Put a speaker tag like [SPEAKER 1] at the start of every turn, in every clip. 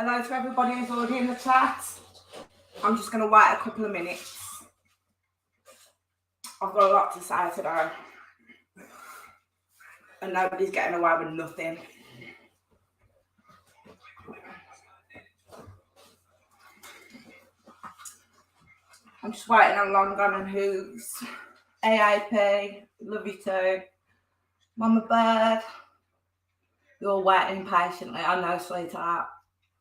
[SPEAKER 1] Hello to everybody who's already in the chat. I'm just going to wait a couple of minutes. I've got a lot to say today. And nobody's getting away with nothing. I'm just waiting on Long Gone and Hooves. AAP, love you too. Mama Bird, you're waiting patiently. I know, sweetheart.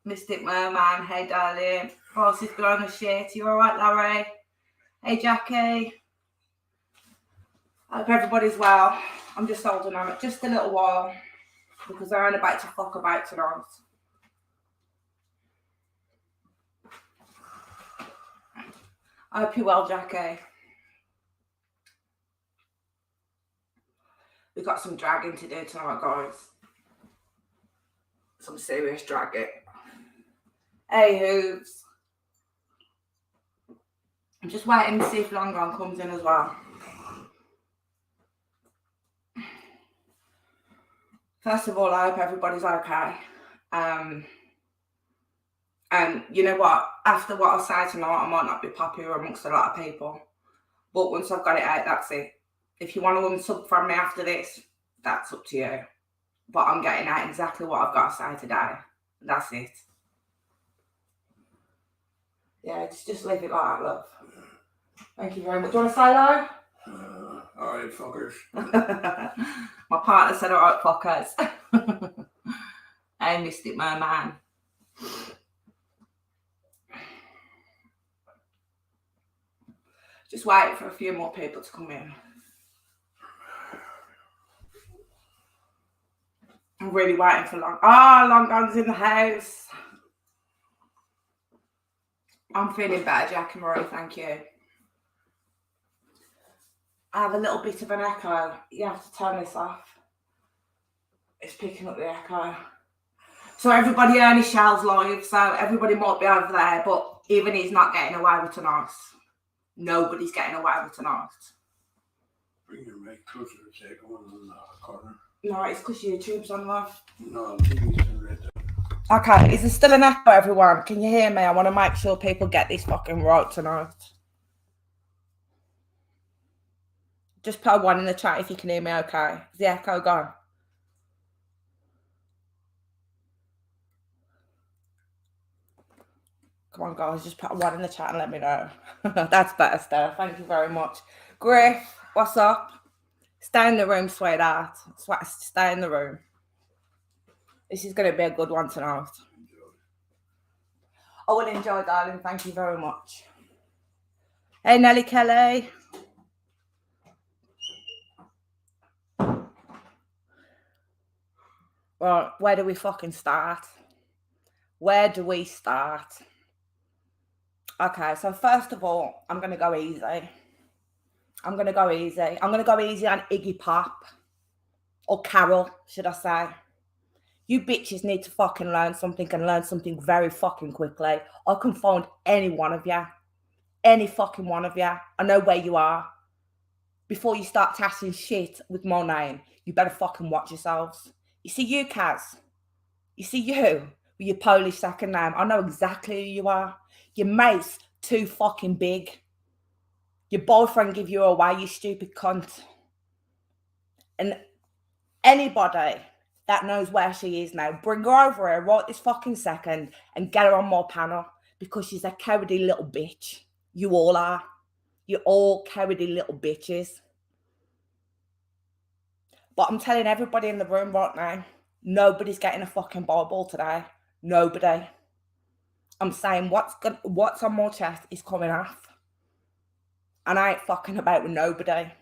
[SPEAKER 1] Mystic Merman, hey darling. Ross is blowing the shit. You alright, Larry? Hey Jackie. I hope everybody's well. I'm just holding on it just a little while because I ain't about to fuck about tonight. I hope you're well, Jackie. We've got some dragging to do tonight, guys. Some serious dragging. Hey, Hooves. I'm just waiting to see if Long Gone comes in as well. First of all, I hope everybody's okay. And you know what? After what I say tonight, I might not be popular amongst a lot of people. But once I've got it out, that's it. If you want to unsub from me after this, that's up to you. But I'm getting out exactly what I've got to say today. That's it. Yeah, just leave it like that, love. Thank you very much. Do you want to say hello?
[SPEAKER 2] Alright, fuckers.
[SPEAKER 1] My partner said alright, fuckers. I missed it, my man. Just waiting for a few more people to come in. I'm really waiting for Long Gone's in the house. I'm feeling better, Jack and Rory, thank you. I have a little bit of an echo. You have to turn this off. It's picking up the echo. So everybody only Shell's live, so everybody might be over there, but even he's not getting away with tonight. Nobody's getting away with tonight.
[SPEAKER 2] Bring your mic closer to take one in the corner.
[SPEAKER 1] No, it's because YouTube's on live.
[SPEAKER 2] No, TV's still right there.
[SPEAKER 1] Okay, is there still an echo, everyone? Can you hear me? I want to make sure people get this fucking right tonight. Just put a 1 in the chat if you can hear me okay. Is the echo gone? Come on, guys, just put a 1 in the chat and let me know. That's better, Steph. Thank you very much. Griff, what's up? Stay in the room, sweetheart. Stay in the room. This is going to be a good one tonight. I will enjoy, darling. Thank you very much. Hey, Nelly Kelly. Right, where do we fucking start? Where do we start? Okay, so first of all, I'm going to go easy. I'm going to go easy on Iggy Pop. Or Carol, should I say. You bitches need to fucking learn something and learn something very fucking quickly. I can find any one of you. Any fucking one of you. I know where you are. Before you start tasking shit with my name, you better fucking watch yourselves. You see you, Kaz? You see you with your Polish second name? I know exactly who you are. Your mate's too fucking big. Your boyfriend give you away, you stupid cunt. And anybody that knows where she is now, bring her over here right this fucking second and get her on my panel because she's a cowardly little bitch. You all are. You're all cowardly little bitches. But I'm telling everybody in the room right now, nobody's getting a fucking Bible today. Nobody. I'm saying what's on my chest is coming off. And I ain't fucking about with nobody.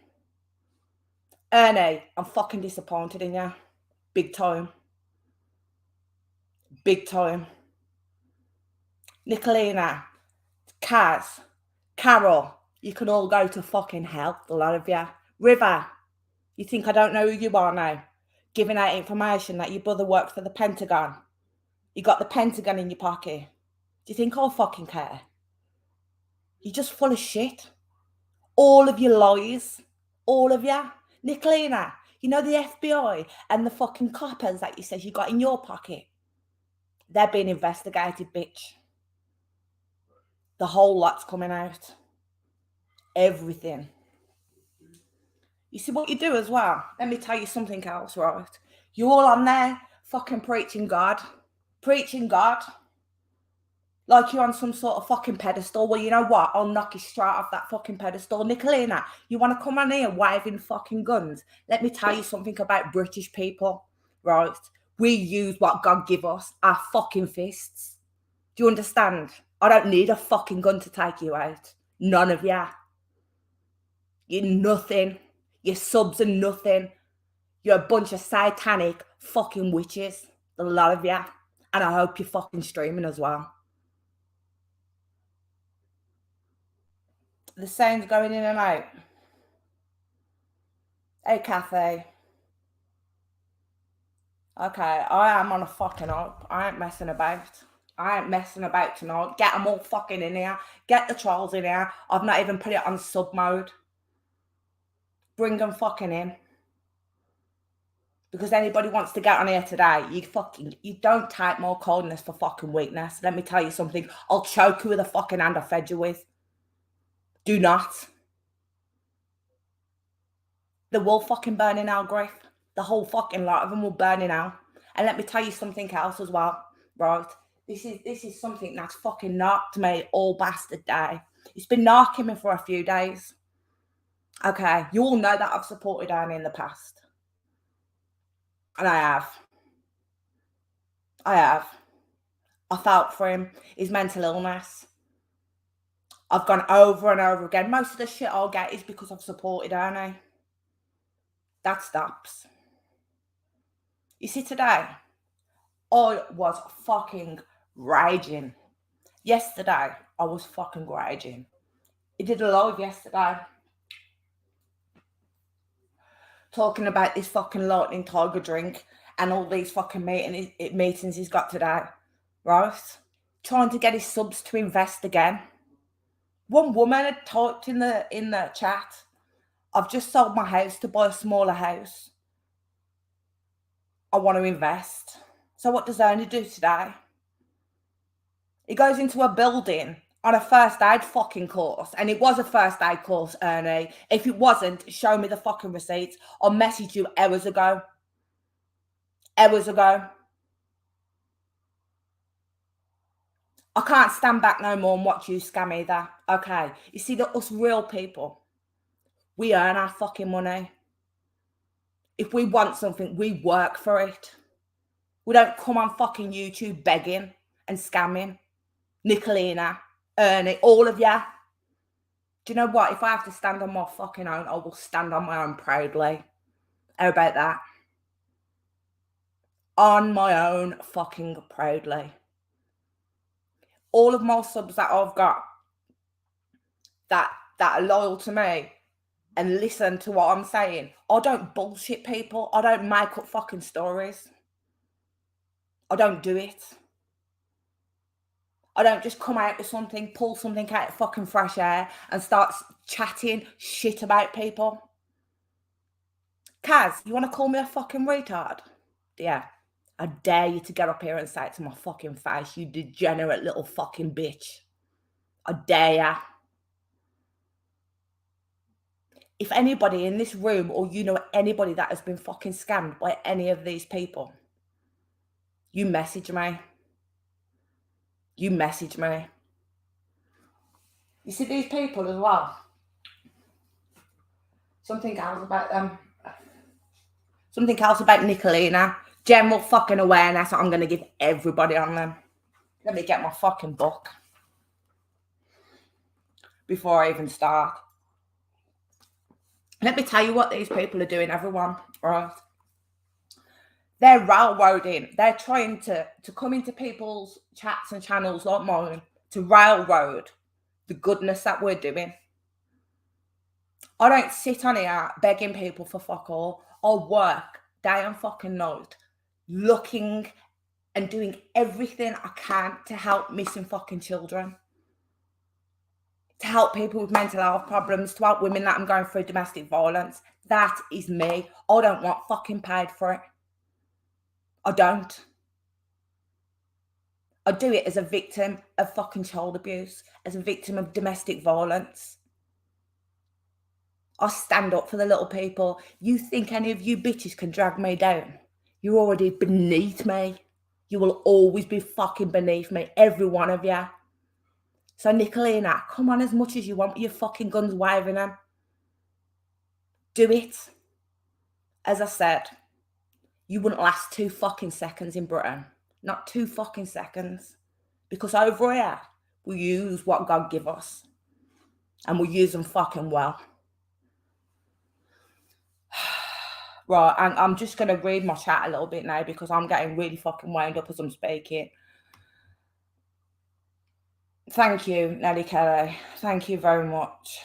[SPEAKER 1] Ernie, I'm fucking disappointed in you. Big time. Big time. Nicolina, Kaz, Carol, you can all go to fucking hell, a lot of you. River, you think I don't know who you are now? Giving out information that your brother worked for the Pentagon. You got the Pentagon in your pocket. Do you think I'll fucking care? You're just full of shit. All of your lies. All of you. Nicolina, you know the FBI and the fucking coppers that you said you got in your pocket. They're being investigated, bitch. The whole lot's coming out. Everything. You see what you do as well? Let me tell you something else, right? You're all on there fucking preaching God. Preaching God. Like you're on some sort of fucking pedestal. Well, you know what? I'll knock you straight off that fucking pedestal. Nicolina, you want to come on here waving fucking guns? Let me tell you something about British people, right? We use what God give us, our fucking fists. Do you understand? I don't need a fucking gun to take you out. None of ya. You're nothing. Your subs are nothing. You're a bunch of satanic fucking witches. A lot of ya. And I hope you're fucking streaming as well. The sound's going in and out. Hey, Kathy. Okay, I am on a fucking up. I ain't messing about. I ain't messing about tonight. Get them all fucking in here. Get the trolls in here. I've not even put it on sub mode. Bring them fucking in. Because anybody wants to get on here today, you don't take more coldness for fucking weakness. Let me tell you something. I'll choke you with a fucking hand I fed you with. Do not. They will fucking burn in hell, Griff. The whole fucking lot of them will burn in hell. And let me tell you something else as well, right? This is something that's fucking knocked me all bastard day. It's been knocking me for a few days. Okay, you all know that I've supported Ernie in the past. And I have. I felt for him, his mental illness. I've gone over and over again. Most of the shit I'll get is because I've supported Ernie. That stops. You see, today, I was fucking raging. Yesterday, I was fucking raging. He did a live yesterday talking about this fucking lightning tiger drink and all these fucking meetings he's got today, right? Trying to get his subs to invest again. One woman had typed in the chat, I've just sold my house to buy a smaller house. I want to invest. So what does Ernie do today? He goes into a building on a first aid fucking course. And it was a first aid course, Ernie. If it wasn't, show me the fucking receipts. I'll message you hours ago. Hours ago. I can't stand back no more and watch you scam either. Okay. You see, that us real people, we earn our fucking money. If we want something, we work for it. We don't come on fucking YouTube begging and scamming. Nicolina, Ernie, all of ya. Do you know what? If I have to stand on my fucking own, I will stand on my own proudly. How about that? On my own fucking proudly. All of my subs that I've got that are loyal to me and listen to what I'm saying, I don't bullshit people. I don't make up fucking stories. I don't do it. I don't just come out with something, pull something out of fucking fresh air and start chatting shit about people. Kaz, you want to call me a fucking retard? Yeah. I dare you to get up here and say it to my fucking face, you degenerate little fucking bitch. I dare ya. If anybody in this room or you know anybody that has been fucking scammed by any of these people, you message me. You message me. You see these people as well? Something else about them. Something else about Nicolina. General fucking awareness I'm going to give everybody on them. Let me get my fucking book before I even start. Let me tell you what these people are doing, everyone. Right? They're railroading. They're trying to come into people's chats and channels like mine to railroad the goodness that we're doing. I don't sit on here begging people for fuck all. I work day and fucking night looking and doing everything I can to help missing fucking children, to help people with mental health problems, to help women that I'm going through domestic violence. That is me. I don't want fucking paid for it. I don't. I do it as a victim of fucking child abuse, as a victim of domestic violence. I stand up for the little people. You think any of you bitches can drag me down? You're already beneath me. You will always be fucking beneath me, every one of you. So Nicolina, come on as much as you want with your fucking guns waving them. Do it. As I said, you wouldn't last 2 fucking seconds in Britain. Not 2 fucking seconds. Because over here, we use what God give us. And we use them fucking well. Right, I'm just going to read my chat a little bit now because I'm getting really fucking wound up as I'm speaking. Thank you, Nelly Kelly. Thank you very much.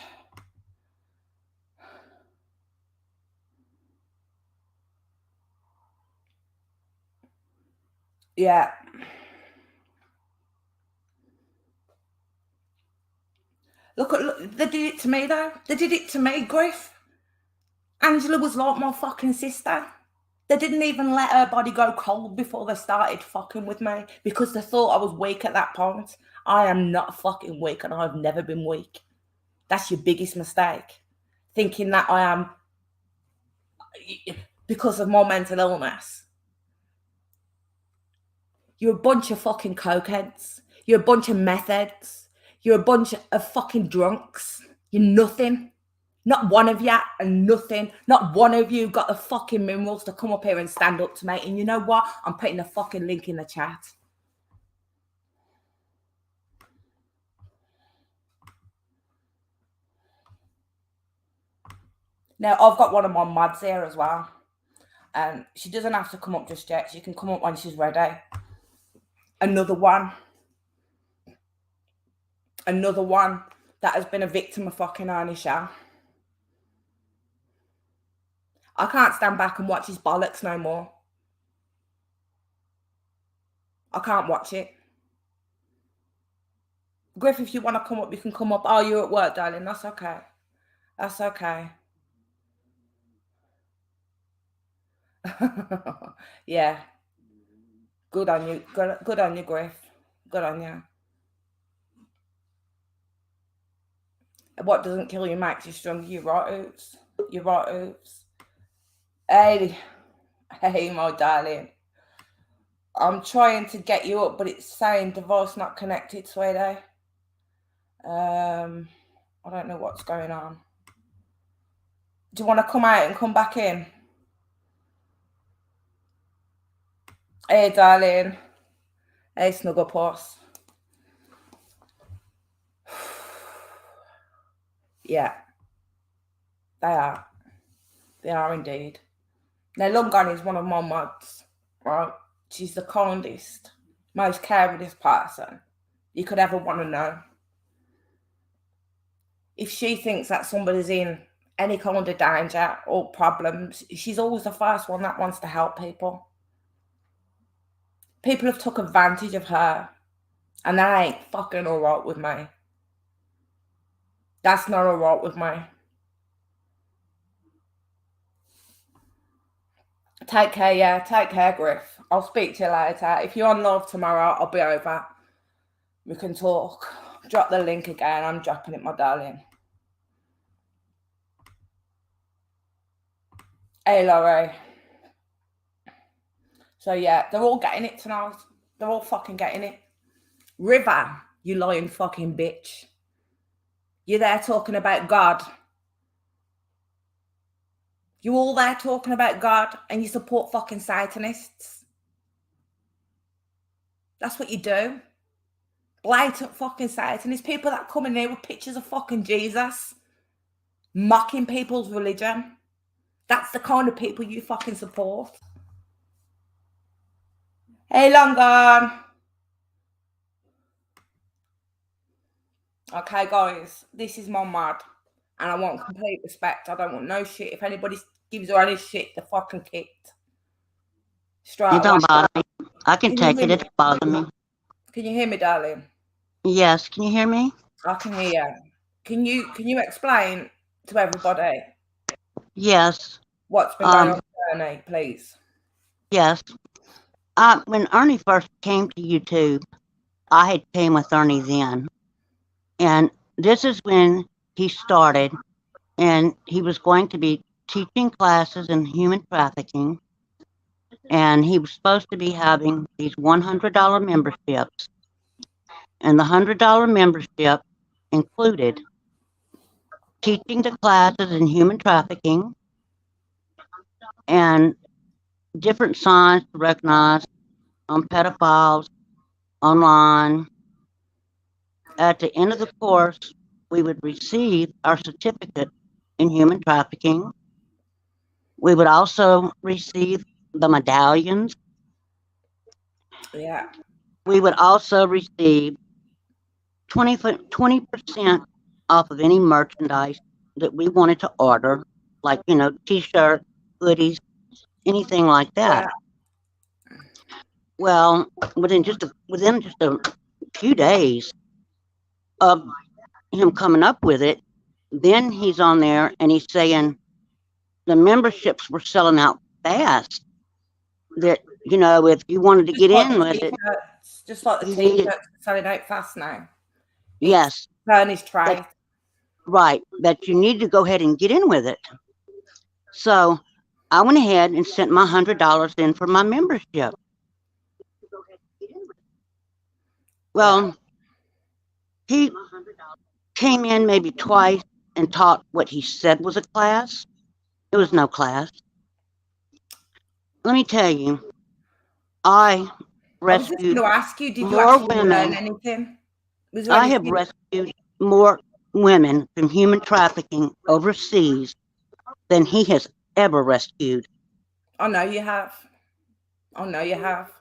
[SPEAKER 1] Yeah. Look, they did it to me though. They did it to me, Griff. Angela was like my fucking sister. They didn't even let her body go cold before they started fucking with me because they thought I was weak at that point. I am not fucking weak and I've never been weak. That's your biggest mistake. Thinking that I am because of my mental illness. You're a bunch of fucking cokeheads. You're a bunch of meth heads. You're a bunch of fucking drunks. You're nothing. Not one of you and nothing. Not one of you got the fucking minerals to come up here and stand up to me. And you know what? I'm putting the fucking link in the chat. Now, I've got one of my mods here as well. And she doesn't have to come up just yet. She can come up when she's ready. Another one that has been a victim of fucking Arnie Shah. I can't stand back and watch his bollocks no more. I can't watch it. Griff, if you want to come up, you can come up. Oh, you're at work, darling. That's okay. That's okay. Yeah. Good on you. Good on you, Griff. Good on you. What doesn't kill you makes you stronger. You're right, Oops. You're right, Oops. Hey, my darling. I'm trying to get you up, but it's saying device not connected, sweetie. I don't know what's going on. Do you want to come out and come back in? Hey, darling. Hey, snuggle puss. Yeah. They are. They are indeed. Now, Lungan is one of my mods, right? She's the kindest, most caringest person you could ever want to know. If she thinks that somebody's in any kind of danger or problems, she's always the first one that wants to help people. People have took advantage of her, and that ain't fucking all right with me. That's not all right with me. Take care, yeah. Take care, Griff. I'll speak to you later. If you're on live tomorrow, I'll be over. We can talk. Drop the link again. I'm dropping it, my darling. Hey, Laurie. So, yeah, they're all getting it tonight. They're all fucking getting it. River, you lying fucking bitch. You're there talking about God. You're all there talking about God and you support fucking Satanists. That's what you do. Blatant fucking Satanists. People that come in here with pictures of fucking Jesus. Mocking people's religion. That's the kind of people you fucking support. Hey, long gone. Okay, guys. This is my mod. And I want complete respect. I don't want no shit. If anybody gives her any shit, they're fucking kicked. Straight
[SPEAKER 3] It don't bother me. I can take it. It don't bother me.
[SPEAKER 1] Can you hear me, darling?
[SPEAKER 3] Yes. Can you hear me?
[SPEAKER 1] I can hear you. Can you explain to everybody?
[SPEAKER 3] Yes.
[SPEAKER 1] What's been going on with Ernie, please?
[SPEAKER 3] Yes. When Ernie first came to YouTube, I had came with Ernie then. And this is when he started, and he was going to be teaching classes in human trafficking. And he was supposed to be having these $100 memberships. And the $100 membership included teaching the classes in human trafficking and different signs to recognize on pedophiles online. At the end of the course, we would receive our certificate in human trafficking. We would also receive the medallions.
[SPEAKER 1] Yeah.
[SPEAKER 3] We would also receive 20% off of any merchandise that we wanted to order, like, t-shirts, hoodies, anything like that.
[SPEAKER 1] Yeah.
[SPEAKER 3] Well, within just a few days of him coming up with it, then he's on there and he's saying the memberships were selling out fast. That, if you wanted to
[SPEAKER 1] Just
[SPEAKER 3] get
[SPEAKER 1] like
[SPEAKER 3] in
[SPEAKER 1] the
[SPEAKER 3] with it,
[SPEAKER 1] t-shirts, just like the
[SPEAKER 3] you needed,
[SPEAKER 1] t-shirts selling out fast now. It's
[SPEAKER 3] yes,
[SPEAKER 1] Bernie's trade.
[SPEAKER 3] right, that you need to go ahead and get in with it. So I went ahead and sent my $100 in for my membership. Well, he came in maybe twice and taught what he said was a class. It was no class. Let me tell you, I
[SPEAKER 1] I was just going
[SPEAKER 3] rescued
[SPEAKER 1] to ask you, did you
[SPEAKER 3] more
[SPEAKER 1] actually learn
[SPEAKER 3] women.
[SPEAKER 1] anything? Was there
[SPEAKER 3] I have
[SPEAKER 1] anything?
[SPEAKER 3] rescued more women from human trafficking overseas than he has ever rescued.
[SPEAKER 1] I know you have. I know you have.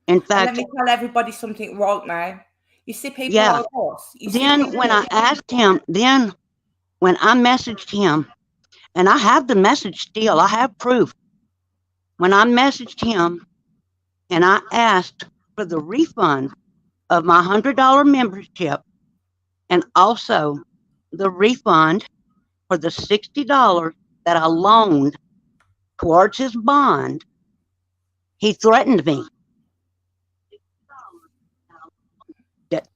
[SPEAKER 3] In
[SPEAKER 1] And let
[SPEAKER 3] fact,
[SPEAKER 1] me tell everybody something right now. You see people
[SPEAKER 3] yeah.
[SPEAKER 1] like us. You see
[SPEAKER 3] Then when
[SPEAKER 1] people.
[SPEAKER 3] I asked him, when I messaged him, and I have the message still, I have proof. When I messaged him and I asked for the refund of my $100 membership and also the refund for the $60 that I loaned towards his bond, he threatened me that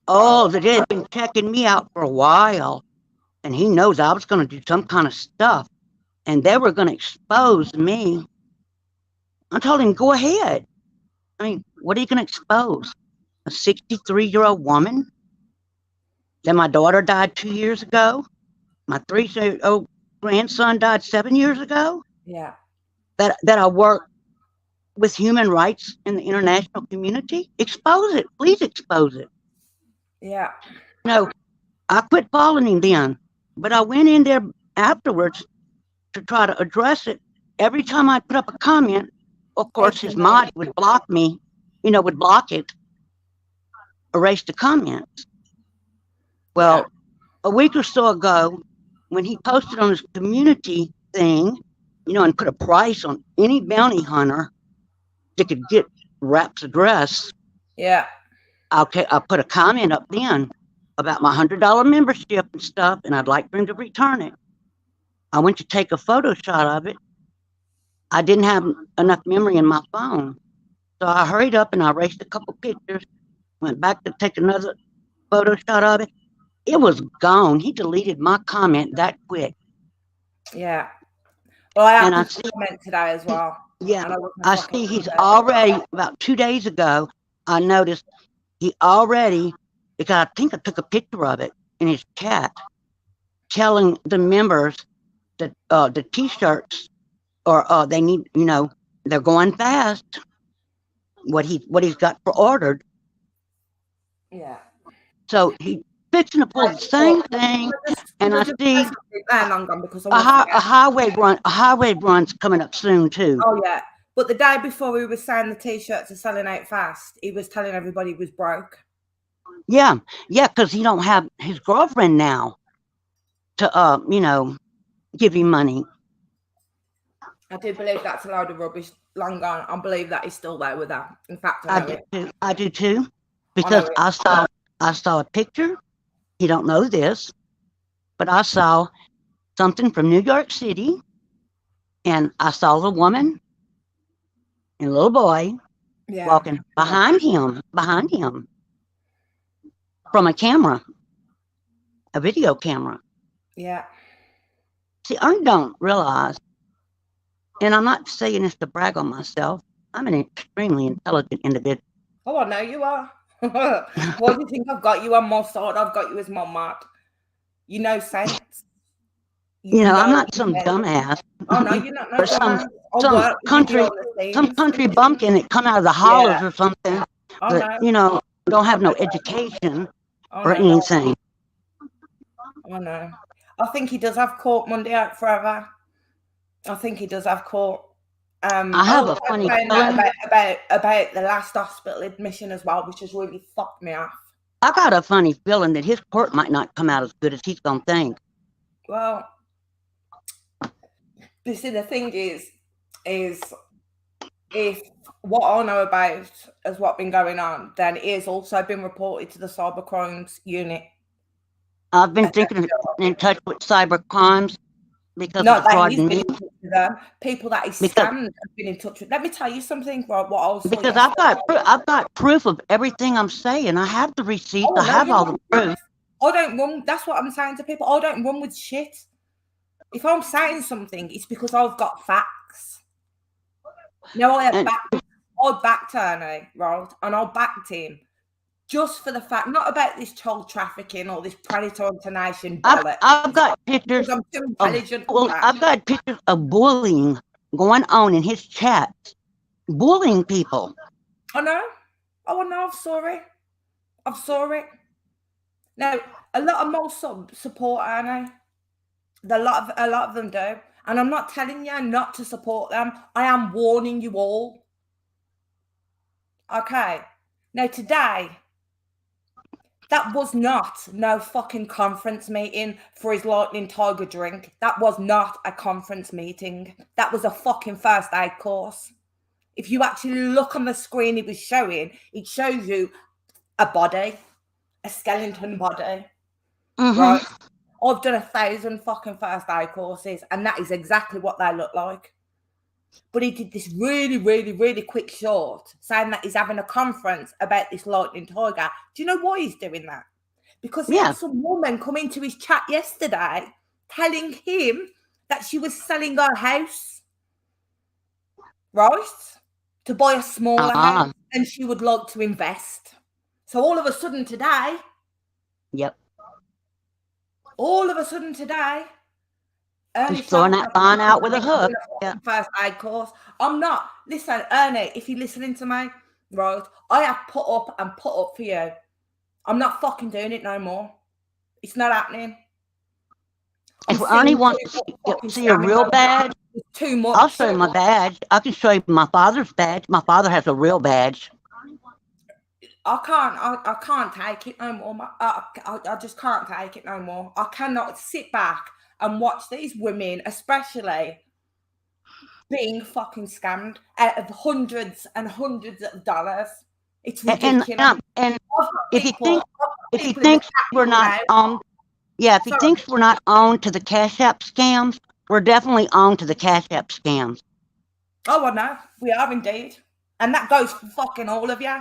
[SPEAKER 3] they had been checking me out for a while, and he knows I was going to do some kind of stuff, and they were going to expose me. I told him, go ahead. I mean, what are you going to expose? A 63-year-old woman? Then my daughter died 2 years ago. My 3-year-old grandson died 7 years ago.
[SPEAKER 1] Yeah.
[SPEAKER 3] That I work with human rights in the international community. Expose it. Please expose it.
[SPEAKER 1] Yeah.
[SPEAKER 3] No, I quit following him then, but I went in there afterwards to try to address it. Every time I put up a comment, of course, his mod would block me, would block it, erase the comments. Well, a week or so ago, when he posted on his community thing, and put a price on any bounty hunter that could get Rap's address,
[SPEAKER 1] Yeah.
[SPEAKER 3] I put a comment up then about my $100 membership and stuff, and I'd like for him to return it. I went to take a photo shot of it. I didn't have enough memory in my phone, so I hurried up and I erased a couple pictures, went back to take another photo shot of it. It was gone. He deleted my comment that quick.
[SPEAKER 1] Yeah. Well, I
[SPEAKER 3] And
[SPEAKER 1] happened to comment today as well.
[SPEAKER 3] Yeah,
[SPEAKER 1] And
[SPEAKER 3] I see he's already, about 2 days ago, I noticed he already, because I think I took a picture of it in his chat, telling the members that the t-shirts or they need, they're going fast. What he's got for ordered.
[SPEAKER 1] Yeah.
[SPEAKER 3] So he's fixing to pull the same thing, and I see a highway run's coming up soon too.
[SPEAKER 1] Oh yeah, but the day before we were saying the t-shirts are selling out fast, he was telling everybody he was broke.
[SPEAKER 3] Yeah, because he don't have his girlfriend now to give him money.
[SPEAKER 1] I do believe that's a load of rubbish. Long gone. I believe that he's still there with her. In fact, I know it.
[SPEAKER 3] I do too, because I saw a picture. He don't know this, but I saw something from New York City, and I saw the woman and little boy walking behind him. from a camera, a video camera.
[SPEAKER 1] Yeah.
[SPEAKER 3] See, I don't realize, and I'm not saying this to brag on myself, I'm an extremely intelligent individual.
[SPEAKER 1] Oh, I know you are. Why do you think I've got you on my side? I've got you as my mad. You know sense.
[SPEAKER 3] You know, I'm
[SPEAKER 1] know
[SPEAKER 3] not some
[SPEAKER 1] sense.
[SPEAKER 3] dumbass.
[SPEAKER 1] Oh no, you're not no
[SPEAKER 3] Or
[SPEAKER 1] dumbass. I'll
[SPEAKER 3] some
[SPEAKER 1] work with you behind the
[SPEAKER 3] some
[SPEAKER 1] scenes.
[SPEAKER 3] country bumpkin that come out of the hollers or something
[SPEAKER 1] Oh
[SPEAKER 3] that,
[SPEAKER 1] no.
[SPEAKER 3] you know, don't have no education
[SPEAKER 1] Oh
[SPEAKER 3] or
[SPEAKER 1] no.
[SPEAKER 3] anything.
[SPEAKER 1] Oh no. I think he does have court Monday out forever. I think he does have court.
[SPEAKER 3] I have a funny feeling.
[SPEAKER 1] About the last hospital admission as well, which has really fucked me off.
[SPEAKER 3] I got a funny feeling that his court might not come out as good as he's gonna think.
[SPEAKER 1] Well, you see, the thing is if what I know about is what's been going on, then it has also been reported to the cyber crimes unit.
[SPEAKER 3] I've been thinking of in touch with cyber crimes because
[SPEAKER 1] No,
[SPEAKER 3] it's
[SPEAKER 1] that he's
[SPEAKER 3] broadened
[SPEAKER 1] been
[SPEAKER 3] me.
[SPEAKER 1] in touch with them. People that he's
[SPEAKER 3] Because-
[SPEAKER 1] scammed have been in touch with. Let me tell you something, Rob. What I was
[SPEAKER 3] Because I've got proof of everything I'm saying. I have the receipts.
[SPEAKER 1] Oh,
[SPEAKER 3] I have all the proof.
[SPEAKER 1] I don't run. That's what I'm saying to people. I don't run with shit. If I'm saying something, it's because I've got facts. No, I backed Ernie, right? And I backed him just for the fact, not about this child trafficking or this predator intonation.
[SPEAKER 3] I've got pictures.
[SPEAKER 1] I'm too intelligent.
[SPEAKER 3] I've got pictures of bullying going on in his chats, bullying people.
[SPEAKER 1] I know. Oh, I know. I've saw it. Now, a lot of my subs support Ernie. A lot of them do. And I'm not telling you not to support them. I am warning you all. Okay. Now, today, that was not no fucking conference meeting for his lightning tiger drink. That was not a conference meeting. That was a fucking first aid course. If you actually look on the screen he was showing, it shows you a body, a skeleton body.
[SPEAKER 3] Mm-hmm.
[SPEAKER 1] Right? I've done 1,000 fucking first aid courses, and that is exactly what they look like. But he did this really, really, really quick short saying that he's having a conference about this lightning tiger. Do you know why he's doing that? Because he had some woman come into his chat yesterday telling him that she was selling her house, right, to buy a smaller house, and she would like to invest. So all of a sudden today, all of a sudden today,
[SPEAKER 3] Ernie's throwing that line out with a hook.
[SPEAKER 1] First aid course. I'm not. Listen, Ernie, if you're listening to me, right, I have put up for you. I'm not fucking doing it no more. It's not happening.
[SPEAKER 3] If Ernie wants to see a real badge,
[SPEAKER 1] too much.
[SPEAKER 3] I'll show you my badge. I can show you my father's badge. My father has a real badge.
[SPEAKER 1] I can't take it no more. I just can't take it no more. I cannot sit back and watch these women, especially, being fucking scammed out of hundreds and hundreds of dollars. It's ridiculous.
[SPEAKER 3] And if he thinks we're not on, if he thinks we're not on to the Cash App scams, we're definitely on to the Cash App scams.
[SPEAKER 1] Oh, I know. We are indeed. And that goes for fucking all of you.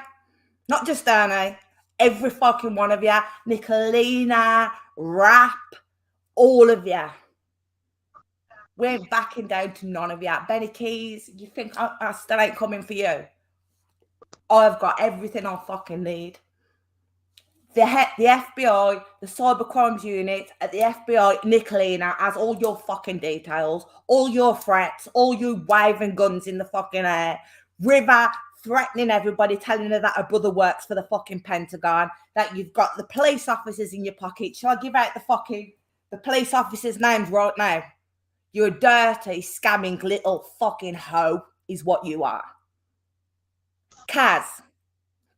[SPEAKER 1] Not just Ernie. Every fucking one of you. Nicolina, Rap, all of you. We're backing down to none of you. Benny Keys, you think I still ain't coming for you? I've got everything I fucking need. The FBI, the cyber crimes unit at the FBI, Nicolina, has all your fucking details, all your threats, all you waving guns in the fucking air. River threatening everybody, telling her that her brother works for the fucking Pentagon, that you've got the police officers in your pocket. Shall I give out the police officers' names right now? You're a dirty, scamming little fucking hoe is what you are. Kaz,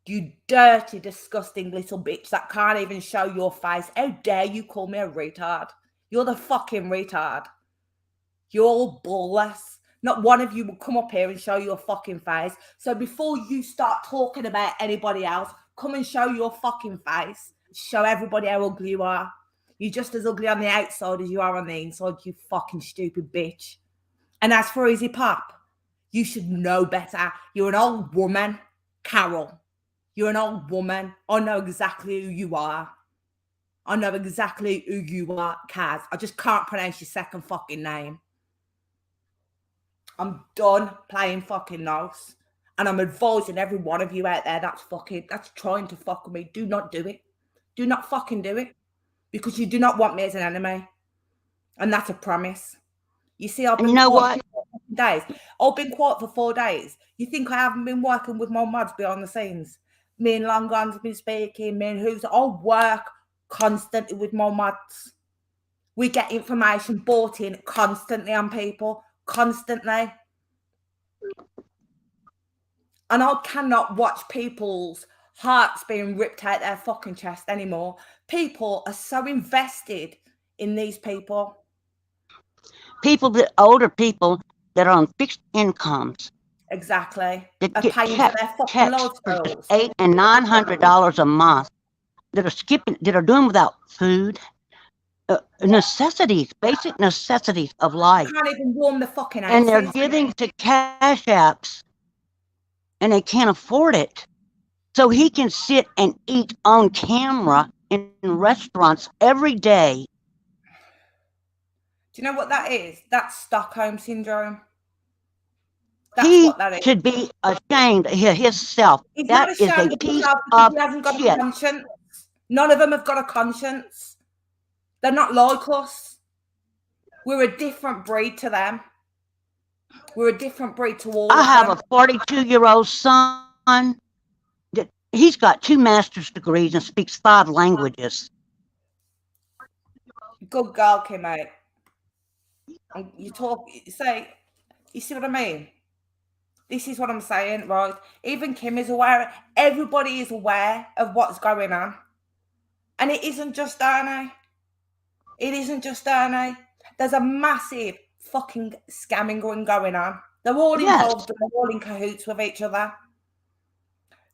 [SPEAKER 1] you dirty, disgusting little bitch that can't even show your face. How dare you call me a retard? You're the fucking retard. You're all ballless. Not one of you will come up here and show your fucking face. So before you start talking about anybody else, come and show your fucking face. Show everybody how ugly you are. You're just as ugly on the outside as you are on the inside, you fucking stupid bitch. And as for Izzy Pop, you should know better. You're an old woman, Carol. You're an old woman. I know exactly who you are. I know exactly who you are, Kaz. I just can't pronounce your second fucking name. I'm done playing fucking nice. And I'm advising every one of you out there that's trying to fuck with me. Do not do it. Do not fucking do it. Because you do not want me as an enemy. And that's a promise. You see, I've
[SPEAKER 3] And
[SPEAKER 1] been
[SPEAKER 3] you know
[SPEAKER 1] quiet
[SPEAKER 3] what?
[SPEAKER 1] for 4 days. I've been quiet for 4 days. You think I haven't been working with my mods behind the scenes? Me and Long Gun's been speaking, me and who's I work constantly with my mods. We get information bought in constantly on people. Constantly. And I cannot watch people's hearts being ripped out their fucking chest anymore. People are so invested in these people.
[SPEAKER 3] Older people that are on fixed incomes
[SPEAKER 1] Exactly.
[SPEAKER 3] that
[SPEAKER 1] Are
[SPEAKER 3] get
[SPEAKER 1] paying for their fucking
[SPEAKER 3] checks for
[SPEAKER 1] lifestyles.
[SPEAKER 3] $800 and $900 a month, that are doing without food, necessities, basic necessities of life,
[SPEAKER 1] Can't even warm the fucking
[SPEAKER 3] and they're
[SPEAKER 1] houses.
[SPEAKER 3] giving to cash apps, and they can't afford it. So he can sit and eat on camera in restaurants every day.
[SPEAKER 1] Do you know what that is? That's Stockholm syndrome. That's
[SPEAKER 3] He
[SPEAKER 1] what that is.
[SPEAKER 3] should be ashamed of himself.
[SPEAKER 1] He's
[SPEAKER 3] That
[SPEAKER 1] not
[SPEAKER 3] is a
[SPEAKER 1] ashamed of
[SPEAKER 3] piece
[SPEAKER 1] himself because
[SPEAKER 3] of
[SPEAKER 1] he hasn't got a
[SPEAKER 3] shit.
[SPEAKER 1] conscience. None of them have got a conscience. They're not like us. We're a different breed to them. We're a different breed to all
[SPEAKER 3] I
[SPEAKER 1] of
[SPEAKER 3] have
[SPEAKER 1] them.
[SPEAKER 3] a 42-year-old son that he's got 2 master's degrees and speaks 5 languages.
[SPEAKER 1] Good girl, Kim, mate. And you see what I mean? This is what I'm saying, right? Even Kim is aware, everybody is aware of what's going on. And it isn't just Arnie. It isn't just Arnie. There's a massive fucking scamming going on. They're all involved and they're all in cahoots with each other.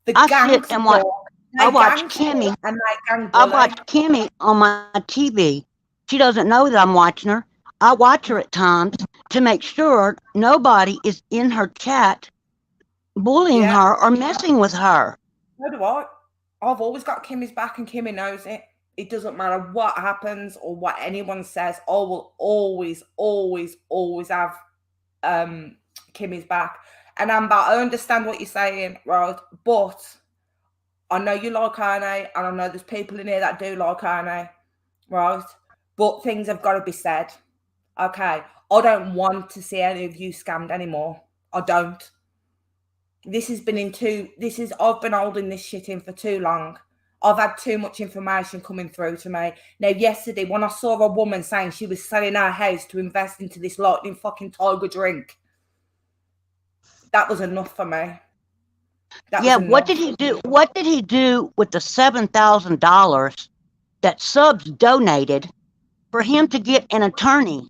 [SPEAKER 1] The gangs
[SPEAKER 3] I watch Kimmy.
[SPEAKER 1] and they gang
[SPEAKER 3] I
[SPEAKER 1] bully.
[SPEAKER 3] watch Kimmy on my TV. She doesn't know that I'm watching her. I watch her at times to make sure nobody is in her chat bullying her or messing with her.
[SPEAKER 1] So do I. I've always got Kimmy's back and Kimmy knows it. It doesn't matter what happens or what anyone says. I will always, always, always have Kimmy's back. And Amber, I understand what you're saying, right? But I know you like Arnie, and I know there's people in here that do like Arnie, right? But things have got to be said. Okay. I don't want to see any of you scammed anymore. I don't. I've been holding this shit in for too long. I've had too much information coming through to me. Now, yesterday, when I saw a woman saying she was selling her house to invest into this lightning fucking tiger drink, that was enough for me.
[SPEAKER 3] What did he do? What did he do with the $7,000 that subs donated for him to get an attorney?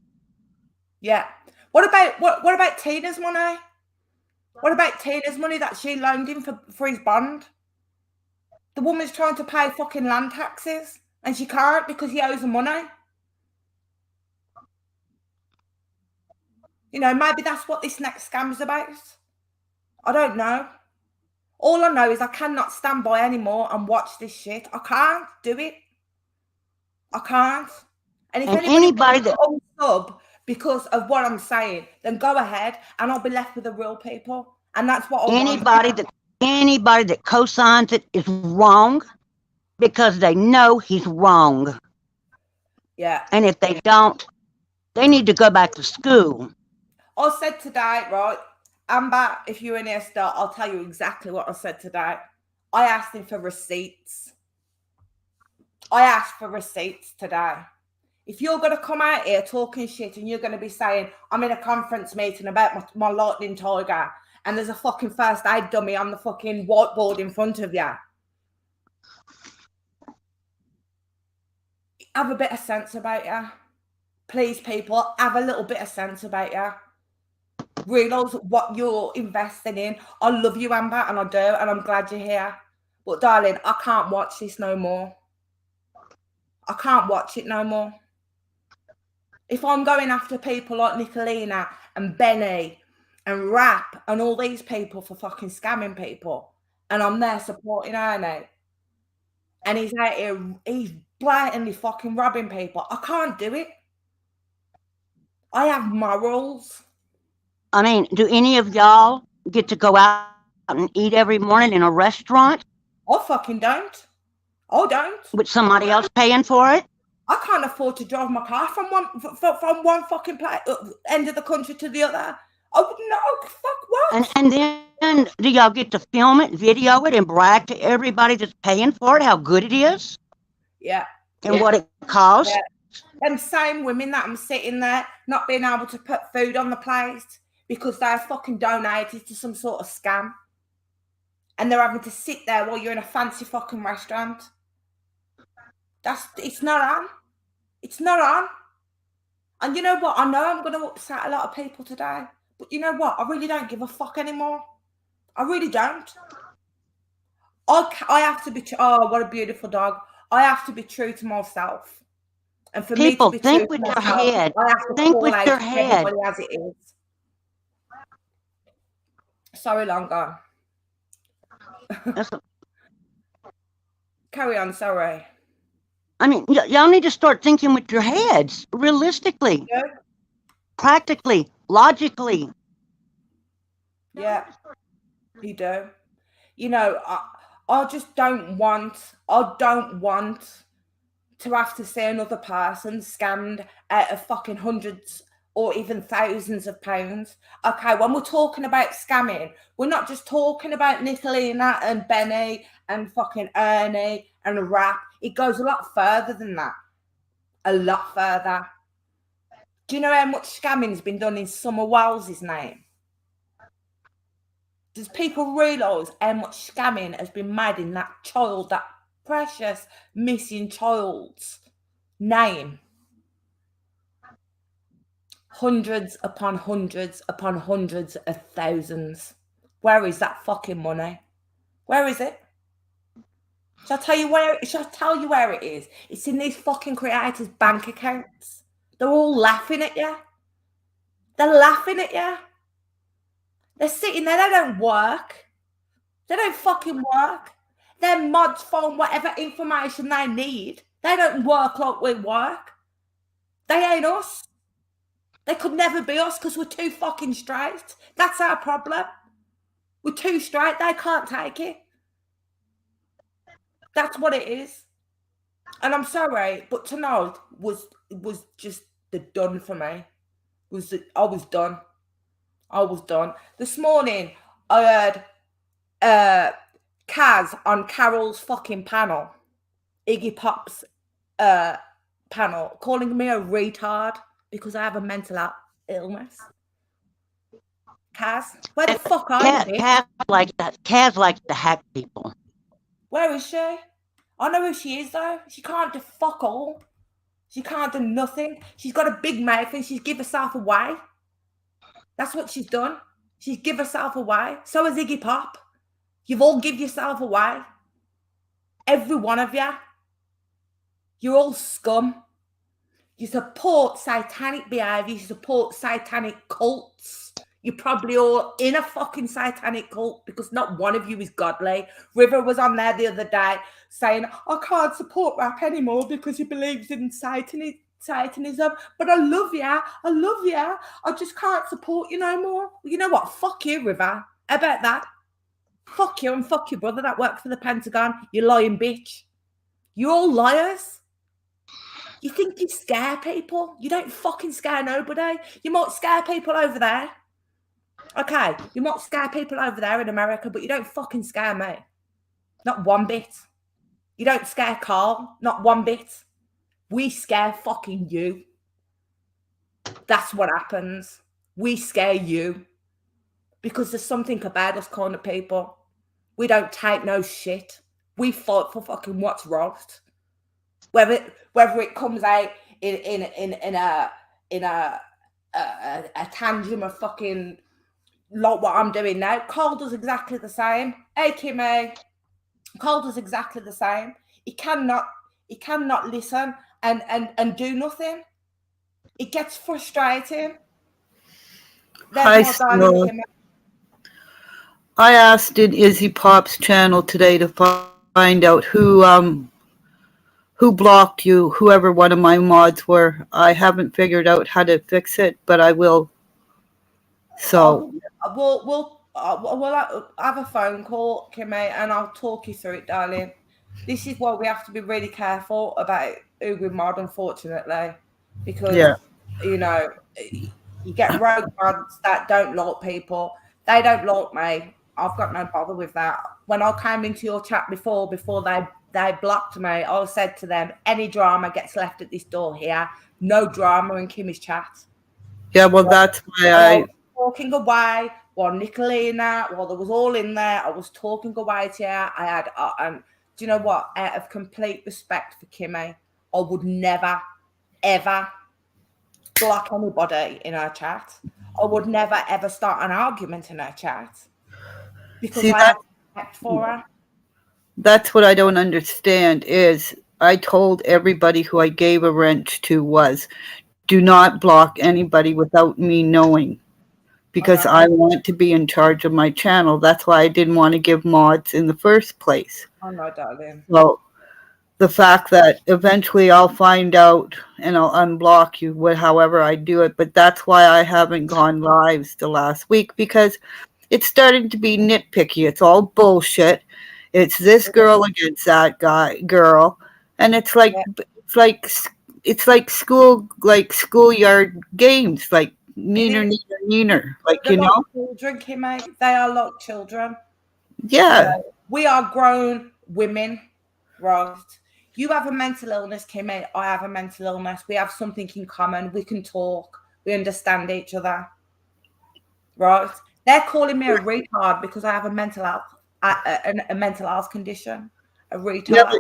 [SPEAKER 1] Yeah. What about Tina's money? What about Tina's money that she loaned him for his bond? The woman's trying to pay fucking land taxes and she can't because he owes her money. You know, maybe that's what this next scam's about. I don't know. All I know is I cannot stand by anymore and watch this shit. I can't do it. I can't. And if anybody that unsub because of what I'm saying, then go ahead and I'll be left with the real people. And that's what I want.
[SPEAKER 3] Anybody that co-signs it is wrong because they know he's wrong.
[SPEAKER 1] Yeah.
[SPEAKER 3] And if they don't, they need to go back to school.
[SPEAKER 1] I said today, right, Amber, if you're in here still, I'll tell you exactly what I said today. I asked him for receipts. I asked for receipts today. If you're going to come out here talking shit and you're going to be saying, I'm in a conference meeting about my lightning tiger and there's a fucking first aid dummy on the fucking whiteboard in front of you, have a bit of sense about you. Please, people, have a little bit of sense about you. Realise what you're investing in. I love you, Amber, and I do, and I'm glad you're here. But, darling, I can't watch this no more. I can't watch it no more. If I'm going after people like Nicolina and Benny and Rap and all these people for fucking scamming people, and I'm there supporting Ernie, and he's out here, he's blatantly fucking robbing people. I can't do it. I have morals.
[SPEAKER 3] I mean, do any of y'all get to go out and eat every morning in a restaurant
[SPEAKER 1] I fucking don't. I don't.
[SPEAKER 3] with somebody else paying for it?
[SPEAKER 1] I can't afford to drive my car from one fucking place, end of the country to the other. I would no, fuck what?
[SPEAKER 3] And then do y'all get to film it, video it, and brag to everybody that's paying for it how good it is
[SPEAKER 1] Yeah.
[SPEAKER 3] and what it costs?
[SPEAKER 1] Yeah. Them same women that I'm sitting there not being able to put food on the plate because they're fucking donated to some sort of scam. And they're having to sit there while you're in a fancy fucking restaurant. It's not on. It's not on. And you know what? I know I'm going to upset a lot of people today. But you know what? I really don't give a fuck anymore. I really don't. I have to be, oh, what a beautiful dog. I have to be true to myself. And for
[SPEAKER 3] People,
[SPEAKER 1] me to be true
[SPEAKER 3] think with
[SPEAKER 1] to
[SPEAKER 3] your
[SPEAKER 1] myself,
[SPEAKER 3] head.
[SPEAKER 1] I have to
[SPEAKER 3] Think
[SPEAKER 1] call
[SPEAKER 3] with
[SPEAKER 1] out
[SPEAKER 3] your
[SPEAKER 1] to
[SPEAKER 3] head.
[SPEAKER 1] everybody as it is. Sorry, long gone. Carry on, sorry.
[SPEAKER 3] I mean, y'all need to start thinking with your heads, realistically,
[SPEAKER 1] Yeah.
[SPEAKER 3] practically, logically.
[SPEAKER 1] Yeah, you do. You know, I just don't want, to have to see another person scammed out of fucking hundreds or even thousands of pounds. Okay, when we're talking about scamming, we're not just talking about Nicolina and Benny and fucking Ernie and Rap. It goes a lot further than that. A lot further. Do you know how much scamming's been done in Summer Wells' name? Does people realise how much scamming has been made in that child, that precious missing child's name? Hundreds upon hundreds upon hundreds of thousands. Where is that fucking money? Where is it? Shall I tell you where it is? It's in these fucking creators' bank accounts. They're all laughing at you. They're laughing at you. They're sitting there, they don't work. They don't fucking work. Their mods phone whatever information they need. They don't work like we work. They ain't us. They could never be us because we're too fucking straight. That's our problem. We're too straight. They can't take it. That's what it is. And I'm sorry, but tonight was just the done for me. I was done. I was done. This morning I heard Kaz on Carol's fucking panel, Iggy Pop's panel, calling me a retard because I have a mental illness. Kaz, where the fuck are you, bitch?
[SPEAKER 3] Kaz likes to hack people.
[SPEAKER 1] Where is she? I know who she is, though. She can't do fuck all. She can't do nothing. She's got a big mouth and she's give herself away. That's what she's done. She's give herself away. So has Iggy Pop. You've all give yourself away. Every one of you. You're all scum. You support satanic behavior. You support satanic cults. You're probably all in a fucking satanic cult because not one of you is godly. River was on there the other day saying, I can't support Rap anymore because he believes in Satanism. But I love you. I love you. I just can't support you no more. Well, you know what? Fuck you, River. How about that? Fuck you and fuck your brother that works for the Pentagon. You lying bitch. You're all liars. You think you scare people? You don't fucking scare nobody. You might scare people over there. Okay, you might scare people over there in America, but you don't fucking scare me. Not one bit. You don't scare Carl. Not one bit. We scare fucking you. That's what happens. We scare you. Because there's something about us kind of people. We don't take no shit. We fight for fucking what's right. Whether it comes out in a tangent of fucking like what I'm doing now. Cole does exactly the same. Hey Kimmy, Cole does exactly the same. He cannot listen and do nothing. It gets frustrating.
[SPEAKER 4] Hi,
[SPEAKER 1] There's my darling
[SPEAKER 4] Snow.
[SPEAKER 1] Kimmy.
[SPEAKER 4] I asked in Izzy Pop's channel today to find out who blocked you, whoever one of my mods were. I haven't figured out how to fix it, but I will. So
[SPEAKER 1] We'll have a phone call, Kimmy, and I'll talk you through it, darling. This is why we have to be really careful about who we mod, unfortunately, because
[SPEAKER 4] yeah,
[SPEAKER 1] you know you get rogue mods that don't like people. They don't like me. I've got no bother with that. When I came into your chat before they blocked me, I said to them, any drama gets left at this door here. No drama in Kimmy's chat.
[SPEAKER 4] yeah. Well, that's why
[SPEAKER 1] And I
[SPEAKER 4] I.
[SPEAKER 1] was talking away while Nicolina, while there was all in there, I was talking away to her. I had, and do you know what? Out of complete respect for Kimmy, I would never, ever block anybody in her chat. I would never, ever start an argument in her chat because
[SPEAKER 4] See
[SPEAKER 1] I
[SPEAKER 4] that
[SPEAKER 1] have respect for her.
[SPEAKER 4] that's what I don't understand is I told everybody who I gave a wrench to was do not block anybody without me knowing
[SPEAKER 1] I
[SPEAKER 4] because
[SPEAKER 1] know,
[SPEAKER 4] I want to be in charge of my channel. That's why I didn't want to give mods in the first place.
[SPEAKER 1] I know, darling.
[SPEAKER 4] So the fact that eventually I'll find out and I'll unblock you, however I do it. But that's why I haven't gone lives the last week because it's starting to be nitpicky. It's all bullshit. It's this girl against that girl, and
[SPEAKER 1] Yeah.
[SPEAKER 4] it's like schoolyard games, like
[SPEAKER 1] It
[SPEAKER 4] neener
[SPEAKER 1] is.
[SPEAKER 4] neener neener, like
[SPEAKER 1] They're
[SPEAKER 4] you
[SPEAKER 1] like
[SPEAKER 4] know.
[SPEAKER 1] children, Kimmy. They are like children. You
[SPEAKER 4] Yeah,
[SPEAKER 1] know, we are grown women, right? You have a mental illness, Kimmy. I have a mental illness. We have something in common. We can talk. We understand each other, right? They're calling me a retard because I have a mental health, a mental health condition. A
[SPEAKER 4] yeah.
[SPEAKER 1] retard.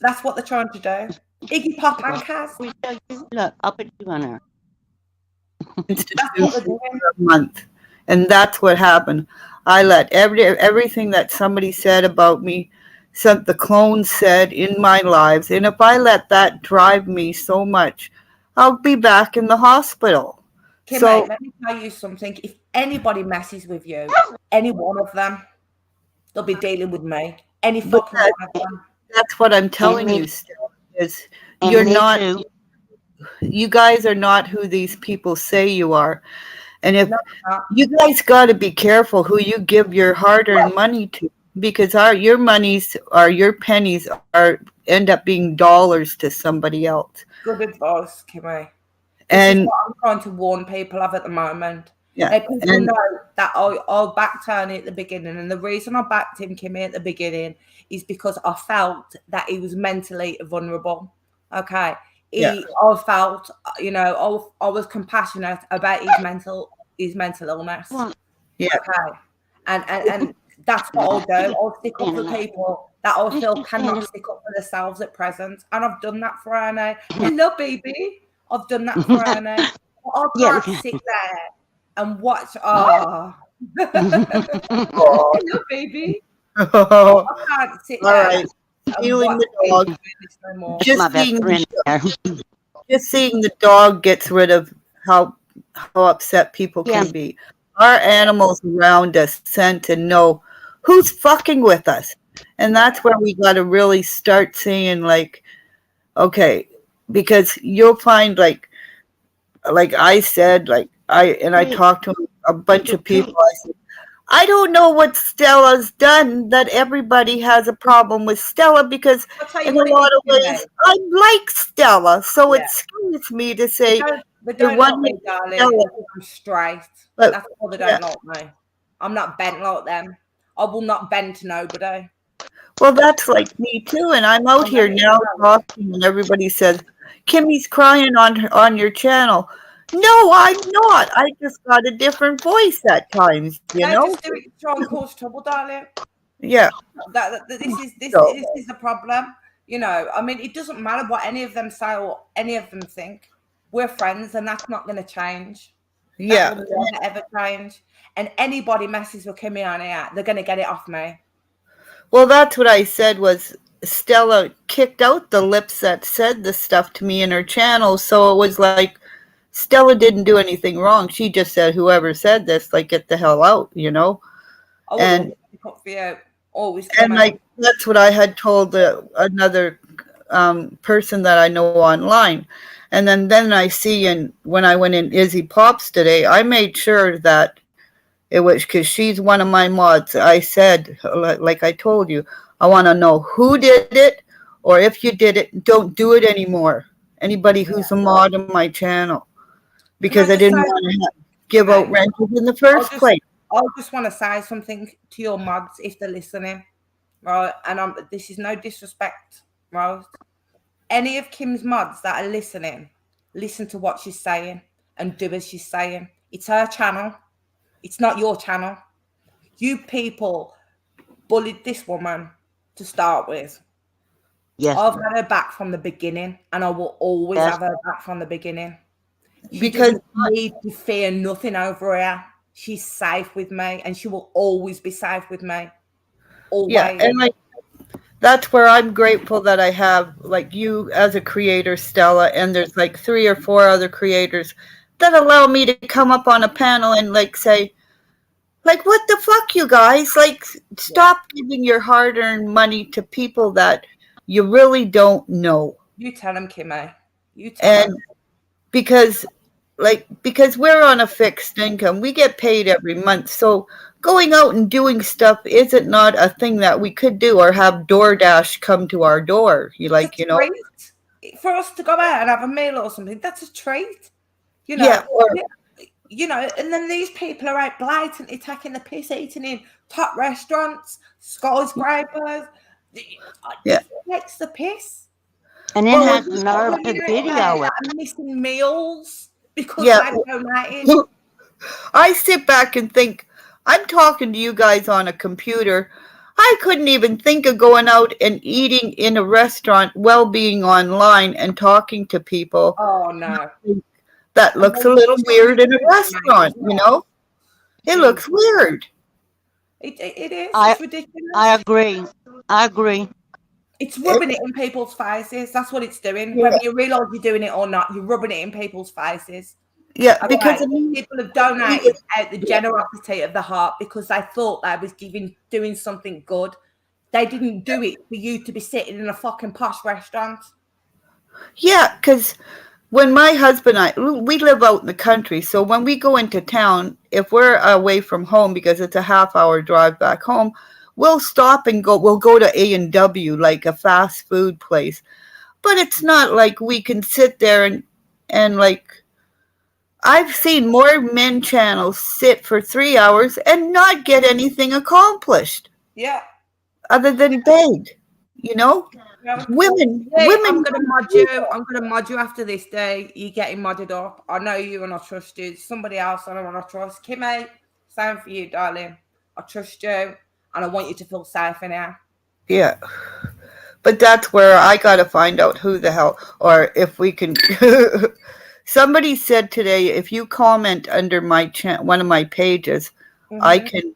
[SPEAKER 1] That's what they're trying to do. Iggy Pop and Kaz.
[SPEAKER 3] Look, I'll put you on there.
[SPEAKER 1] That's what they're doing.
[SPEAKER 4] A month, and that's what happened. I let everything that somebody said about me, the clones said in my lives, and if I let that drive me so much, I'll be back in the hospital.
[SPEAKER 1] Kimmy,
[SPEAKER 4] So,
[SPEAKER 1] let me tell you something. If anybody messes with you, any one of them, they'll be dealing with me. Any
[SPEAKER 4] but
[SPEAKER 1] fucking one of them.
[SPEAKER 4] that's what I'm
[SPEAKER 3] And
[SPEAKER 4] telling
[SPEAKER 3] me,
[SPEAKER 4] you. Still, is you're
[SPEAKER 3] and me
[SPEAKER 4] not.
[SPEAKER 3] too.
[SPEAKER 4] You guys are not who these people say you are, and if
[SPEAKER 1] No, no.
[SPEAKER 4] you guys got to be careful who you give your hard-earned money to because your monies or your pennies are end up being dollars to somebody else.
[SPEAKER 1] Good advice, Kimmy. This is
[SPEAKER 4] And
[SPEAKER 1] what I'm trying to warn people of at the moment.
[SPEAKER 4] yeah,
[SPEAKER 1] Now, people
[SPEAKER 4] and
[SPEAKER 1] know that I'll back Tony at the beginning, and the reason I backed him, Kimmy, at the beginning is because I felt that he was mentally vulnerable. Okay,
[SPEAKER 4] yeah,
[SPEAKER 1] I felt, I was compassionate about his mental illness.
[SPEAKER 3] Well,
[SPEAKER 4] yeah.
[SPEAKER 1] Okay, and that's what I'll do. I'll stick up for people that I feel cannot stick up for themselves at present, and I've done that for Annie. Hello, baby. I've done that for Annie. I
[SPEAKER 3] yeah,
[SPEAKER 1] can't sit there and watch. Oh,
[SPEAKER 4] Oh,
[SPEAKER 1] hello, baby.
[SPEAKER 4] all
[SPEAKER 1] I can't sit there
[SPEAKER 4] right.
[SPEAKER 1] and
[SPEAKER 4] Feeling
[SPEAKER 1] watch
[SPEAKER 4] the
[SPEAKER 1] people
[SPEAKER 4] dog.
[SPEAKER 1] doing this no more.
[SPEAKER 3] my
[SPEAKER 4] Just
[SPEAKER 3] best
[SPEAKER 4] seeing
[SPEAKER 3] friend there.
[SPEAKER 4] just seeing the dog gets rid of how upset people
[SPEAKER 3] Yeah,
[SPEAKER 4] can be. Our animals around us scent and know who's fucking with us. And
[SPEAKER 1] Yeah,
[SPEAKER 4] that's where we got to really start seeing like, okay, because you'll find like I said, I
[SPEAKER 3] treat,
[SPEAKER 4] talked to a bunch
[SPEAKER 3] to
[SPEAKER 4] of people.
[SPEAKER 3] treat.
[SPEAKER 4] I said, I don't know what Stella's done that everybody has a problem with Stella because
[SPEAKER 1] I'll tell you
[SPEAKER 4] in a
[SPEAKER 1] what it is,
[SPEAKER 4] lot of
[SPEAKER 1] Kimmy.
[SPEAKER 4] ways I like Stella. So it
[SPEAKER 1] Yeah,
[SPEAKER 4] scares me to
[SPEAKER 1] they
[SPEAKER 4] say
[SPEAKER 1] don't, they
[SPEAKER 4] you're
[SPEAKER 1] don't like
[SPEAKER 4] one
[SPEAKER 1] me,
[SPEAKER 4] with
[SPEAKER 1] darling,
[SPEAKER 4] Stella.
[SPEAKER 1] because I'm straight.
[SPEAKER 4] But
[SPEAKER 1] That's why they
[SPEAKER 4] yeah.
[SPEAKER 1] don't like me. I'm not bent like them. I will not bend to nobody.
[SPEAKER 4] Well, that's like me too, and I'm
[SPEAKER 1] I
[SPEAKER 4] out
[SPEAKER 1] know
[SPEAKER 4] here
[SPEAKER 1] it is,
[SPEAKER 4] now talking, and everybody says, "Kimmy's crying on your channel." No, I'm not. I just got a different voice at times, you
[SPEAKER 1] no,
[SPEAKER 4] know.
[SPEAKER 1] just do it to try and cause trouble, darling.
[SPEAKER 4] Yeah. So
[SPEAKER 1] This is the problem. I mean, it doesn't matter what any of them say or any of them think. We're friends, and that's not going to change. That
[SPEAKER 4] yeah.
[SPEAKER 1] will never ever change. And anybody messes with Kimmy on here, they're going to get it off me.
[SPEAKER 4] Well, that's what I said was Stella kicked out the lips that said the stuff to me in her channel, so it was like Stella didn't do anything wrong. She just said, whoever said this, like, get the hell out, you know?
[SPEAKER 1] I would
[SPEAKER 4] And
[SPEAKER 1] always pick up for you. Always,
[SPEAKER 4] and like that's what I had told another person that I know online. And then I see, and when I went in Izzy Pops today, I made sure that it was, because she's one of my mods. I said, like I told you, I want to know who did it, or if you did it, don't do it anymore. Anybody who's a mod on my channel, because I didn't want to give out rentals in the first place.
[SPEAKER 1] I just want to say something to your mods if they're listening, right? And this is no disrespect, right? Any of Kim's mods that are listening, listen to what she's saying and do as she's saying. It's her channel. It's not your channel. You people bullied this woman to start with.
[SPEAKER 3] Yes.
[SPEAKER 1] I've had her back from the beginning, and I will always
[SPEAKER 3] Yes.
[SPEAKER 1] have her back from the beginning. She
[SPEAKER 4] Because
[SPEAKER 1] doesn't need to fear nothing over her. She's safe with me, and she will always be safe with me. Always.
[SPEAKER 4] yeah, and like that's where I'm grateful that I have like you as a creator, Stella, and there's like 3 or 4 other creators that allow me to come up on a panel and like say, like, what the fuck, you guys? Like, stop giving your hard-earned money to people that you really don't know.
[SPEAKER 1] You tell them, Kimmy. You tell them.
[SPEAKER 4] Because we're on a fixed income, we get paid every month. So going out and doing stuff isn't not a thing that we could do, or have DoorDash come to our door.
[SPEAKER 1] Treat. For us to go out and have a meal or something, that's a treat. You know.
[SPEAKER 4] Yeah.
[SPEAKER 1] You know, and then these people are out blatantly taking the piss, eating in top restaurants, skyscrapers.
[SPEAKER 4] Yeah.
[SPEAKER 1] It takes the piss.
[SPEAKER 3] And then has the nerve to video it.
[SPEAKER 1] I'm missing meals because I'm donating.
[SPEAKER 4] I sit back and think, I'm talking to you guys on a computer. I couldn't even think of going out and eating in a restaurant while being online and talking to people.
[SPEAKER 1] Oh, no.
[SPEAKER 4] That looks a little weird in a restaurant, you know? It looks weird.
[SPEAKER 1] It is. It's ridiculous.
[SPEAKER 3] I agree.
[SPEAKER 1] It's rubbing it in people's faces. That's what it's doing. Whether you realise you're doing it or not, you're rubbing it in people's faces.
[SPEAKER 4] Yeah, because
[SPEAKER 1] people have donated out the generosity of the heart because they thought they was doing something good. They didn't do it for you to be sitting in a fucking posh restaurant.
[SPEAKER 4] Yeah, because when my husband and I, we live out in the country, so when we go into town, if we're away from home because it's a half-hour drive back home, we'll stop and we'll go to A&W, like a fast food place. But it's not like we can sit there and like, I've seen more men channels sit for 3 hours and not get anything accomplished.
[SPEAKER 1] Yeah.
[SPEAKER 4] Other than beg, you know?
[SPEAKER 1] Yeah.
[SPEAKER 4] Women.
[SPEAKER 1] I'm gonna mod you after this day. You're getting modded up. I know you and I trust you. Somebody else I don't want to trust. Kimmy, same for you, darling. I trust you and I want you to feel safe in here.
[SPEAKER 4] Yeah. But that's where I gotta find out who the hell, or if we can. Somebody said today, if you comment under my one of my pages, I can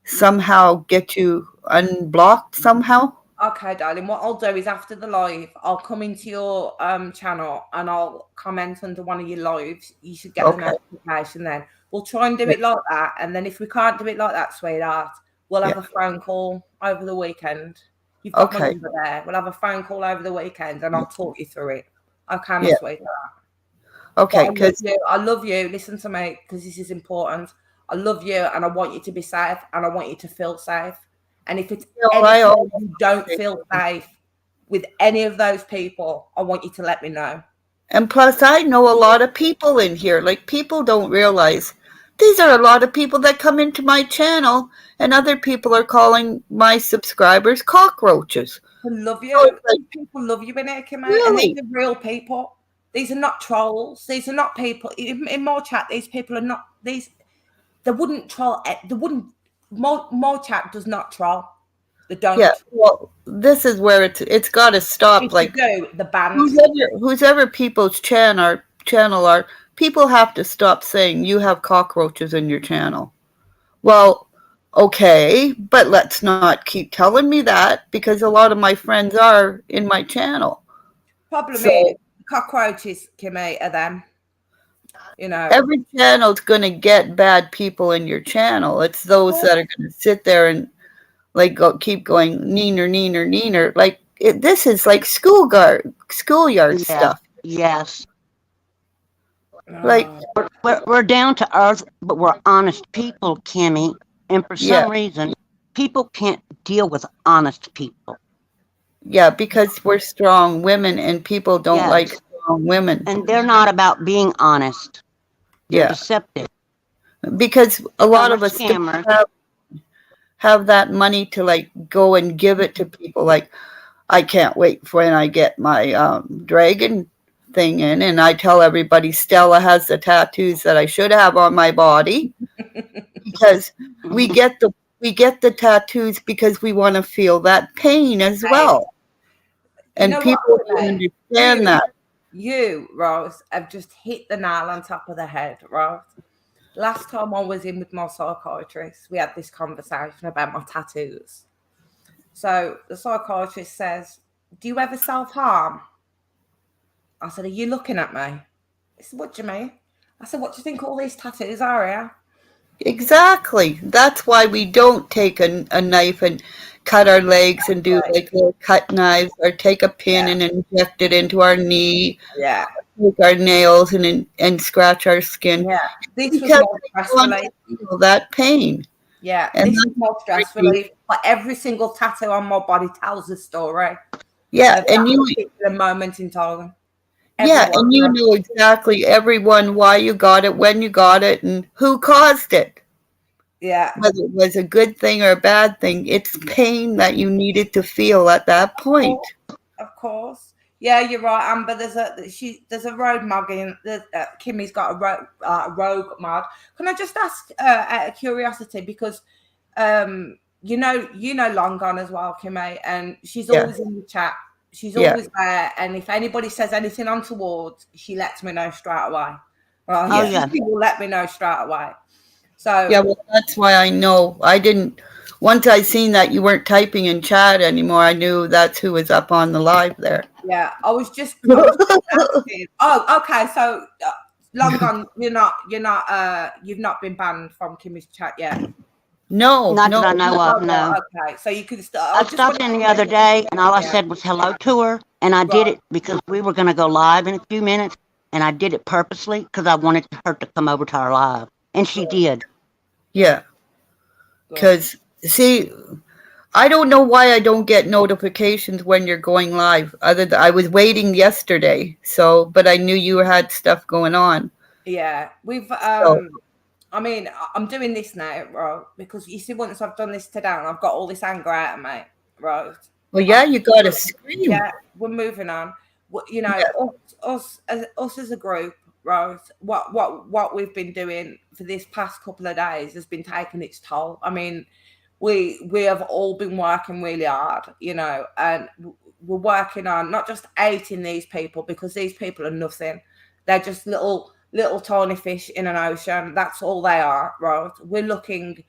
[SPEAKER 4] somehow get you unblocked somehow.
[SPEAKER 1] Okay, darling. What I'll do is after the live, I'll come into your channel and I'll comment under one of your lives. You should get the notification then. We'll try and do it like that. And then if we can't do it like that, sweetheart, we'll have a phone call over the weekend. You've got my number there. We'll have a phone call over the weekend and I'll talk you through it. Okay, my sweetheart.
[SPEAKER 4] Okay, because
[SPEAKER 1] I love you. Listen to me, because this is important. I love you, and I want you to be safe, and I want you to feel safe. And if it's anything you don't feel safe with any of those people, I want you to let me know.
[SPEAKER 4] And plus, I know a lot of people in here. Like, people don't realize these are a lot of people that come into my channel, and other people are calling my subscribers cockroaches.
[SPEAKER 1] I love you. People love you in here, Kimmy.
[SPEAKER 4] Really?
[SPEAKER 1] And these are real people. These are not trolls. These are not people. In my chat, these people are not these. They wouldn't troll. They wouldn't. My chat does not troll. They don't.
[SPEAKER 4] Yeah. Well, this is where it's got to stop.
[SPEAKER 1] It's
[SPEAKER 4] like
[SPEAKER 1] the band.
[SPEAKER 4] Whoever people's channel are, people have to stop saying you have cockroaches in your channel. Well, okay, but let's not keep telling me that, because a lot of my friends are in my channel.
[SPEAKER 1] Problem is, cockroaches, Kimmy, are them. You know,
[SPEAKER 4] every channel's going to get bad people in your channel. It's those that are going to sit there and like keep going neener. Like this is like schoolyard
[SPEAKER 3] Yeah.
[SPEAKER 4] stuff.
[SPEAKER 3] Yes.
[SPEAKER 4] Like
[SPEAKER 3] We're down to earth, but we're honest people, Kimmy. And for
[SPEAKER 4] yeah,
[SPEAKER 3] some reason, people can't deal with honest people.
[SPEAKER 4] yeah, because we're strong women and people don't like
[SPEAKER 3] Yes.
[SPEAKER 4] strong women.
[SPEAKER 3] And they're not about being honest. They're
[SPEAKER 4] Yeah,
[SPEAKER 3] deceptive.
[SPEAKER 4] because a lot of us don't
[SPEAKER 3] Scammers.
[SPEAKER 4] have that money to like go and give it to people. Like I can't wait for when I get my dragon thing in, and I tell everybody Stella has the tattoos that I should have on my body because we get the tattoos because we want to feel that pain as well. And
[SPEAKER 1] know
[SPEAKER 4] people
[SPEAKER 1] what,
[SPEAKER 4] don't
[SPEAKER 1] Renee?
[SPEAKER 4] understand that.
[SPEAKER 1] You, Rose, have just hit the nail on top of the head, right? Last time I was in with my psychiatrist, we had this conversation about my tattoos. So the psychiatrist says, "Do you ever self-harm?" I said, "Are you looking at me?" He said, "What do you mean?" I said, "What do you think all these tattoos are here?"
[SPEAKER 4] Exactly. That's why we don't take a knife and cut our legs and do like little cut knives, or take a pin and inject it into our knee,
[SPEAKER 1] Yeah.
[SPEAKER 4] take our nails and scratch our skin.
[SPEAKER 1] Yeah. This was
[SPEAKER 4] Because
[SPEAKER 1] more stress
[SPEAKER 4] we want
[SPEAKER 1] relief.
[SPEAKER 4] to feel that pain.
[SPEAKER 1] Yeah.
[SPEAKER 4] And
[SPEAKER 1] This is
[SPEAKER 4] that's
[SPEAKER 1] more stress
[SPEAKER 4] really-
[SPEAKER 1] relief. But every single tattoo on my body tells a story
[SPEAKER 4] Yeah,
[SPEAKER 1] of
[SPEAKER 4] and
[SPEAKER 1] that
[SPEAKER 4] you
[SPEAKER 1] particular moment in time.
[SPEAKER 4] yeah,
[SPEAKER 1] Everyone.
[SPEAKER 4] and you know exactly everyone why you got it, when you got it, and who caused it.
[SPEAKER 1] Yeah.
[SPEAKER 4] Whether it was a good thing or a bad thing, it's pain that you needed to feel at that point.
[SPEAKER 1] Of course. Yeah, you're right, Amber. There's a road mugging. Kimmy's got a rogue mod. Can I just ask out of curiosity, because you know Long Gone as well, Kimmy, and she's
[SPEAKER 4] Yeah.
[SPEAKER 1] always in the chat. She's
[SPEAKER 4] Yeah.
[SPEAKER 1] always there, and if anybody says anything untoward, she lets me know straight away. Right?
[SPEAKER 3] Oh, yeah.
[SPEAKER 1] She will let me know straight away. So
[SPEAKER 4] Yeah, well, that's why I know. I didn't. Once I seen that you weren't typing in chat anymore, I knew that's who was up on the live there.
[SPEAKER 1] yeah, I was just asking. Oh, okay. So Long Gone, you've not been banned from Kimmy's chat yet.
[SPEAKER 4] No,
[SPEAKER 3] Not
[SPEAKER 4] no.
[SPEAKER 3] that I know of, no.
[SPEAKER 1] Okay, so you could
[SPEAKER 3] I stopped in the other day, and all I said was hello to her, and I did it because we were going to go live in a few minutes, and I did it purposely because I wanted her to come over to our live, and she did.
[SPEAKER 4] Yeah. Because, see, I don't know why I don't get notifications when you're going live. I was waiting yesterday, but I knew you had stuff going on.
[SPEAKER 1] Yeah, we've I mean, I'm doing this now, right? Because you see, once I've done this today, and I've got all this anger out of me, right?
[SPEAKER 4] Well, yeah, you got to scream.
[SPEAKER 1] Yeah, we're moving on. You know, us as a group, right? What we've been doing for this past couple of days has been taking its toll. I mean, we have all been working really hard, you know, and we're working on not just hating these people, because these people are nothing. They're just little tiny fish in an ocean. That's all they are, right? We're looking,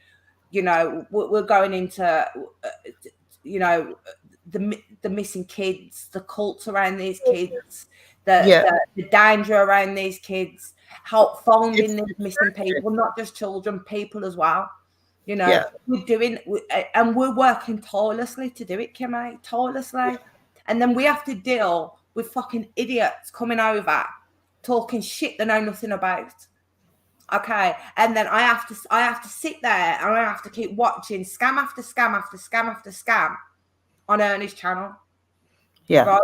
[SPEAKER 1] you know, we're going into, you know, the missing kids, the cults around these kids, the danger around these kids, help finding these missing people, not just children, people as well. You know, we're doing, and we're working tirelessly to do it, Kimmy, tirelessly. And then we have to deal with fucking idiots coming over, talking shit they know nothing about. Okay, and then I have to sit there and I have to keep watching scam after scam after scam after scam on Ernie's channel.
[SPEAKER 4] Yeah,
[SPEAKER 1] right?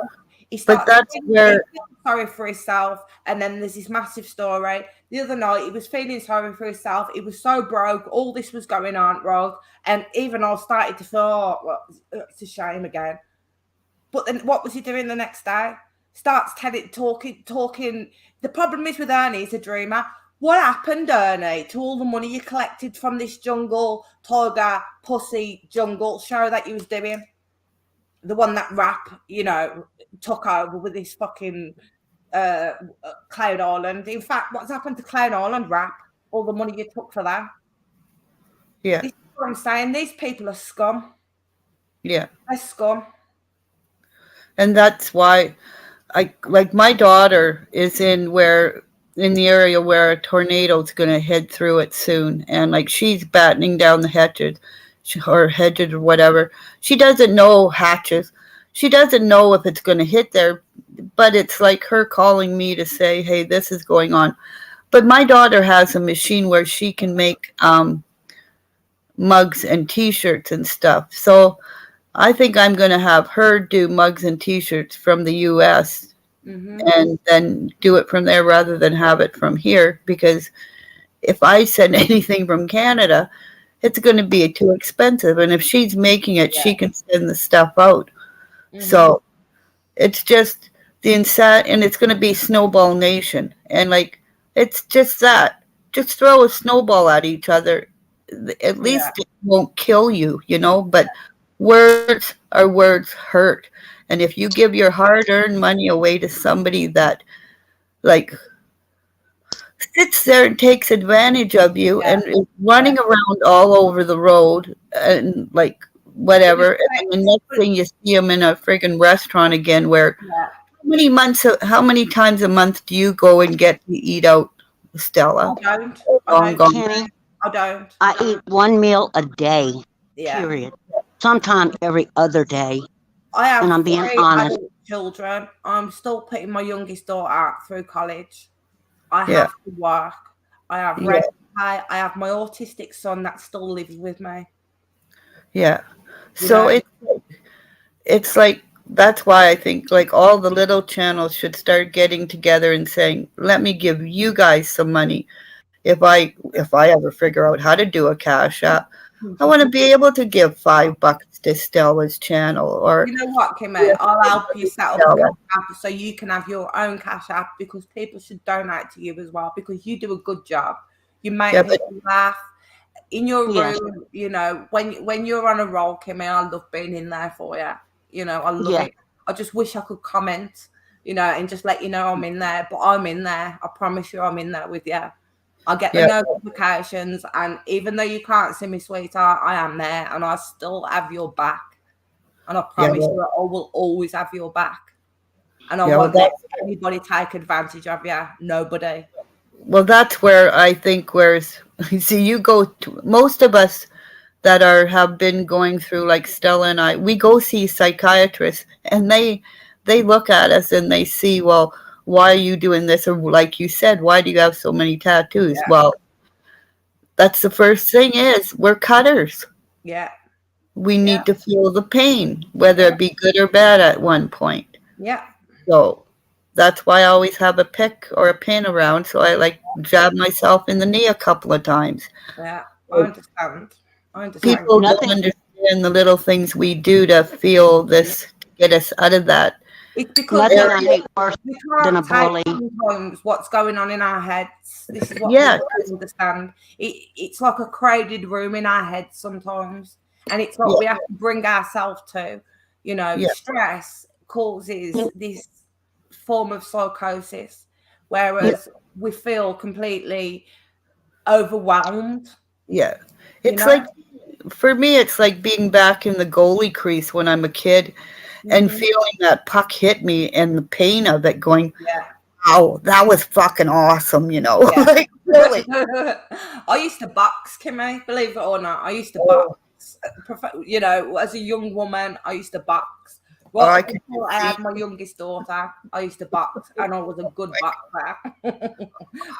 [SPEAKER 4] But that's where
[SPEAKER 1] sorry for himself, and then there's this massive story. The other night, he was feeling sorry for himself. He was so broke. All this was going on, right? And even I started to feel, oh, well, it's a shame again. But then, what was he doing the next day? Starts talking. The problem is with Ernie, he's a dreamer. What happened, Ernie, to all the money you collected from this jungle, tiger, pussy, jungle show that you was doing? The one that Rap, you know, took over with this fucking Cloud Island. In fact, what's happened to Cloud Island, Rap? All the money you took for that.
[SPEAKER 4] Yeah.
[SPEAKER 1] This is what I'm saying. These people are scum.
[SPEAKER 4] Yeah.
[SPEAKER 1] They're scum.
[SPEAKER 4] And that's why my daughter is in where in the area where a tornado's going to head through it soon, and like she's battening down the hedges, or hedges or whatever. She doesn't know hatches. She doesn't know if it's going to hit there, but it's like her calling me to say, "Hey, this is going on." But my daughter has a machine where she can make mugs and T-shirts and stuff. So I think I'm going to have her do mugs and T-shirts from the U.S. and then do it from there rather than have it from here, because if I send anything from Canada, it's going to be too expensive. And if she's making it, she can send the stuff out. So it's just the inside, and it's going to be Snowball Nation. And like, it's just that. Just throw a snowball at each other. At least it won't kill you, but words are words hurt. And if you give your hard earned money away to somebody that, like, sits there and takes advantage of you and is running around all over the road and like whatever, and the next thing you see them in a friggin' restaurant again, where how many times a month do you go and get to eat out, Stella?
[SPEAKER 1] I don't.
[SPEAKER 3] Kenny,
[SPEAKER 1] I don't.
[SPEAKER 3] I eat one meal a day, period. Sometimes every other day.
[SPEAKER 1] I have
[SPEAKER 3] And I'm being
[SPEAKER 1] 3
[SPEAKER 3] honest.
[SPEAKER 1] adult children. I'm still putting my youngest daughter out through college. I have to work. I have rent to pay. I have my autistic son that still lives with me.
[SPEAKER 4] Yeah. So it's like, that's why I think like all the little channels should start getting together and saying, let me give you guys some money. If I ever figure out how to do a Cash App, I want to be able to give $5 to Stella's channel. Or
[SPEAKER 1] you know what, Kimmy? I'll help you set up a Cash App so you can have your own Cash App, because people should donate to you as well, because you do a good job. You make people laugh in your room. When you're on a roll, Kimmy, I love being in there for you. I love it. I just wish I could comment, and just let you know I'm in there. But I'm in there. I promise you, I'm in there with you. I get the notifications, and even though you can't see me, sweetheart, I am there, and I still have your back. And I promise you, I will always have your back. And I won't let anybody take advantage of you. Nobody.
[SPEAKER 4] Well, that's where I think, see, most of us that have been going through, like Stella and I, we go see psychiatrists, and they look at us and they see, well, why are you doing this? Or like you said, why do you have so many tattoos? Yeah. Well, that's the first thing is we're cutters.
[SPEAKER 1] Yeah.
[SPEAKER 4] We need to feel the pain, whether it be good or bad at one point.
[SPEAKER 1] Yeah.
[SPEAKER 4] So that's why I always have a pick or a pin around. So I like jab myself in the knee a couple of times.
[SPEAKER 1] Yeah, I understand.
[SPEAKER 4] People don't understand the little things we do to feel this, to get us out of that.
[SPEAKER 1] It's because we can't take sometimes what's going on in our heads. This is what we don't understand. It's like a crowded room in our heads sometimes. And it's what we have to bring ourselves to. Stress causes this form of psychosis, whereas we feel completely overwhelmed.
[SPEAKER 4] Yeah. It's like, for me, it's like being back in the goalie crease when I'm a kid and feeling that puck hit me and the pain of it, going, wow, that was fucking awesome, like, really.
[SPEAKER 1] I used to box, Kimmy, believe it or not. I used to box. As a young woman, I used to box. Well, before I had my youngest daughter, I used to box, and I was a good boxer.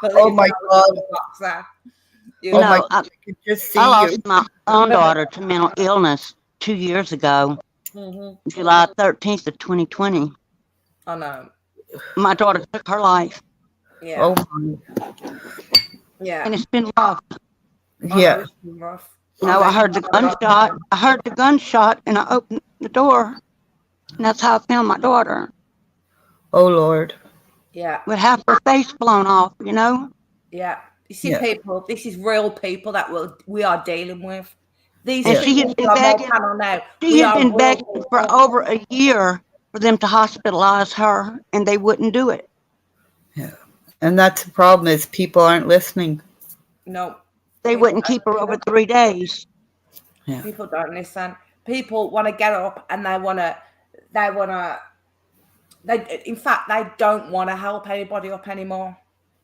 [SPEAKER 4] Oh my God.
[SPEAKER 1] Boxer.
[SPEAKER 3] I lost my own daughter to mental illness 2 years ago, July 13th of 2020.
[SPEAKER 1] I know.
[SPEAKER 3] My daughter took her life.
[SPEAKER 1] Yeah.
[SPEAKER 3] And it's been rough.
[SPEAKER 4] Yeah.
[SPEAKER 1] It's been rough.
[SPEAKER 3] I heard the gunshot, and I opened the door, and that's how I found my daughter.
[SPEAKER 4] Oh, Lord.
[SPEAKER 1] Yeah.
[SPEAKER 3] With half her face blown off,
[SPEAKER 1] Yeah. You see, people, this is real people that we are dealing with. These
[SPEAKER 3] she had been begging for over a year for them to hospitalize her, and they wouldn't do it.
[SPEAKER 4] Yeah. And that's the problem, is people aren't listening.
[SPEAKER 1] No.
[SPEAKER 3] They wouldn't keep her over 3 days.
[SPEAKER 4] Yeah.
[SPEAKER 1] People don't listen. People want to get up and they in fact, they don't want to help anybody up anymore.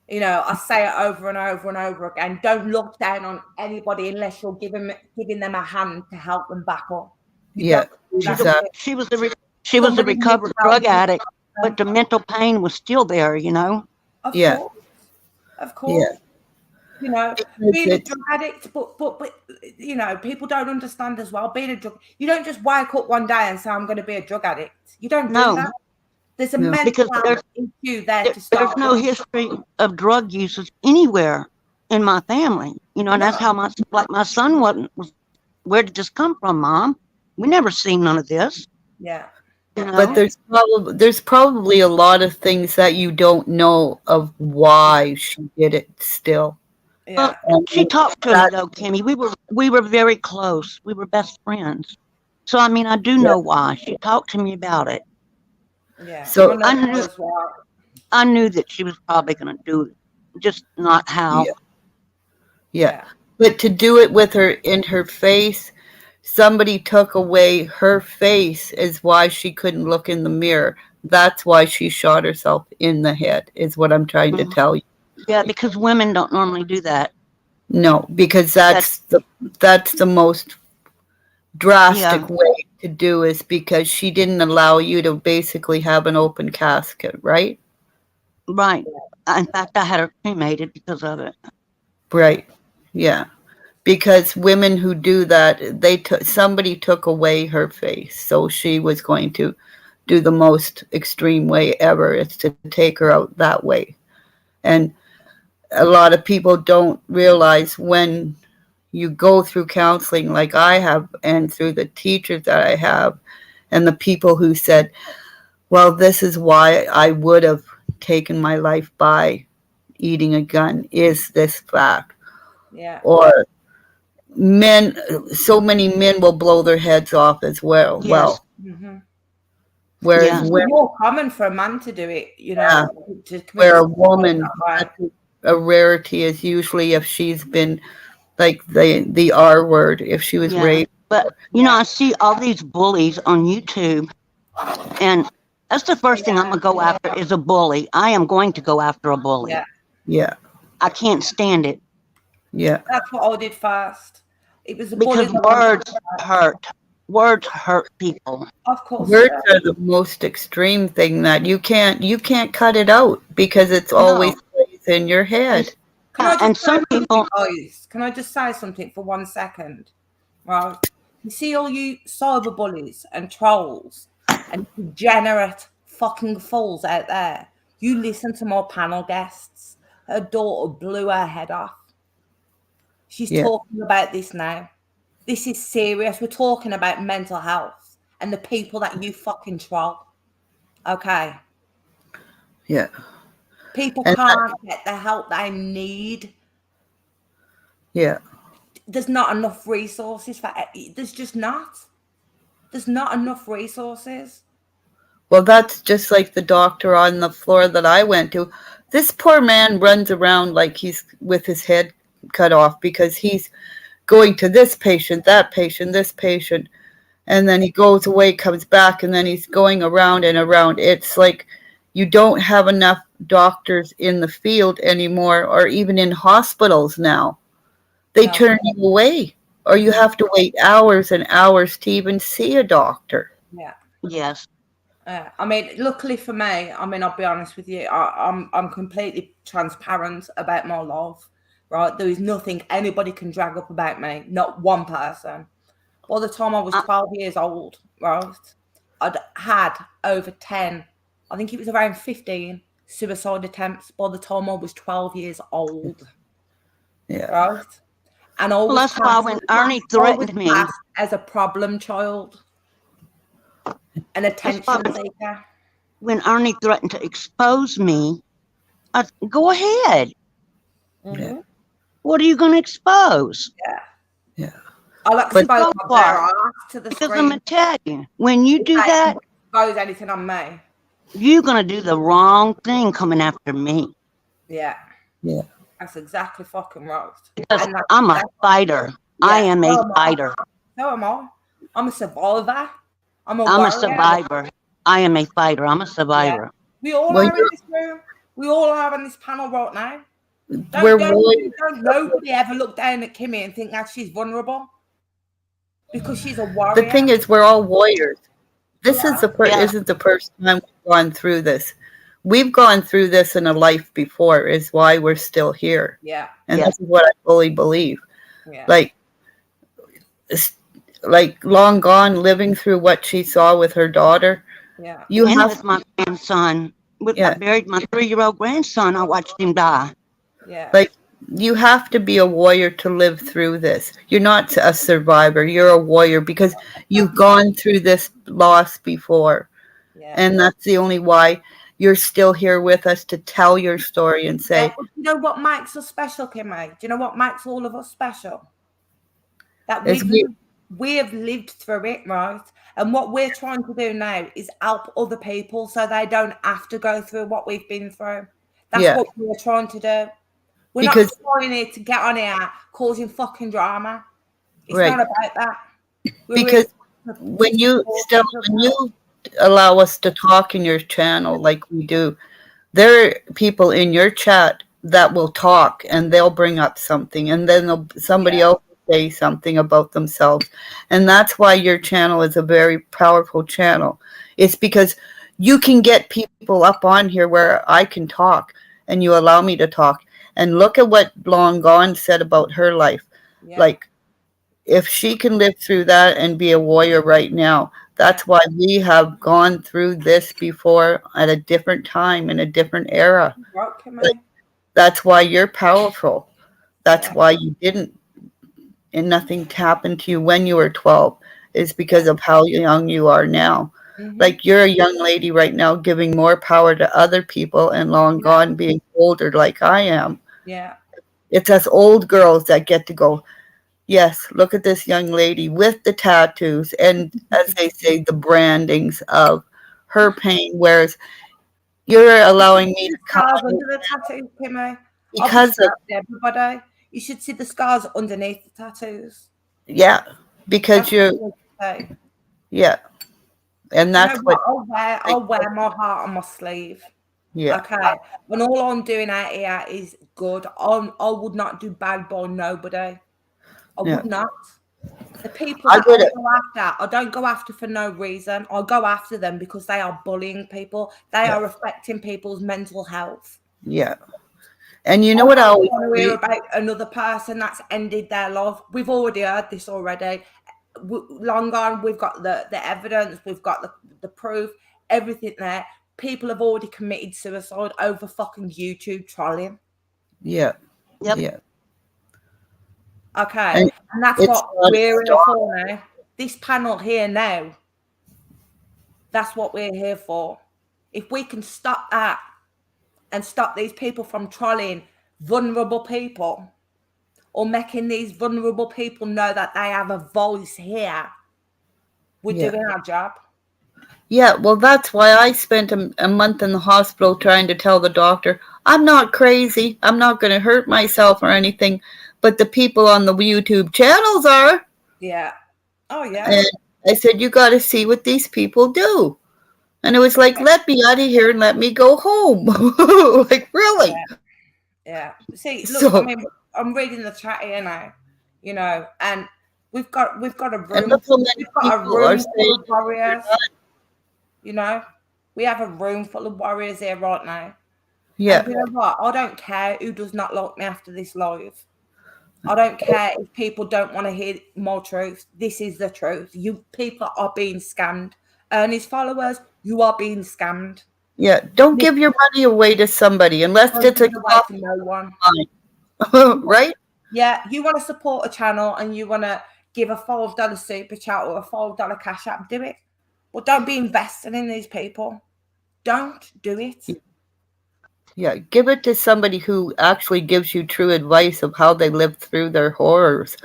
[SPEAKER 1] You know, I say it over and over and over again. Don't look down on anybody unless you're giving them a hand to help them back up. You
[SPEAKER 4] Yeah,
[SPEAKER 1] don't do that
[SPEAKER 4] exactly.
[SPEAKER 1] shit.
[SPEAKER 3] She was a
[SPEAKER 1] Somebody needs
[SPEAKER 3] recovered
[SPEAKER 1] help.
[SPEAKER 3] drug addict, but the mental pain was still there, you know.
[SPEAKER 1] Of
[SPEAKER 4] Yeah.
[SPEAKER 1] course, of
[SPEAKER 4] Yeah.
[SPEAKER 1] course. You know,
[SPEAKER 4] Because
[SPEAKER 1] being a
[SPEAKER 4] it's,
[SPEAKER 1] drug addict, but you know, people don't understand as well. Being a drug, you don't just wake up one day and say, "I'm going to be a drug addict." You don't do
[SPEAKER 3] No,
[SPEAKER 1] that. There's a
[SPEAKER 4] No.
[SPEAKER 1] mental
[SPEAKER 3] because
[SPEAKER 1] health issue there to
[SPEAKER 3] there's
[SPEAKER 1] start
[SPEAKER 3] no
[SPEAKER 1] with.
[SPEAKER 3] history of drug users anywhere in my family, you know, and that's how my son was. Where did this come from, Mom? We never seen none of this,
[SPEAKER 1] Yeah,
[SPEAKER 3] you
[SPEAKER 4] but
[SPEAKER 3] know.
[SPEAKER 4] there's probably a lot of things that you don't know of why she did it still.
[SPEAKER 3] Well,
[SPEAKER 1] yeah,
[SPEAKER 4] And
[SPEAKER 3] she talked to me
[SPEAKER 4] that,
[SPEAKER 3] though, Kimmy. We were very close. We were best friends. So I mean, I do
[SPEAKER 4] yeah.
[SPEAKER 3] know why. She talked to me about it.
[SPEAKER 1] yeah. I
[SPEAKER 4] So
[SPEAKER 1] know
[SPEAKER 3] I
[SPEAKER 1] that
[SPEAKER 3] knew
[SPEAKER 1] as well.
[SPEAKER 3] I knew that she was probably going to do it, just not how.
[SPEAKER 4] yeah, yeah.
[SPEAKER 1] Yeah,
[SPEAKER 4] But to do it with her in her face, somebody took away her face is why she couldn't look in the mirror. That's why she shot herself in the head, is what I'm trying to tell you.
[SPEAKER 3] Yeah, because women don't normally do that.
[SPEAKER 4] No, because
[SPEAKER 3] That's
[SPEAKER 4] that's the most
[SPEAKER 3] yeah,
[SPEAKER 4] drastic way to do is because she didn't allow you to basically have an open casket, right?
[SPEAKER 3] right. In fact, I had her cremated because of it.
[SPEAKER 4] Right. Yeah. Because women who do that, somebody took away her face, so she was going to do the most extreme way ever is to take her out that way. And a lot of people don't realize when you go through counseling like I have and through the teachers that I have and the people who said, well, this is why I would have taken my life by eating a gun, is this fact.
[SPEAKER 1] yeah,
[SPEAKER 4] Or men, so many men will blow their heads off as well.
[SPEAKER 3] Yes,
[SPEAKER 4] Whereas
[SPEAKER 3] yes,
[SPEAKER 1] It's
[SPEAKER 4] women,
[SPEAKER 1] more common for a man to do it. You
[SPEAKER 4] yeah,
[SPEAKER 1] know, to commit
[SPEAKER 4] where a
[SPEAKER 1] suicide
[SPEAKER 4] woman,
[SPEAKER 1] that way.
[SPEAKER 4] a rarity is usually if she's been like the R word, if she was
[SPEAKER 3] yeah.
[SPEAKER 4] raped.
[SPEAKER 3] But you know, I see all these bullies on YouTube, and that's the first thing I'm gonna go after is a bully. I am going to go after a bully.
[SPEAKER 1] Yeah,
[SPEAKER 4] Yeah,
[SPEAKER 3] I can't stand it
[SPEAKER 4] yeah.
[SPEAKER 1] that's what I did first. It was the bully
[SPEAKER 3] because
[SPEAKER 1] that wanted to
[SPEAKER 3] hurt. Words hurt people.
[SPEAKER 1] Of course they
[SPEAKER 4] Words
[SPEAKER 1] do.
[SPEAKER 4] are the most extreme thing that you can't cut it out because it's always
[SPEAKER 3] No,
[SPEAKER 4] plays in your
[SPEAKER 3] and
[SPEAKER 4] head.
[SPEAKER 1] Can I just
[SPEAKER 3] and
[SPEAKER 1] say
[SPEAKER 3] some
[SPEAKER 1] something,
[SPEAKER 3] people,
[SPEAKER 1] guys? Can I just say something for 1 second? Right. You see all you cyber bullies and trolls and degenerate fucking fools out there. You listen to my panel guests. Her daughter blew her head off. She's
[SPEAKER 4] Yeah,
[SPEAKER 1] talking about this now. This is serious. We're talking about mental health and the people that you fucking troll. Okay.
[SPEAKER 4] yeah,
[SPEAKER 1] People
[SPEAKER 4] and
[SPEAKER 1] can't get the help they need.
[SPEAKER 4] yeah.
[SPEAKER 1] There's not enough resources for there's just not. There's not enough resources.
[SPEAKER 4] Well, that's just like the doctor on the floor that I went to. This poor man runs around like he's with his head cut off because he's going to this patient, that patient, this patient, and then he goes away, comes back, and then he's going around and around. It's like you don't have enough doctors in the field anymore, or even in hospitals now. They
[SPEAKER 1] No.
[SPEAKER 4] turn you away, or you have to wait hours and hours to even see a doctor.
[SPEAKER 1] Yeah.
[SPEAKER 3] yes,
[SPEAKER 1] I mean, luckily for me, I mean, I'll be honest with you, I'm completely transparent about my love, right? There is nothing anybody can drag up about me, not one person. By the time I was
[SPEAKER 3] I,
[SPEAKER 1] 12 years old, right, I'd had over 10, I think it was around 15 suicide attempts by the time I was 12 years old,
[SPEAKER 4] Yeah,
[SPEAKER 1] right? And I
[SPEAKER 3] well,
[SPEAKER 1] was
[SPEAKER 3] that's why when Ernie threatened me,
[SPEAKER 1] classed as a problem child, an
[SPEAKER 3] that's why
[SPEAKER 1] attention seeker.
[SPEAKER 3] when Ernie threatened to expose me, I go ahead.
[SPEAKER 4] yeah,
[SPEAKER 1] Mm-hmm.
[SPEAKER 3] What are you going to expose?
[SPEAKER 1] Yeah.
[SPEAKER 4] yeah.
[SPEAKER 1] I'll
[SPEAKER 4] But
[SPEAKER 1] expose
[SPEAKER 3] Go
[SPEAKER 1] my
[SPEAKER 3] for
[SPEAKER 1] bare
[SPEAKER 3] it.
[SPEAKER 1] ass to the
[SPEAKER 3] Because I'm
[SPEAKER 1] screen.
[SPEAKER 3] going to tell you, when you do that,
[SPEAKER 1] Expose anything on me.
[SPEAKER 3] you're going to do the wrong thing coming after me.
[SPEAKER 1] Yeah.
[SPEAKER 4] yeah.
[SPEAKER 1] That's exactly fucking right.
[SPEAKER 3] Because
[SPEAKER 1] And
[SPEAKER 3] I'm a fighter. I am a fighter.
[SPEAKER 1] So am I. I'm a survivor. I'm a
[SPEAKER 3] I'm a
[SPEAKER 1] warrior.
[SPEAKER 3] survivor. I am a fighter. I'm a
[SPEAKER 1] Yeah.
[SPEAKER 3] survivor.
[SPEAKER 1] We all
[SPEAKER 4] When
[SPEAKER 1] are in this room. We all are on this panel right now.
[SPEAKER 4] We're warriors.
[SPEAKER 1] Don't nobody ever look down at Kimmy and think that she's vulnerable because she's a warrior.
[SPEAKER 4] The thing is, we're all warriors. This is
[SPEAKER 3] Yeah.
[SPEAKER 4] isn't the first time we've gone through this. We've gone through this in a life before, is why we're still here.
[SPEAKER 1] Yeah.
[SPEAKER 4] And
[SPEAKER 3] Yeah.
[SPEAKER 4] this is what I fully believe.
[SPEAKER 1] Yeah.
[SPEAKER 4] Like long gone, living through what she saw with her daughter.
[SPEAKER 1] Yeah.
[SPEAKER 4] You
[SPEAKER 3] And
[SPEAKER 4] have
[SPEAKER 3] with my grandson, I
[SPEAKER 4] Yeah.
[SPEAKER 3] buried my 3-year-old grandson. I watched him die.
[SPEAKER 1] Yeah.
[SPEAKER 4] Like, you have to be a warrior to live through this. You're not a survivor. You're a warrior because you've gone through this loss before.
[SPEAKER 1] Yeah.
[SPEAKER 4] And that's the only why you're still here with us to tell your story and say,
[SPEAKER 1] Yeah, but you know what makes us special, Kimmy? Do you know what makes all of us special? That
[SPEAKER 4] Is
[SPEAKER 1] we have lived through it, right? And what we're trying to do now is help other people so they don't have to go through what we've been through. That's
[SPEAKER 4] Yeah.
[SPEAKER 1] what we're trying to do. We're
[SPEAKER 4] Because-
[SPEAKER 1] not trying here to get on here causing fucking drama. It's
[SPEAKER 4] Right.
[SPEAKER 1] not about that. We're
[SPEAKER 4] because
[SPEAKER 1] really
[SPEAKER 4] when you
[SPEAKER 1] support
[SPEAKER 4] when you allow us to talk in your channel like we do, there are people in your chat that will talk and they'll bring up something, and then somebody else will say something about themselves. And that's why your channel is a very powerful channel. It's because you can get people up on here where I can talk and you allow me to talk. And look at what Long Gone said about her life.
[SPEAKER 1] Yeah.
[SPEAKER 4] Like, if she can live through that and be a warrior right now, that's why we have gone through this before at a different time in a different era.
[SPEAKER 1] Right, Kimmy?
[SPEAKER 4] That's why you're powerful. That's
[SPEAKER 1] Yeah.
[SPEAKER 4] why you didn't, and nothing happened to you when you were 12, is because of how young you are now.
[SPEAKER 1] Mhm.
[SPEAKER 4] Like, you're a young lady right now giving more power to other people, and Long Gone being older like I am.
[SPEAKER 1] Yeah.
[SPEAKER 4] It's us old girls that get to go, yes, look at this young lady with the tattoos and, as they say, the brandings of her pain, whereas you're allowing me to come
[SPEAKER 1] Scars under the tattoos, Kimmy.
[SPEAKER 4] because of,
[SPEAKER 1] Everybody, you should see the scars underneath the tattoos.
[SPEAKER 4] yeah, because
[SPEAKER 1] That's
[SPEAKER 4] you're,
[SPEAKER 1] what I say.
[SPEAKER 4] yeah, and
[SPEAKER 1] You
[SPEAKER 4] that's
[SPEAKER 1] know
[SPEAKER 4] what,
[SPEAKER 1] what? I'll wear my heart on my sleeve.
[SPEAKER 4] yeah,
[SPEAKER 1] Okay. And all I'm doing out here is good. I would not do bad by nobody. I
[SPEAKER 4] Yeah.
[SPEAKER 1] would not. The people
[SPEAKER 4] I
[SPEAKER 1] that
[SPEAKER 4] would-
[SPEAKER 1] I go after, I don't go after for no reason. I go after them because they are bullying people. They
[SPEAKER 4] Yeah.
[SPEAKER 1] are affecting people's mental health.
[SPEAKER 4] yeah. And you know what I
[SPEAKER 1] I
[SPEAKER 4] always
[SPEAKER 1] want to hear about another person that's ended their life. We've already heard this already. Long gone, we've got the evidence, we've got the proof, everything there. People have already committed suicide over fucking YouTube trolling.
[SPEAKER 4] yeah,
[SPEAKER 3] Yep.
[SPEAKER 4] yeah.
[SPEAKER 1] Okay. And that's
[SPEAKER 4] it's
[SPEAKER 1] what
[SPEAKER 4] not
[SPEAKER 1] we're here
[SPEAKER 4] stop.
[SPEAKER 1] for now. This panel here now, that's what we're here for. If we can stop that and stop these people from trolling vulnerable people or making these vulnerable people know that they have a voice here, we're
[SPEAKER 4] Yeah.
[SPEAKER 1] doing our job.
[SPEAKER 4] Yeah, well, that's why I spent a month in the hospital trying to tell the doctor, I'm not crazy. I'm not going to hurt myself or anything. But the people on the YouTube channels are.
[SPEAKER 1] Yeah. Oh, yeah.
[SPEAKER 4] And I said, you got to see what these people do. And it was like, let me out of here and let me go home. Like, really?
[SPEAKER 1] Yeah. See, look,
[SPEAKER 4] So-
[SPEAKER 1] I mean, I'm reading the chat here now, you know, and we've got a
[SPEAKER 4] And
[SPEAKER 1] room.
[SPEAKER 4] look how many
[SPEAKER 1] We've got a
[SPEAKER 4] people are
[SPEAKER 1] room full
[SPEAKER 4] saying
[SPEAKER 1] of warriors. You know, we have a room full of warriors here right now.
[SPEAKER 4] yeah,
[SPEAKER 1] And you know what? I don't care who does not like me after this live. I don't care if people don't want to hear more truth. This is the truth. You people are being scammed. Ernie's followers, you are being scammed.
[SPEAKER 4] yeah. Don't give your money away to somebody unless
[SPEAKER 1] Don't
[SPEAKER 4] it's a
[SPEAKER 1] give it away to no one.
[SPEAKER 4] right?
[SPEAKER 1] Yeah, you want to support a channel and you want to give a $5 super chat or a $5 cash app, do it. But don't be investing in these people. Don't do it.
[SPEAKER 4] Yeah, give it to somebody who actually gives you true advice of how they lived through their horrors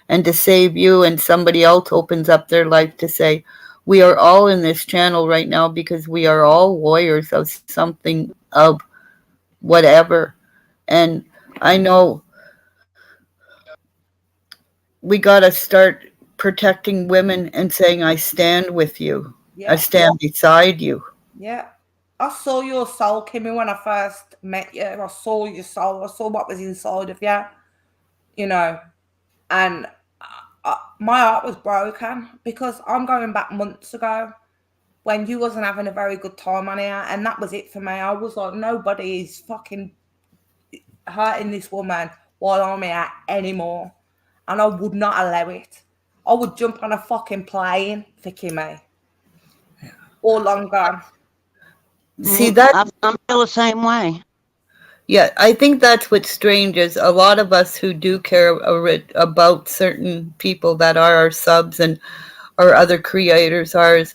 [SPEAKER 4] and to save you, and somebody else opens up their life to say, we are all in this channel right now because we are all warriors of something, of whatever. And I know we got to start protecting women and saying, I stand with you.
[SPEAKER 1] Yeah.
[SPEAKER 4] I stand beside you.
[SPEAKER 1] Yeah. I saw your soul, Kimmy, when I first met you. I saw your soul. I saw what was inside of you, you know, and my heart was broken because I'm going back months ago when you wasn't having a very good time on here, and that was it for me. I was like, nobody is fucking hurting this woman while I'm here anymore, and I would not allow it. I would jump on a fucking plane for Kimmy or longer.
[SPEAKER 4] See that?
[SPEAKER 3] I feel the same way.
[SPEAKER 4] Yeah, I think that's what's strange is a lot of us who do care about certain people that are our subs and our other creators ours,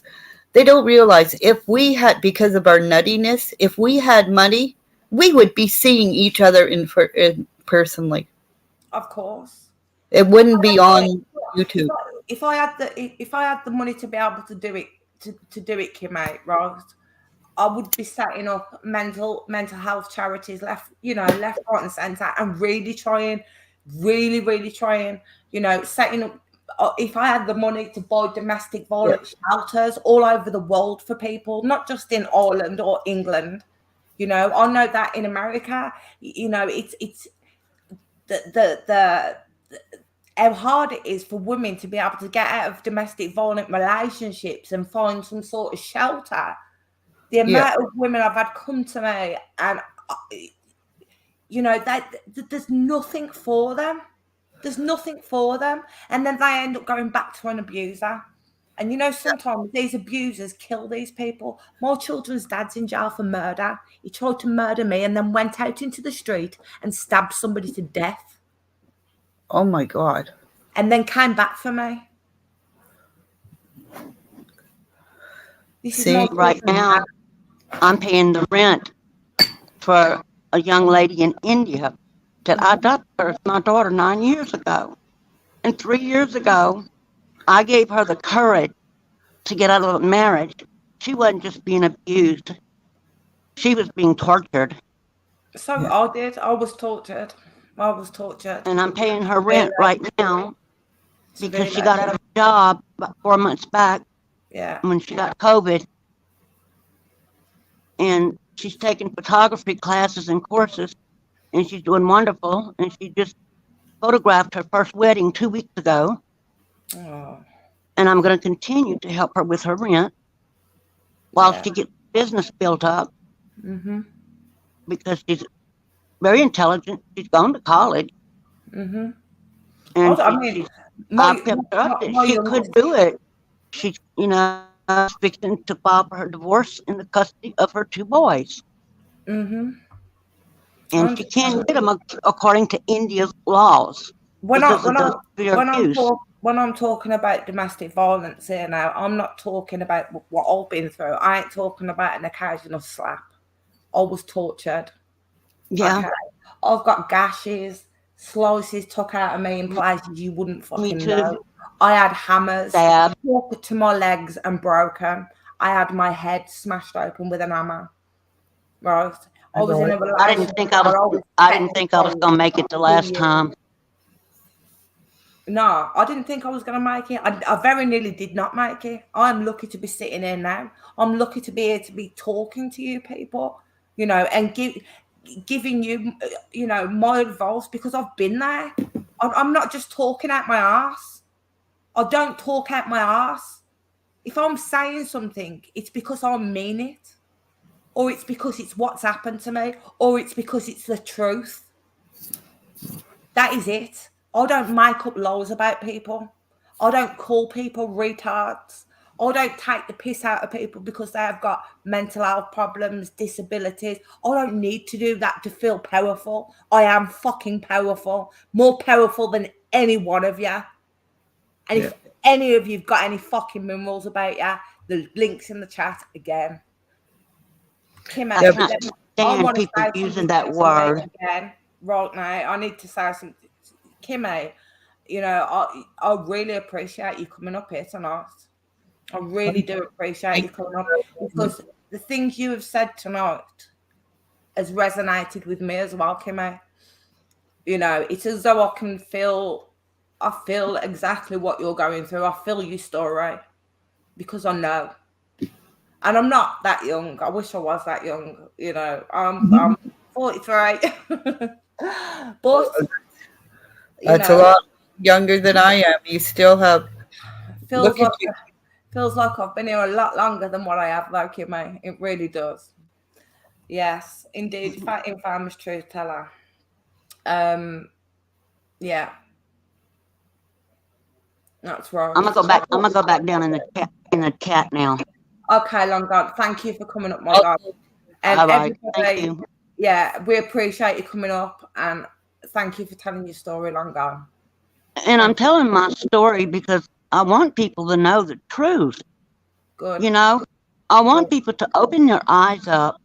[SPEAKER 4] they don't realize if we had, because of our nuttiness, if we had money, we would be seeing each other in personally.
[SPEAKER 1] Of course.
[SPEAKER 4] It wouldn't be on YouTube.
[SPEAKER 1] If I had the money to be able to do it, to do it, Kimmy, right, I would be setting up mental health charities left, left, right, and centre, and really trying, setting up. If I had the money to buy domestic violence shelters all over the world for people, not just in Ireland or England. I know that in America, it's the how hard it is for women to be able to get out of domestic violent relationships and find some sort of shelter. The amount of women I've had come to me, and that there's nothing for them. There's nothing for them, and then they end up going back to an abuser. And sometimes these abusers kill these people. My children's dad's in jail for murder. He tried to murder me and then went out into the street and stabbed somebody to death.
[SPEAKER 4] Oh my God.
[SPEAKER 1] And then came back for me.
[SPEAKER 3] See, right now, I'm paying the rent for a young lady in India that I adopted her as my daughter 9 years ago. And 3 years ago, I gave her the courage to get out of a marriage. She wasn't just being abused. She was being tortured.
[SPEAKER 1] So I did. I was tortured.
[SPEAKER 3] And I'm paying her rent right now because she got out of a job about 4 months back.
[SPEAKER 1] Yeah.
[SPEAKER 3] When she got COVID. And she's taking photography classes and courses, and she's doing wonderful. And she just photographed her first wedding 2 weeks ago.
[SPEAKER 1] Oh.
[SPEAKER 3] And I'm going to continue to help her with her rent while she gets business built up.
[SPEAKER 1] Mm-hmm.
[SPEAKER 3] Because she's very intelligent. She's gone to college.
[SPEAKER 1] Mm-hmm.
[SPEAKER 3] And she could do it. She's, fixing to file for her divorce in the custody of her 2 boys.
[SPEAKER 1] Mm-hmm.
[SPEAKER 3] And she can't get them according to India's laws.
[SPEAKER 1] When I'm talking about domestic violence here now, I'm not talking about what I've been through. I ain't talking about an occasional slap. I was tortured.
[SPEAKER 3] Yeah.
[SPEAKER 1] Okay. I've got gashes, slices took out of me in places you wouldn't fucking know. I had hammers walked to my legs and broken. I had my head smashed open with an hammer. Right. I was in a relationship.
[SPEAKER 3] I didn't think I was gonna make it the last time.
[SPEAKER 1] No, I didn't think I was going to make it. I very nearly did not make it. I'm lucky to be sitting here now. I'm lucky to be here to be talking to you people, and giving you, my advice because I've been there. I'm not just talking out my ass. I don't talk out my ass. If I'm saying something, it's because I mean it, or it's because it's what's happened to me, or it's because it's the truth. That is it. I don't make up lies about people. I don't call people retards. I don't take the piss out of people because they have got mental health problems, disabilities. I don't need to do that to feel powerful. I am fucking powerful. More powerful than any one of you. And if any of you've got any fucking minerals about you, the link's in the chat again. Kim,
[SPEAKER 3] I can't stand people using that word.
[SPEAKER 1] Again, right now, I need to say something. Kimmy, I really appreciate you coming up here tonight. I really do appreciate you coming up because the things you have said tonight has resonated with me as well, Kimmy. It's as though I feel exactly what you're going through. I feel your story because I know. And I'm not that young. I wish I was that young. You know, I'm 43. But, you
[SPEAKER 4] That's a
[SPEAKER 1] know,
[SPEAKER 4] lot younger than I am. You still have,
[SPEAKER 1] feels
[SPEAKER 4] look at
[SPEAKER 1] like
[SPEAKER 4] you.
[SPEAKER 1] feels like I've been here a lot longer than what I have, like you, mate. It really does. Yes, indeed. Infamous truth teller. Yeah, that's right.
[SPEAKER 3] I'm gonna go back down in the chat now.
[SPEAKER 1] Okay, long gone. Thank you for coming up, my
[SPEAKER 4] I'll
[SPEAKER 1] God.
[SPEAKER 4] go-
[SPEAKER 1] And
[SPEAKER 3] All right. Thank
[SPEAKER 1] everybody,
[SPEAKER 3] you.
[SPEAKER 1] yeah, we appreciate you coming up, and thank you for telling your story, long gone.
[SPEAKER 3] And I'm
[SPEAKER 1] Thank you.
[SPEAKER 3] telling my story because I want people to know the truth.
[SPEAKER 1] Good.
[SPEAKER 3] You know, I want
[SPEAKER 1] Good.
[SPEAKER 3] people to open their eyes up,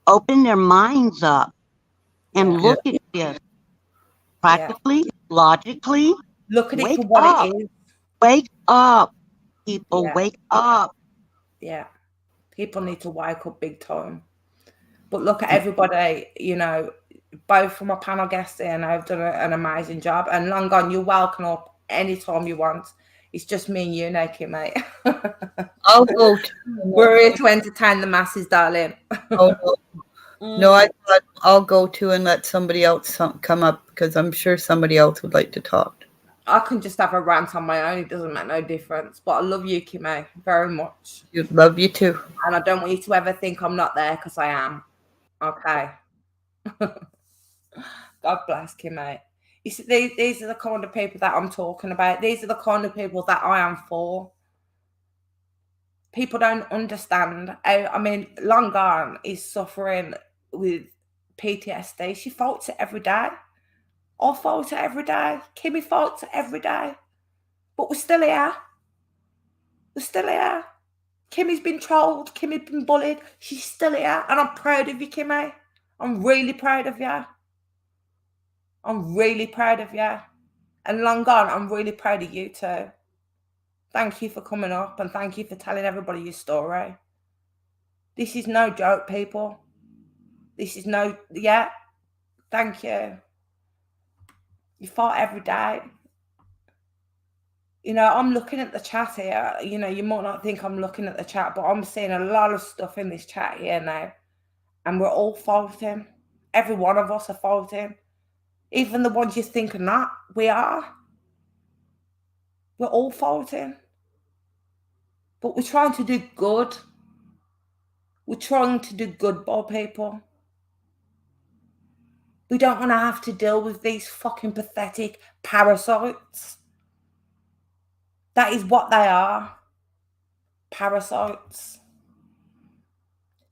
[SPEAKER 3] open their minds up, and
[SPEAKER 1] Yeah.
[SPEAKER 3] look at this
[SPEAKER 1] Yeah.
[SPEAKER 3] practically, logically.
[SPEAKER 1] Look at it for
[SPEAKER 3] Wake
[SPEAKER 1] what it
[SPEAKER 3] up.
[SPEAKER 1] is.
[SPEAKER 3] Wake up, people.
[SPEAKER 1] Yeah.
[SPEAKER 3] Wake up.
[SPEAKER 1] Yeah. People need to wake up big time. But look at everybody, you know, both from my panel guests here, and I've done an amazing job. And long gone, you're welcome up anytime you want. It's just me and you, Naked, mate.
[SPEAKER 4] I'll go too.
[SPEAKER 1] We're here to entertain the masses, darling.
[SPEAKER 4] Oh, no, I thought I'll go too and let somebody else come up because I'm sure somebody else would like to talk.
[SPEAKER 1] I can just have a rant on my own. It doesn't make no difference. But I love you, Kimmy, very much.
[SPEAKER 4] Love you too.
[SPEAKER 1] And I don't want you to ever think I'm not there, because I am. Okay. God bless Kimmy. You see, these are the kind of people that I'm talking about. These are the kind of people that I am for. People don't understand. I mean, Long Gone is suffering with PTSD. She fights it every day. I fight it every day. Kimmy fights it every day. But we're still here. We're still here. Kimmy's been trolled. Kimmy's been bullied. She's still here. And I'm proud of you, Kimmy. I'm really proud of you. I'm really proud of you. And Long Gone, I'm really proud of you too. Thank you for coming up, and thank you for telling everybody your story. This is no joke, people. This is no, yeah, thank you. You fought every day. You know, I'm looking at the chat here. You know, you might not think I'm looking at the chat, but I'm seeing a lot of stuff in this chat here now. And we're all fighting. Every one of us are fighting. Even the ones you think are not, we are. We're all fighting. But we're trying to do good. We're trying to do good by people. We don't want to have to deal with these fucking pathetic parasites. That is what they are. Parasites.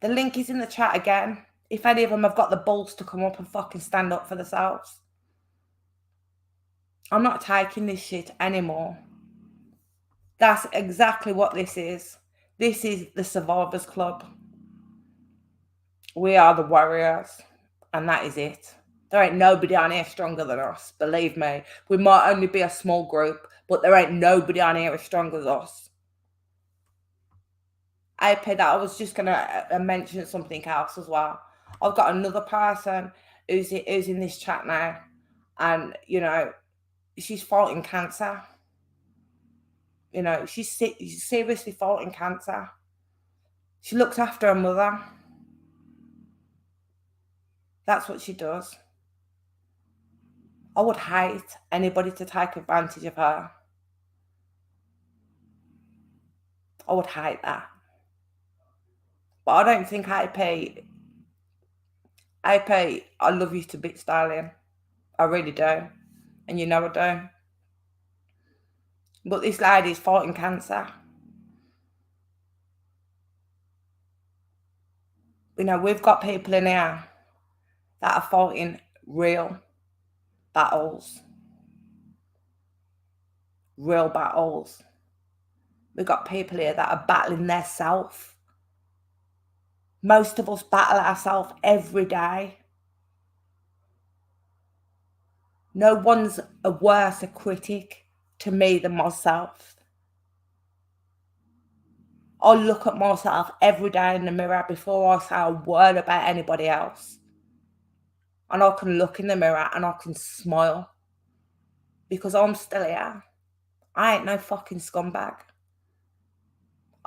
[SPEAKER 1] The link is in the chat again. If any of them have got the balls to come up and fucking stand up for themselves. I'm not taking this shit anymore. That's exactly what this is. This is the Survivors Club. We are the warriors. And that is it. There ain't nobody on here stronger than us. Believe me. We might only be a small group, but there ain't nobody on here as strong as us. AP, that I was just going to mention something else as well. I've got another person who's in this chat now. And, you know, she's fighting cancer. You know, she's seriously fighting cancer. She looks after her mother. That's what she does. I would hate anybody to take advantage of her. I would hate that. But I don't think AP, I love you to bits, darling. I really do. And you know I do. But this lady's fighting cancer. You know, we've got people in here that are fighting real battles. Real battles. We've got people here that are battling their self. Most of us battle ourselves every day. No one's a worse critic to me than myself. I look at myself every day in the mirror before I say a word about anybody else. And I can look in the mirror and I can smile. Because I'm still here. I ain't no fucking scumbag.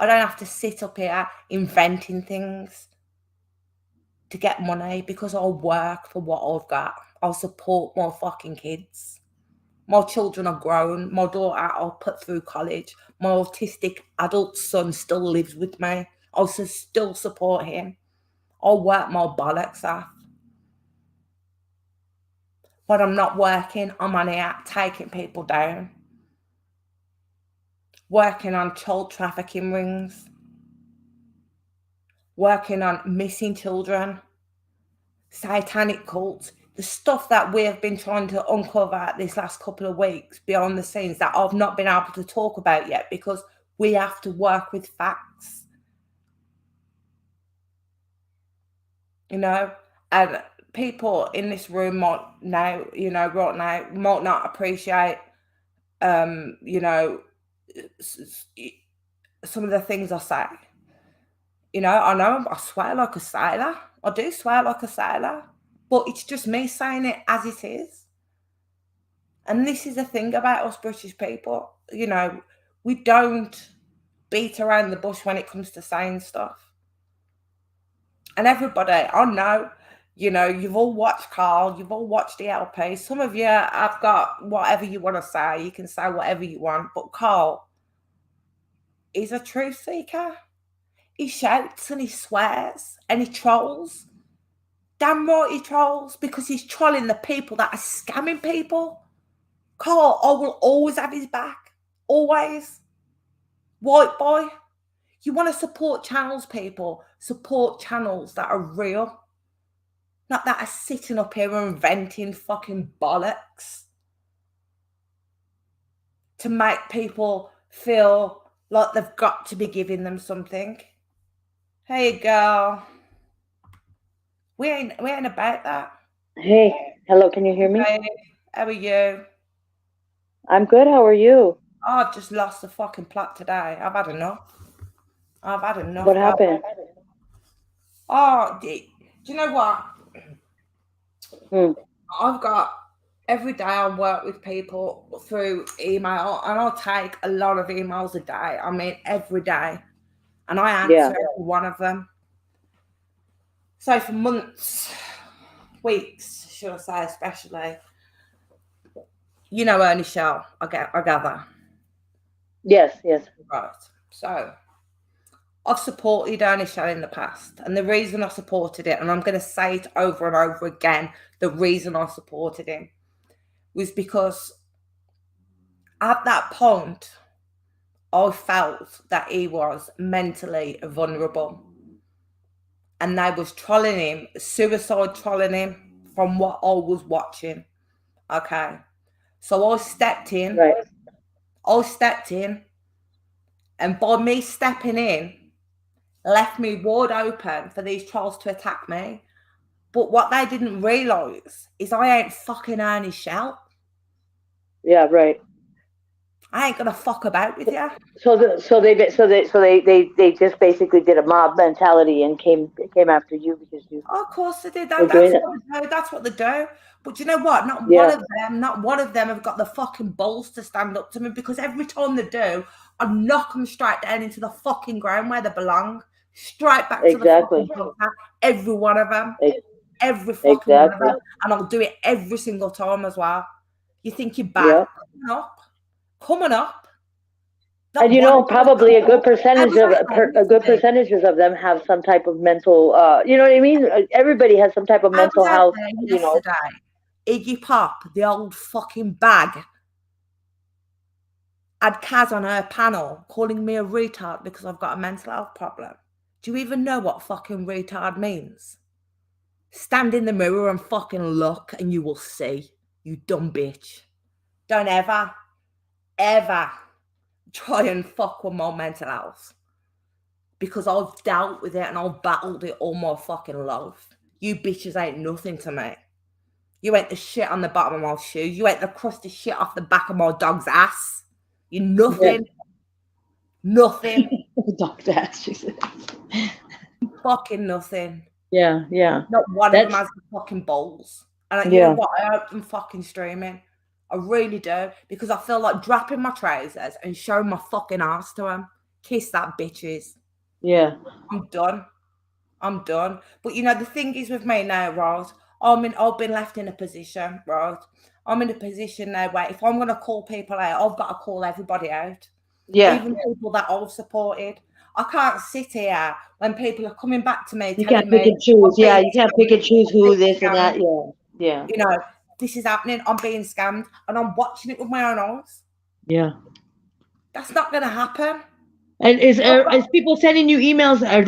[SPEAKER 1] I don't have to sit up here inventing things to get money because I'll work for what I've got. I'll support my fucking kids. My children are grown. My daughter I'll put through college. My autistic adult son still lives with me. I'll still support him. I'll work my bollocks off. When I'm not working, I'm on here taking people down. Working on child trafficking rings. Working on missing children. Satanic cults. The stuff that we have been trying to uncover this last couple of weeks behind the scenes that I've not been able to talk about yet because we have to work with facts. You know, and people in this room might now, right now, might not appreciate, some of the things I say. I know I swear like a sailor. I do swear like a sailor. But it's just me saying it as it is. And this is the thing about us British people. We don't beat around the bush when it comes to saying stuff. And everybody, I know, you've all watched Carl, you've all watched the LP. Some of you have got whatever you want to say. You can say whatever you want. But Carl is a truth seeker. He shouts and he swears and he trolls. Damn right he trolls because he's trolling the people that are scamming people. Carl, I will always have his back. Always. White boy. You want to support channels, people. Support channels that are real. Not that are sitting up here and inventing fucking bollocks. To make people feel like they've got to be giving them something. Hey, girl. We ain't about that.
[SPEAKER 5] Hey, hello, can you hear me?
[SPEAKER 1] Hey, how are you?
[SPEAKER 5] I'm good, how are you?
[SPEAKER 1] Oh, I've just lost the fucking plot today. I've had enough.
[SPEAKER 5] What happened?
[SPEAKER 1] Oh, do you know what? I've got, every day I work with people through email and I'll take a lot of emails a day. I mean, every day. And I answer every one of them. So for months, weeks, should I say, especially, Ernie Shell, I gather.
[SPEAKER 5] Yes.
[SPEAKER 1] Right. So I've supported Ernie Shell in the past. And the reason I supported it, and I'm going to say it over and over again, the reason I supported him was because at that point, I felt that he was mentally vulnerable. And they was trolling him, suicide trolling him from what I was watching. Okay. So I stepped in.
[SPEAKER 5] Right.
[SPEAKER 1] And by me stepping in, left me wide open for these trolls to attack me. But what they didn't realise is I ain't fucking Ernie Shell.
[SPEAKER 5] Yeah, right.
[SPEAKER 1] I ain't gonna fuck about with you.
[SPEAKER 5] So they just basically did a mob mentality and came after you because you.
[SPEAKER 1] Oh, of course they did. That's what they do. But you know what? Not one of them have got the fucking balls to stand up to me because every time they do, I knock them straight down into the fucking ground where they belong. Straight back to the fucking bunker. Every one of them. Every fucking one of them. And I'll do it every single time as well. You think you're bad?
[SPEAKER 5] Yep.
[SPEAKER 1] Coming up.
[SPEAKER 5] And probably a good percentage of them have some type of mental. You know what I mean? Everybody has some type of mental health.
[SPEAKER 1] Yesterday, Iggy Pop, the old fucking bag, had Kaz on her panel calling me a retard because I've got a mental health problem. Do you even know what fucking retard means? Stand in the mirror and fucking look and you will see, you dumb bitch. Don't ever try and fuck with my mental health because I've dealt with it and I've battled it all my fucking life. You bitches ain't nothing to me. You ain't the shit on the bottom of my shoe. You ain't the crusty shit off the back of my dog's ass. You're nothing. Yeah. Nothing.
[SPEAKER 5] Dog's ass, she said.
[SPEAKER 1] Fucking nothing.
[SPEAKER 5] Yeah.
[SPEAKER 1] Not one of them has the fucking balls. And you know what? I hope them fucking streaming. I really do. Because I feel like dropping my trousers and showing my fucking ass to them. Kiss that, bitches.
[SPEAKER 5] Yeah.
[SPEAKER 1] I'm done. But you know, the thing is with me now, right? I've been left in a position, right? I'm in a position now where if I'm gonna call people out, I've got to call everybody out.
[SPEAKER 5] Yeah.
[SPEAKER 1] Even people that I've supported. I can't sit here when people are coming back to me
[SPEAKER 5] You
[SPEAKER 1] telling
[SPEAKER 5] can't pick
[SPEAKER 1] me
[SPEAKER 5] and choose.
[SPEAKER 1] I'm
[SPEAKER 5] Yeah,
[SPEAKER 1] being
[SPEAKER 5] you can't pick and choose who this and that.
[SPEAKER 1] scammed.
[SPEAKER 5] Yeah. Yeah.
[SPEAKER 1] You know, this is happening, I'm being scammed, and I'm watching it with my own eyes.
[SPEAKER 5] Yeah.
[SPEAKER 1] That's not gonna happen.
[SPEAKER 5] And is people sending you emails? Are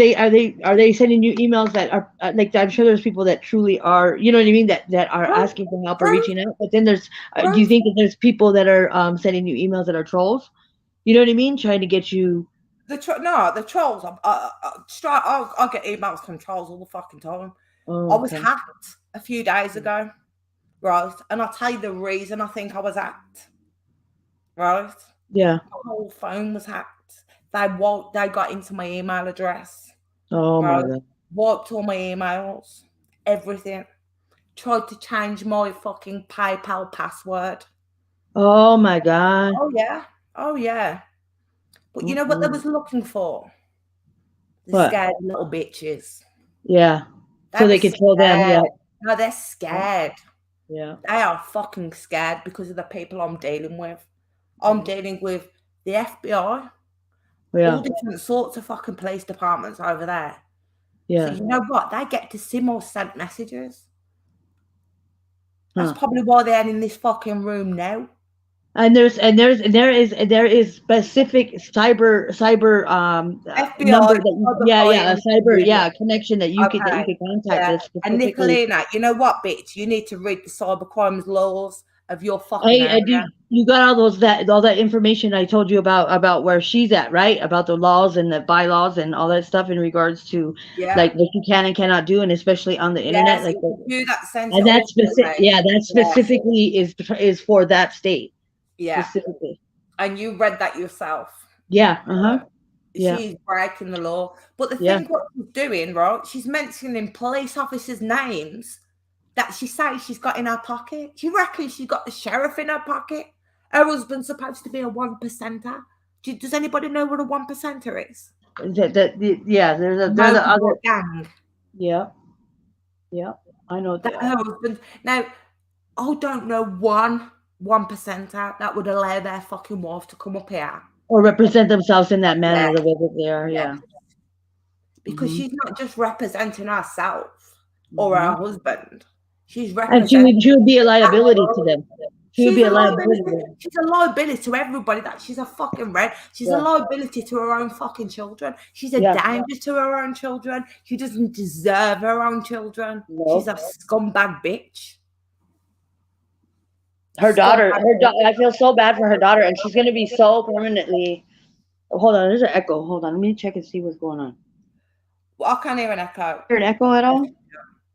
[SPEAKER 5] they sending you emails that are like, I'm sure there's people that truly are, you know what I mean, that are
[SPEAKER 1] Proof,
[SPEAKER 5] asking for help or
[SPEAKER 1] proof,
[SPEAKER 5] reaching out. But then there's do you
[SPEAKER 1] proof.
[SPEAKER 5] think that there's people that are sending you emails that are trolls? You know what I mean, trying to get you.
[SPEAKER 1] The trolls. I get emails from trolls all the fucking time. I
[SPEAKER 5] Oh,
[SPEAKER 1] was
[SPEAKER 5] okay.
[SPEAKER 1] hacked a few days ago, right? And I'll tell you the reason I think I was hacked, right?
[SPEAKER 5] Yeah.
[SPEAKER 1] My whole phone was hacked. They got into my email address,
[SPEAKER 5] Oh my
[SPEAKER 1] right?
[SPEAKER 5] god.
[SPEAKER 1] Wiped all my emails, everything. Tried to change my fucking PayPal password.
[SPEAKER 5] Oh my god.
[SPEAKER 1] Oh yeah, oh yeah. But you know what they was looking for? The
[SPEAKER 5] What?
[SPEAKER 1] scared little bitches.
[SPEAKER 5] Yeah.
[SPEAKER 1] They
[SPEAKER 5] So
[SPEAKER 1] were
[SPEAKER 5] they control them. Yeah.
[SPEAKER 1] scared. No, they're scared.
[SPEAKER 5] Yeah.
[SPEAKER 1] They are fucking scared because of the people I'm dealing with. I'm dealing with the FBI, all
[SPEAKER 5] Yeah.
[SPEAKER 1] different sorts of fucking police departments over there. So
[SPEAKER 5] Yeah.
[SPEAKER 1] you know what? They get to see more sent messages. That's
[SPEAKER 5] Huh.
[SPEAKER 1] probably why they're in this fucking room now.
[SPEAKER 5] And there is specific cyber number
[SPEAKER 1] FBI,
[SPEAKER 5] that you,
[SPEAKER 1] cyber
[SPEAKER 5] yeah, a
[SPEAKER 1] crime
[SPEAKER 5] cyber,
[SPEAKER 1] unit.
[SPEAKER 5] connection that you
[SPEAKER 1] Okay.
[SPEAKER 5] could contact
[SPEAKER 1] Yeah.
[SPEAKER 5] that
[SPEAKER 1] And
[SPEAKER 5] specifically.
[SPEAKER 1] Nicolina, you know what, bitch? You need to read the cyber crimes laws of your fucking
[SPEAKER 5] I do.
[SPEAKER 1] area.
[SPEAKER 5] You got all that information I told you about where she's at, right? About the laws and the bylaws and all that stuff in regards to
[SPEAKER 1] Yeah.
[SPEAKER 5] like what you can and cannot do, and especially on the internet,
[SPEAKER 1] Yes,
[SPEAKER 5] like
[SPEAKER 1] it was you that sent it
[SPEAKER 5] and
[SPEAKER 1] all
[SPEAKER 5] that's
[SPEAKER 1] to
[SPEAKER 5] specific.
[SPEAKER 1] me.
[SPEAKER 5] Yeah, that
[SPEAKER 1] Yeah.
[SPEAKER 5] specifically is for that state
[SPEAKER 1] Yeah.
[SPEAKER 5] specifically.
[SPEAKER 1] And you read that yourself.
[SPEAKER 5] Yeah. Uh-huh. Yeah.
[SPEAKER 1] She's breaking the law. But the
[SPEAKER 5] Yeah.
[SPEAKER 1] thing what she's doing, right? She's mentioning police officers' names that she says she's got in her pocket. Do you reckon she's got the sheriff in her pocket? Her husband's supposed to be a 1%er. Does anybody know what a 1%er is?
[SPEAKER 5] Yeah, they're the
[SPEAKER 1] Motorboat
[SPEAKER 5] other.
[SPEAKER 1] gang.
[SPEAKER 5] Yeah. Yeah. I know
[SPEAKER 1] That
[SPEAKER 5] that.
[SPEAKER 1] her husband. Now, I don't know 1%er that would allow their fucking wife to come up here.
[SPEAKER 5] Or represent themselves in that manner,
[SPEAKER 1] Yeah.
[SPEAKER 5] the way that they are. Yeah.
[SPEAKER 1] Because
[SPEAKER 5] Mhm.
[SPEAKER 1] she's not just representing herself or her husband. She's
[SPEAKER 5] And
[SPEAKER 1] representing
[SPEAKER 5] she would be a liability to
[SPEAKER 1] our.
[SPEAKER 5] them. She would
[SPEAKER 1] She's
[SPEAKER 5] be
[SPEAKER 1] a
[SPEAKER 5] a liability to
[SPEAKER 1] liability.
[SPEAKER 5] them.
[SPEAKER 1] She's a liability to everybody. That she's a fucking red. She's a
[SPEAKER 5] Yeah.
[SPEAKER 1] liability to her own fucking children. She's a
[SPEAKER 5] Yeah.
[SPEAKER 1] danger to her own children. She doesn't deserve her own children. She's a
[SPEAKER 5] No.
[SPEAKER 1] scumbag bitch.
[SPEAKER 5] Her daughter,
[SPEAKER 1] Scumbag
[SPEAKER 5] her
[SPEAKER 1] bitch.
[SPEAKER 5] daughter. I feel so bad for her daughter, and she's gonna be so permanently. Hold on, there's an echo. Hold on, let me check and see what's going on.
[SPEAKER 1] Well, I can't hear an echo.
[SPEAKER 5] Hear an echo at all?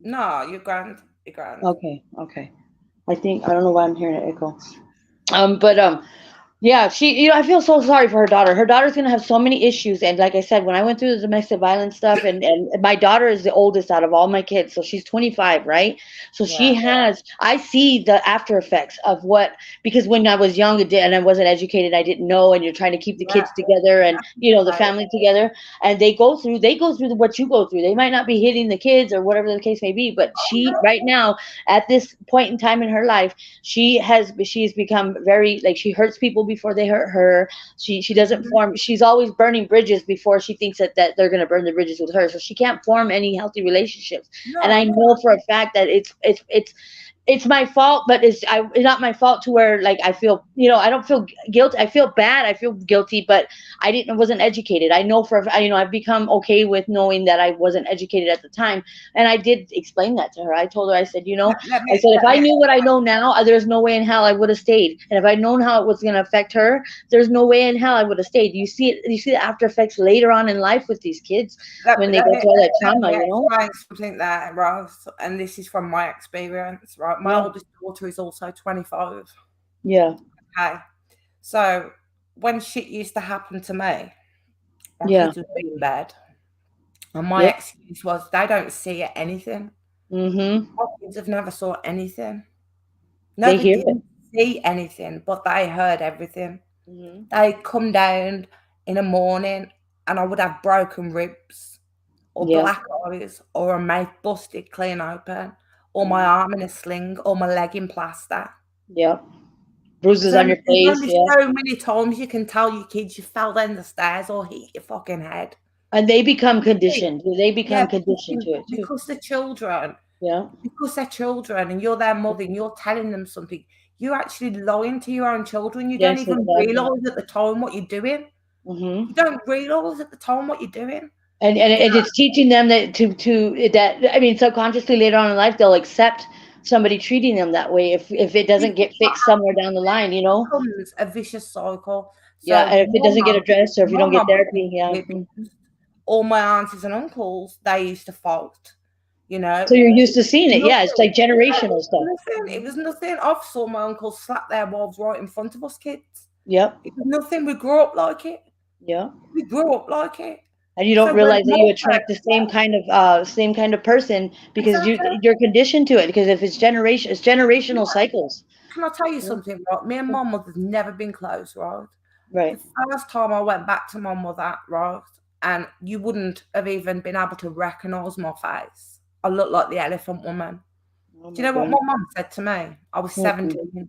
[SPEAKER 1] No, you're grand. You're grand.
[SPEAKER 5] Okay. Okay. I don't know why I'm hearing an echo. But yeah, she, I feel so sorry for her daughter. Her daughter's gonna have so many issues, and like I said, when I went through the domestic violence stuff, and my daughter is the oldest out of all my kids, so she's 25, right? So she has, I see the after effects of what, because when I was young and I wasn't educated, I didn't know, and you're trying to keep the kids together and the family together, and they go through what you go through. They might not be hitting the kids or whatever the case may be, but she right now at this point in time in her life, she's become very, like, she hurts people before they hurt her. She doesn't form, she's always burning bridges before she thinks that they're going to burn the bridges with her, so she can't form any healthy relationships. And I know for a fact that it's my fault, but it's not my fault to where, like, I feel, I don't feel guilty. I feel bad. I feel guilty, but I wasn't educated. I know I've become okay with knowing that I wasn't educated at the time. And I did explain that to her. I told her, I said, if I knew what I know now, there's no way in hell I would have stayed. And if I'd known how it was going to affect her, there's no way in hell I would have stayed. You see the after effects later on in life with these kids when they go through all that trauma,
[SPEAKER 1] Explain something there, Ross, and this is from my experience, right? My oldest daughter is also 25.
[SPEAKER 5] Yeah.
[SPEAKER 1] Okay. So when shit used to happen to me, my kids would be in bed. And my excuse was they don't see anything.
[SPEAKER 5] Mm-hmm.
[SPEAKER 1] My kids have never saw anything.
[SPEAKER 5] No,
[SPEAKER 1] They didn't see anything, but they heard everything.
[SPEAKER 5] Mm-hmm.
[SPEAKER 1] They'd come down in the morning and I would have broken ribs or black eyes or a mouth busted clean open or my arm in a sling or my leg in plaster.
[SPEAKER 5] Yeah. Bruises
[SPEAKER 1] So
[SPEAKER 5] on your
[SPEAKER 1] there's
[SPEAKER 5] face.
[SPEAKER 1] only
[SPEAKER 5] Yeah.
[SPEAKER 1] so many times you can tell your kids you fell down the stairs or hit your fucking head.
[SPEAKER 5] And they become conditioned. They become
[SPEAKER 1] Yeah,
[SPEAKER 5] conditioned to it too.
[SPEAKER 1] because they're children.
[SPEAKER 5] Yeah.
[SPEAKER 1] Because they're children and you're their mother and you're telling them something, you're actually lying to your own children. You don't
[SPEAKER 5] Yes,
[SPEAKER 1] even
[SPEAKER 5] exactly.
[SPEAKER 1] realise at the time what you're doing.
[SPEAKER 5] Mm-hmm.
[SPEAKER 1] You don't realise at the time what you're doing.
[SPEAKER 5] And it's teaching them that that I mean, subconsciously later on in life they'll accept somebody treating them that way if it doesn't get fixed somewhere down the line, you know.
[SPEAKER 1] It becomes a vicious cycle.
[SPEAKER 5] Yeah,
[SPEAKER 1] So
[SPEAKER 5] and if it doesn't get addressed or if you don't get therapy,
[SPEAKER 1] all my aunties and uncles, they used to fight, you know.
[SPEAKER 5] So you're used to seeing it.
[SPEAKER 1] Nothing.
[SPEAKER 5] Yeah, it's like generational stuff.
[SPEAKER 1] Nothing. It was nothing. I saw my uncles slap their wives right in front of us kids.
[SPEAKER 5] Yep.
[SPEAKER 1] It was nothing. We grew up like it.
[SPEAKER 5] Yeah.
[SPEAKER 1] We grew up like it.
[SPEAKER 5] And you don't realize that you attract the same kind of person because you're conditioned to it. Because if it's generational cycles.
[SPEAKER 1] Can I tell you something? Right, me and my mother's never been close, right?
[SPEAKER 5] Right.
[SPEAKER 1] The first time I went back to my mother, right, and you wouldn't have even been able to recognise my face. I looked like the elephant woman. Do you know what my mum said to me? I was 17.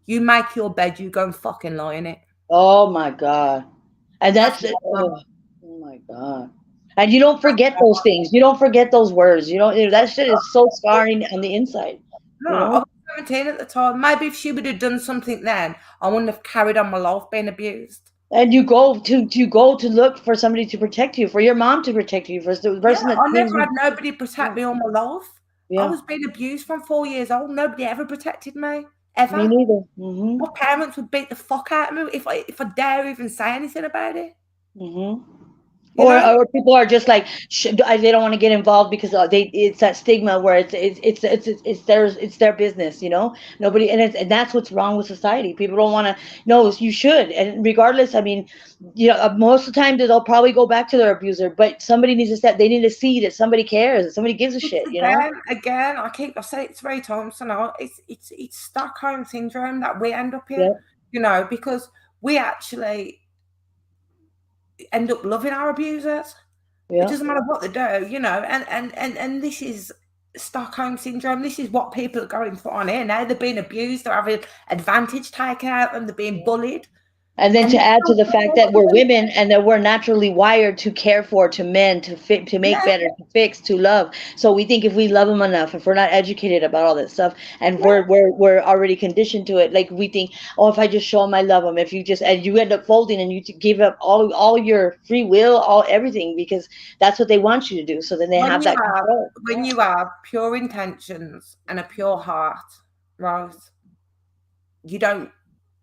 [SPEAKER 1] You make your bed, you go and fucking lie in it.
[SPEAKER 5] Oh my God. And that's oh my God. And you don't forget those things. You don't forget those words. You know, that shit is so scarring on the inside.
[SPEAKER 1] No,
[SPEAKER 5] you know?
[SPEAKER 1] I was 17 at the time. Maybe if she would have done something then, I wouldn't have carried on my life being abused.
[SPEAKER 5] And you go to look for somebody to protect you, for your mom to protect you, for the person that
[SPEAKER 1] I never had nobody protect me all my life.
[SPEAKER 5] Yeah.
[SPEAKER 1] I was being abused from 4 years old. Nobody ever protected me. Ever.
[SPEAKER 5] Me neither. Mm-hmm.
[SPEAKER 1] My parents would beat the fuck out of me if I dare even say anything about it.
[SPEAKER 5] Mm-hmm. Or people are just like they don't want to get involved because it's that stigma where it's their business, you know. Nobody and that's what's wrong with society. People don't want to. No, you should, and regardless, I mean, you know, most of the time they'll probably go back to their abuser, but somebody needs to step. They need to see that somebody cares, that somebody gives a shit, you know.
[SPEAKER 1] Again, I say it 3 times tonight. It's Stockholm syndrome that we end up in, you know, because we actually end up loving our abusers. It doesn't matter what they do, you know, and this is Stockholm syndrome. This is what people are going for on here now. They're being abused, they're having advantage taken out of them, they're being bullied.
[SPEAKER 5] And then to add to the fact that we're women and that we're naturally wired to care for, to mend, to make better, to fix, to love. So we think if we love them enough, if we're not educated about all that stuff, and we're already conditioned to it, like we think, oh, if I just show them I love them, if you just, and you end up folding and you give up all your free will, everything, because that's what they want you to do. So then they have that control.
[SPEAKER 1] When you have pure intentions and a pure heart, right?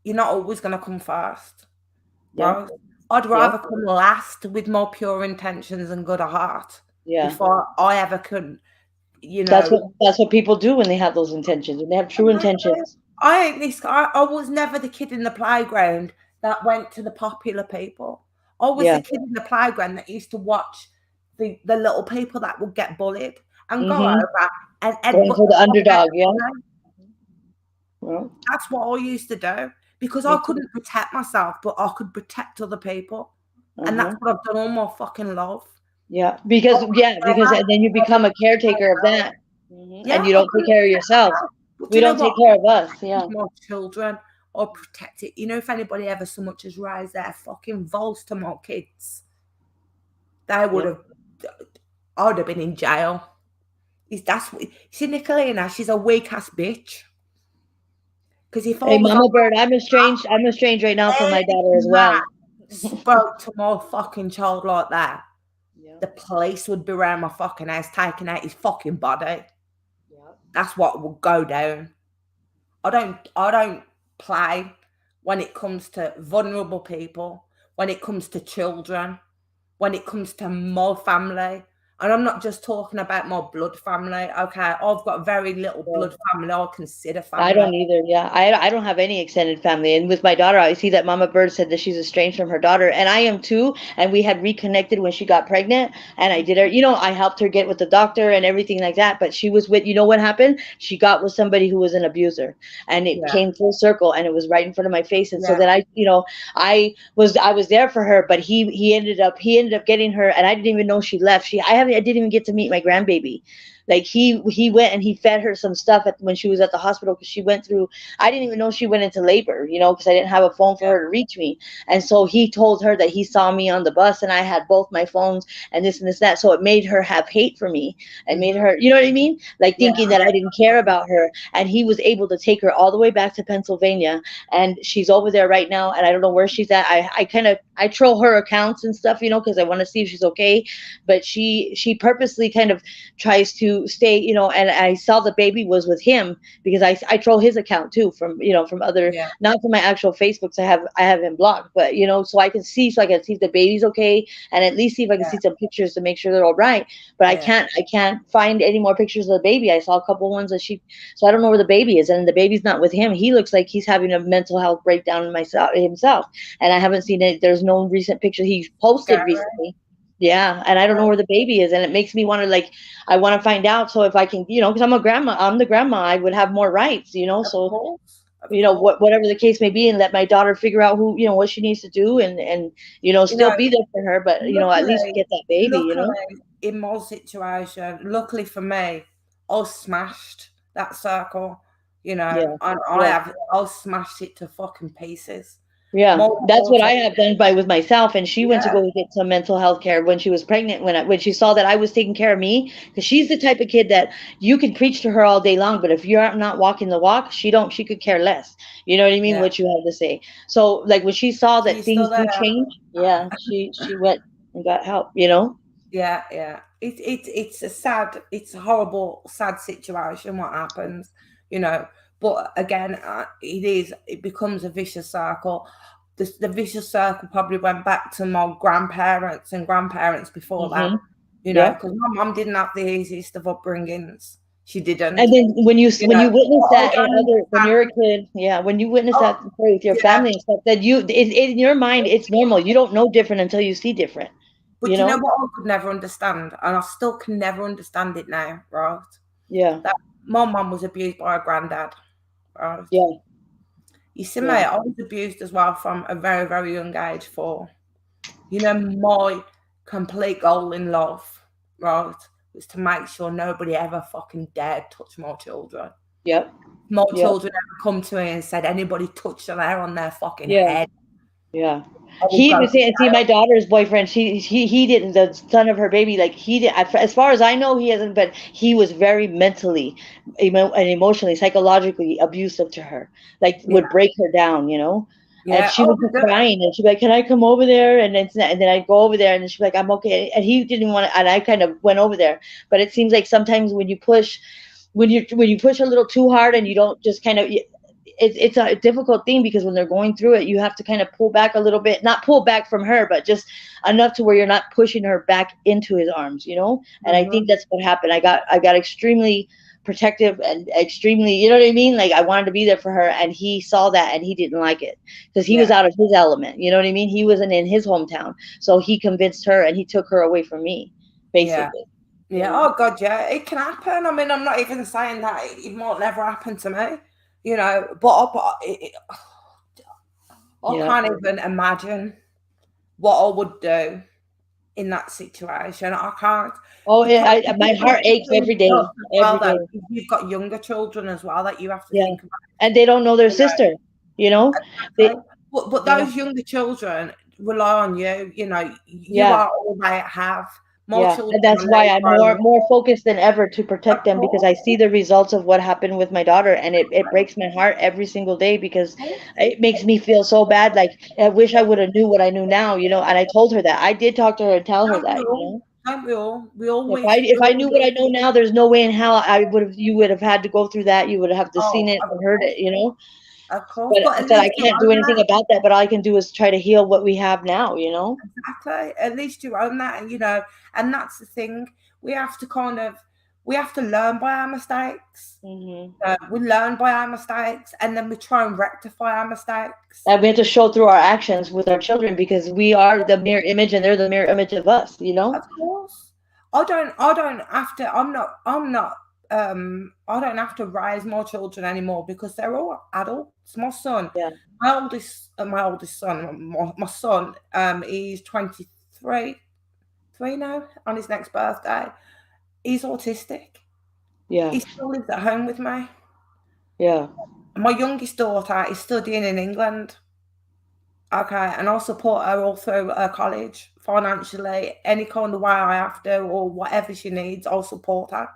[SPEAKER 1] You're not always going to come first. Right? I'd rather come last with more pure intentions and good heart before I ever could, you know.
[SPEAKER 5] That's what people do when they have those intentions, when they have true intentions.
[SPEAKER 1] I was never the kid in the playground that went to the popular people. I was the kid in the playground that used to watch the little people that would get bullied and go over and
[SPEAKER 5] going for the underdog.
[SPEAKER 1] Well, that's what I used to do. Because I couldn't protect myself, but I could protect other people. And that's what I've done all my fucking life.
[SPEAKER 5] Yeah, because then you become a caretaker of that. And you don't take care of yourself. We don't take care of us. Yeah.
[SPEAKER 1] My children or protect it. You know, if anybody ever so much as raised their fucking voice to my kids, they would have, I would have been in jail. See, Nicolina, she's a weak ass bitch. Because if
[SPEAKER 5] hey, Mama Bird, I'm estranged right now from my daughter as well.
[SPEAKER 1] Spoke to my fucking child like that, the police would be around my fucking house taking out his fucking body. That's what will go down. I don't play when it comes to vulnerable people, when it comes to children, when it comes to my family. And I'm not just talking about my blood family. Okay, I've got very little blood family I consider family.
[SPEAKER 5] I don't either. Yeah, I don't have any extended family. And with my daughter, I see that Mama Bird said that she's estranged from her daughter, and I am too. And we had reconnected when she got pregnant, and I did her. I helped her get with the doctor and everything like that. But she was with. You know what happened? She got with somebody who was an abuser, and it came full circle, and it was right in front of my face. And so then I was there for her, but he ended up getting her, and I didn't even know she left. I didn't even get to meet my grandbaby. Like he went and he fed her some stuff when she was at the hospital, because she went through. I didn't even know she went into labor, because I didn't have a phone for her to reach me. And so he told her that he saw me on the bus and I had both my phones and this and this and that. So it made her have hate for me and made her, you know what I mean? Like thinking that I didn't care about her. And he was able to take her all the way back to Pennsylvania, and she's over there right now. And I don't know where she's at. I troll her accounts and stuff, because I want to see if she's okay. But she purposely kind of tries to stay, and I saw the baby was with him, because I troll his account too from other, not from my actual Facebooks. I have him blocked, but so I can see if the baby's okay, and at least see if I can see some pictures to make sure they're all right. But I can't find any more pictures of the baby. I saw a couple ones that so I don't know where the baby is, and the baby's not with him. He looks like he's having a mental health breakdown himself, and I haven't seen it. There's no recent picture he posted recently. Yeah, and I don't know where the baby is, and it makes me want to I want to find out. So if I can, because I'm the grandma, I would have more rights, so whatever the case may be, and let my daughter figure out who, what she needs to do, and still be there for her, but at least get that baby.
[SPEAKER 1] In my situation, luckily for me, I smashed that circle, and I smashed it to fucking pieces.
[SPEAKER 5] Yeah, that's what I have done with myself. And she went to go get some mental health care when she was pregnant, when she saw that I was taking care of me, because she's the type of kid that you can preach to her all day long, but if you're not walking the walk, she could care less. You know what I mean? What you have to say. So like when she saw that things do change, she went and got help.
[SPEAKER 1] Yeah. It's a horrible, sad situation what happens, But again, it becomes a vicious circle. The vicious circle probably went back to my grandparents and grandparents before that, because my mum didn't have the easiest of upbringings. She didn't.
[SPEAKER 5] And then when you witness that when you're a kid, when you witness that with your family and stuff, that in your mind it's normal. You don't know different until you see different.
[SPEAKER 1] But you know what I could never understand, and I still can never understand it now, right?
[SPEAKER 5] Yeah.
[SPEAKER 1] That my mum was abused by her granddad. Right?
[SPEAKER 5] Yeah.
[SPEAKER 1] You see, mate, I was abused as well from a very, very young age. My complete goal in life, right, was to make sure nobody ever fucking dared touch my children.
[SPEAKER 5] Yep.
[SPEAKER 1] My children ever come to me and said anybody touched their hair on their fucking head.
[SPEAKER 5] Yeah. He was saying, see, my daughter's boyfriend, he didn't, the son of her baby, he did, as far as I know, he hasn't, but he was very mentally and emotionally, psychologically abusive to her, would break her down, and she would be crying, and she'd be like, can I come over there? And then I'd go over there, and then she'd be like, I'm okay. And he didn't want to, and I kind of went over there. But it seems like sometimes when you push a little too hard, and you don't just kind of, it's a difficult thing, because when they're going through it, you have to kind of pull back a little bit, not pull back from her, but just enough to where you're not pushing her back into his arms, And I think that's what happened. I got extremely protective and extremely, you know what I mean? I wanted to be there for her, and he saw that and he didn't like it, because he was out of his element. You know what I mean? He wasn't in his hometown. So he convinced her, and he took her away from me, basically.
[SPEAKER 1] Yeah. Oh God, yeah. It can happen. I mean, I'm not even saying that it might never happen to me. But I can't even imagine what I would do in that situation. I can't.
[SPEAKER 5] Oh, yeah, my heart aches every day.
[SPEAKER 1] You've got younger children as well that you have to think about.
[SPEAKER 5] And they don't know their sister,
[SPEAKER 1] But those younger children rely on you. You are all they have.
[SPEAKER 5] And that's why I'm more focused than ever to protect them, because I see the results of what happened with my daughter, and it breaks my heart every single day, because it makes me feel so bad. I wish I would have knew what I knew now, and I told her that. I did talk to her and tell her that,
[SPEAKER 1] Don't we all? We always.
[SPEAKER 5] If I knew what I know now, there's no way in hell you would have had to go through that. You would have to seen it and heard it,
[SPEAKER 1] Of course, but at
[SPEAKER 5] But I
[SPEAKER 1] least you
[SPEAKER 5] can't do
[SPEAKER 1] own
[SPEAKER 5] anything
[SPEAKER 1] that.
[SPEAKER 5] about that. But all I can do is try to heal what we have now, you know?
[SPEAKER 1] Exactly. At least you own that, and and that's the thing. We have to we have to learn by our mistakes. We learn by our mistakes, and then we try and rectify our mistakes.
[SPEAKER 5] And we have to show through our actions with our children because we are the mirror image and they're the mirror image of us, you know?
[SPEAKER 1] Of course. I don't have to I don't have to raise my children anymore because they're all adults. My son,
[SPEAKER 5] Yeah.
[SPEAKER 1] my oldest son, my son, he's 23 now on his next birthday. He's autistic.
[SPEAKER 5] Yeah.
[SPEAKER 1] He still lives at home with me.
[SPEAKER 5] Yeah.
[SPEAKER 1] My youngest daughter is studying in England. Okay, and I'll support her all through her college financially, any kind of way I have to, or whatever she needs, I'll support her.